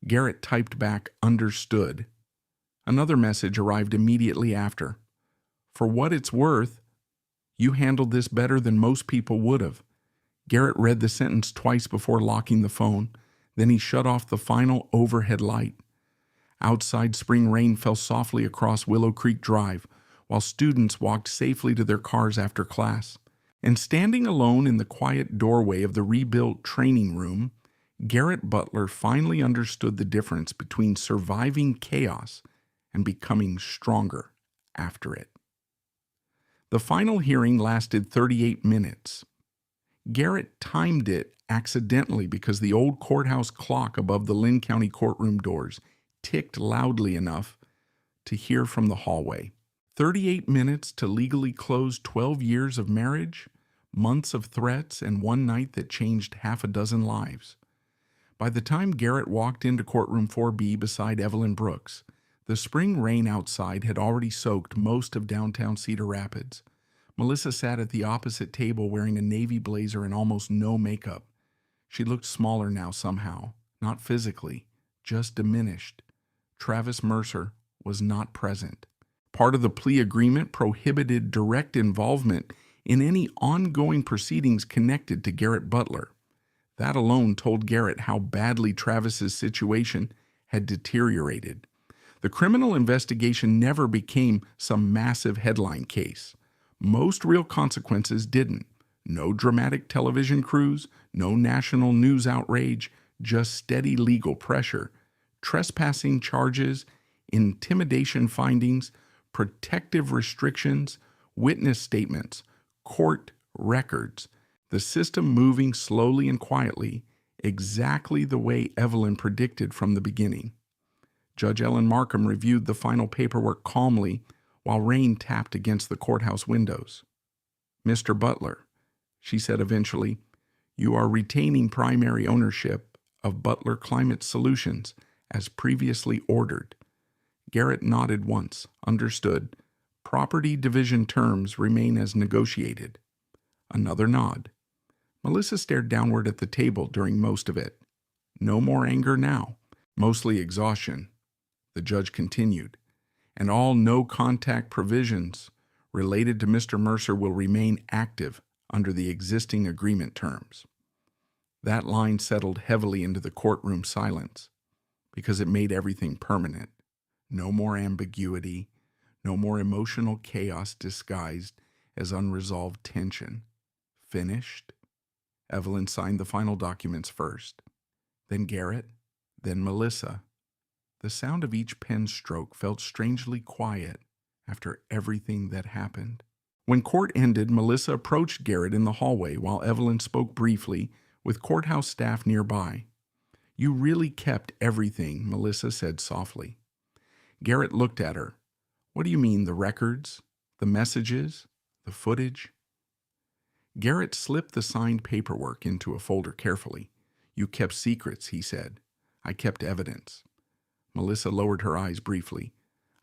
Garrett typed back, "Understood." Another message arrived immediately after. "For what it's worth, you handled this better than most people would have." Garrett read the sentence twice before locking the phone. Then he shut off the final overhead light. Outside, spring rain fell softly across Willow Creek Drive, while students walked safely to their cars after class. And standing alone in the quiet doorway of the rebuilt training room, Garrett Butler finally understood the difference between surviving chaos and becoming stronger after it. The final hearing lasted 38 minutes. Garrett timed it accidentally because the old courthouse clock above the Lynn County courtroom doors ticked loudly enough to hear from the hallway. 38 minutes to legally close 12 years of marriage, months of threats, and one night that changed half a dozen lives. By the time Garrett walked into courtroom 4B beside Evelyn Brooks, the spring rain outside had already soaked most of downtown Cedar Rapids. Melissa sat at the opposite table wearing a navy blazer and almost no makeup. She looked smaller now somehow, not physically, just diminished. Travis Mercer was not present. Part of the plea agreement prohibited direct involvement in any ongoing proceedings connected to Garrett Butler. That alone told Garrett how badly Travis's situation had deteriorated. The criminal investigation never became some massive headline case. Most real consequences didn't. No dramatic television crews, no national news outrage, just steady legal pressure, trespassing charges, intimidation findings, protective restrictions, witness statements, court records, the system moving slowly and quietly, exactly the way Evelyn predicted from the beginning. Judge Ellen Markham reviewed the final paperwork calmly while rain tapped against the courthouse windows. "Mr. Butler," she said eventually, "you are retaining primary ownership of Butler Climate Solutions as previously ordered." Garrett nodded once. "Understood. Property division terms remain as negotiated." Another nod. Melissa stared downward at the table during most of it. No more anger now, mostly exhaustion. The judge continued, "And all no-contact provisions related to Mr. Mercer will remain active under the existing agreement terms." That line settled heavily into the courtroom silence because it made everything permanent. No more ambiguity, no more emotional chaos disguised as unresolved tension. Finished? Evelyn signed the final documents first, then Garrett, then Melissa. The sound of each pen stroke felt strangely quiet after everything that happened. When court ended, Melissa approached Garrett in the hallway while Evelyn spoke briefly with courthouse staff nearby. "You really kept everything," Melissa said softly. Garrett looked at her. "What do you mean, the records? The messages? The footage?" Garrett slipped the signed paperwork into a folder carefully. "You kept secrets," he said. "I kept evidence." Melissa lowered her eyes briefly.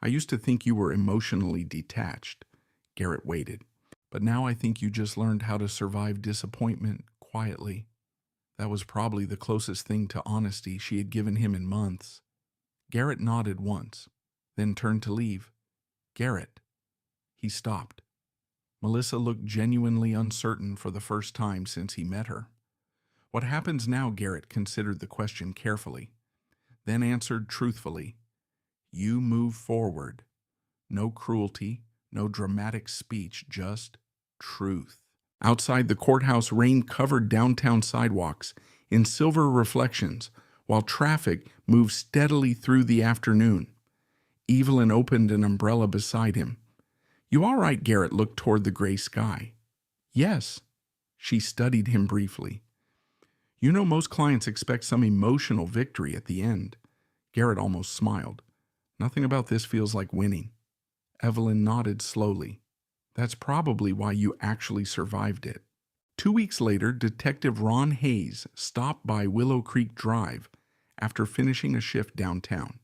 "I used to think you were emotionally detached." Garrett waited. "But now I think you just learned how to survive disappointment quietly." That was probably the closest thing to honesty she had given him in months. Garrett nodded once, then turned to leave. "Garrett." He stopped. Melissa looked genuinely uncertain for the first time since he met her. "What happens now?" Garrett considered the question carefully, then answered truthfully. "You move forward. No cruelty, no dramatic speech, just truth." Outside the courthouse, rain covered downtown sidewalks in silver reflections while traffic moved steadily through the afternoon. Evelyn opened an umbrella beside him. "You all right?" Garrett looked toward the gray sky. "Yes." She studied him briefly. "You know, most clients expect some emotional victory at the end." Garrett almost smiled. "Nothing about this feels like winning." Evelyn nodded slowly. "That's probably why you actually survived it." 2 weeks later, Detective Ron Hayes stopped by Willow Creek Drive after finishing a shift downtown.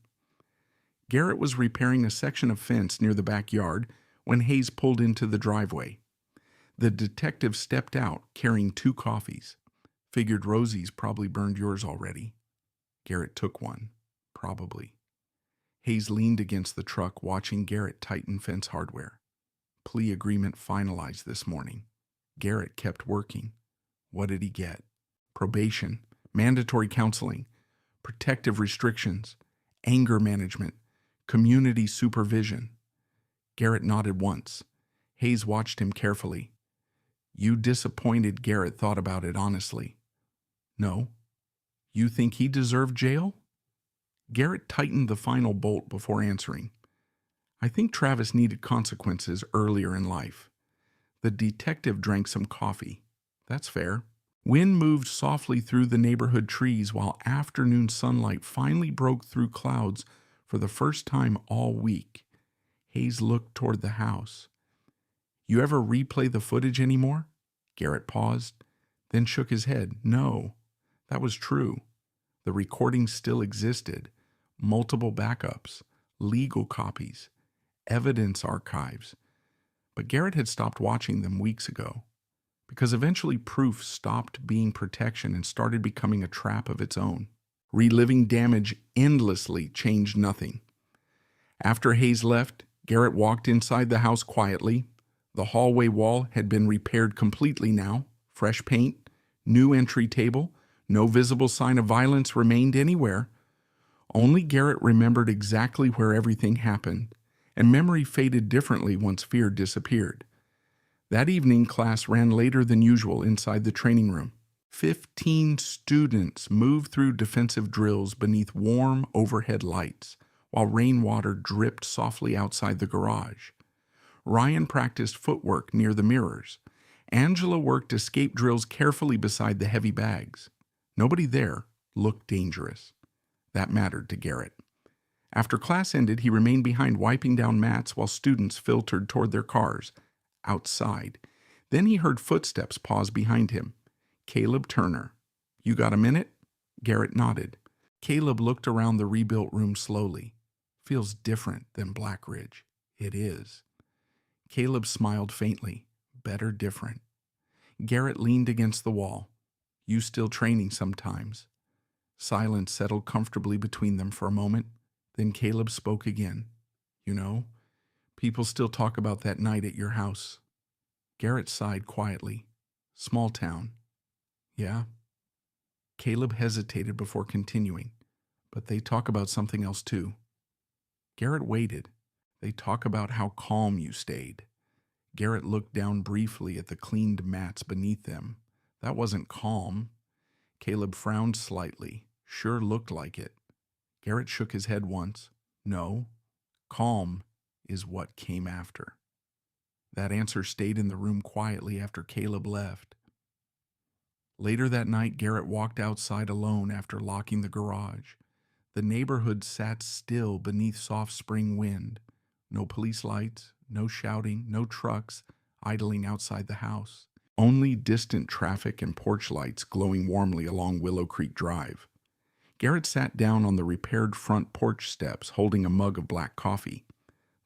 Garrett was repairing a section of fence near the backyard when Hayes pulled into the driveway. The detective stepped out, carrying 2 coffees. "Figured Rosie's probably burned yours already." Garrett took one. "Probably." Hayes leaned against the truck, watching Garrett tighten fence hardware. Plea agreement finalized this morning. Garrett kept working. What did he get? Probation, mandatory counseling, protective restrictions, anger management, community supervision. Garrett nodded once. Hayes watched him carefully. "You disappointed." Garrett thought about it honestly. "No." "You think he deserved jail?" Garrett tightened the final bolt before answering. "I think Travis needed consequences earlier in life." The detective drank some coffee. "That's fair." Wind moved softly through the neighborhood trees while afternoon sunlight finally broke through clouds for the first time all week. Hayes looked toward the house. "You ever replay the footage anymore?" Garrett paused, then shook his head. "No, that was true. The recording still existed. Multiple backups, legal copies, evidence archives. But Garrett had stopped watching them weeks ago, because eventually proof stopped being protection and started becoming a trap of its own. Reliving damage endlessly changed nothing. After Hayes left, Garrett walked inside the house quietly. The hallway wall had been repaired completely now. Fresh paint, new entry table, no visible sign of violence remained anywhere. Only Garrett remembered exactly where everything happened, and memory faded differently once fear disappeared. That evening, class ran later than usual inside the training room. 15 students moved through defensive drills beneath warm overhead lights, while rainwater dripped softly outside the garage. Ryan practiced footwork near the mirrors. Angela worked escape drills carefully beside the heavy bags. Nobody there looked dangerous. That mattered to Garrett. After class ended, he remained behind wiping down mats while students filtered toward their cars, outside. Then he heard footsteps pause behind him. Caleb Turner. "You got a minute?" Garrett nodded. Caleb looked around the rebuilt room slowly. "Feels different than Black Ridge." "It is." Caleb smiled faintly. "Better different." Garrett leaned against the wall. "You still training sometimes?" Silence settled comfortably between them for a moment. Then Caleb spoke again. "You know, people still talk about that night at your house." Garrett sighed quietly. "Small town." "Yeah?" Caleb hesitated before continuing. "But they talk about something else too." Garrett waited. "They talk about how calm you stayed." Garrett looked down briefly at the cleaned mats beneath them. "That wasn't calm." Caleb frowned slightly. "Sure looked like it." Garrett shook his head once. "No, calm is what came after." That answer stayed in the room quietly after Caleb left. Later that night, Garrett walked outside alone after locking the garage. The neighborhood sat still beneath soft spring wind. No police lights, no shouting, no trucks idling outside the house. Only distant traffic and porch lights glowing warmly along Willow Creek Drive. Garrett sat down on the repaired front porch steps, holding a mug of black coffee.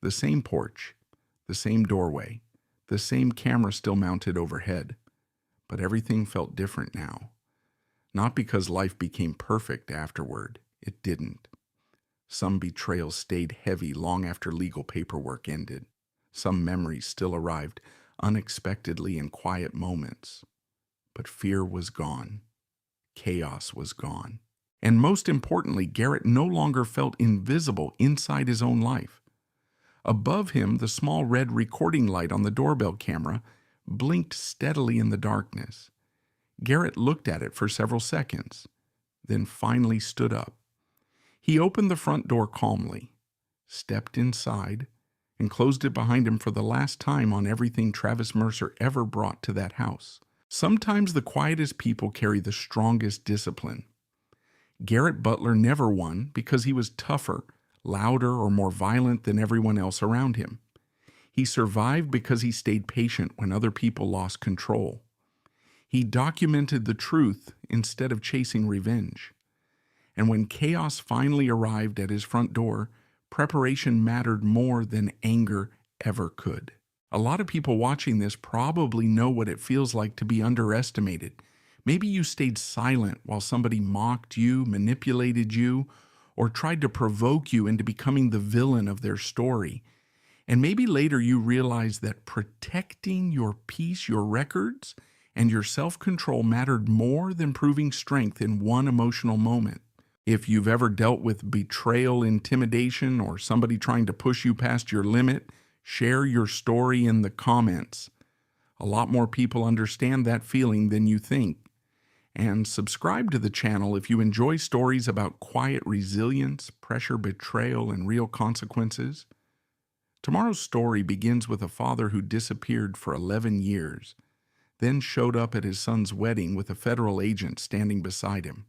The same porch, the same doorway, the same camera still mounted overhead. But everything felt different now. Not because life became perfect afterward. It didn't. Some betrayals stayed heavy long after legal paperwork ended. Some memories still arrived unexpectedly in quiet moments. But fear was gone. Chaos was gone. And most importantly, Garrett no longer felt invisible inside his own life. Above him, the small red recording light on the doorbell camera blinked steadily in the darkness. Garrett looked at it for several seconds, then finally stood up. He opened the front door calmly, stepped inside, and closed it behind him for the last time on everything Travis Mercer ever brought to that house. Sometimes the quietest people carry the strongest discipline. Garrett Butler never won because he was tougher, louder, or more violent than everyone else around him. He survived because he stayed patient when other people lost control. He documented the truth instead of chasing revenge. And when chaos finally arrived at his front door, preparation mattered more than anger ever could. A lot of people watching this probably know what it feels like to be underestimated. Maybe you stayed silent while somebody mocked you, manipulated you, or tried to provoke you into becoming the villain of their story. And maybe later you realized that protecting your peace, your records, and your self-control mattered more than proving strength in one emotional moment. If you've ever dealt with betrayal, intimidation, or somebody trying to push you past your limit, share your story in the comments. A lot more people understand that feeling than you think. And subscribe to the channel if you enjoy stories about quiet resilience, pressure, betrayal, and real consequences. Tomorrow's story begins with a father who disappeared for 11 years, then showed up at his son's wedding with a federal agent standing beside him.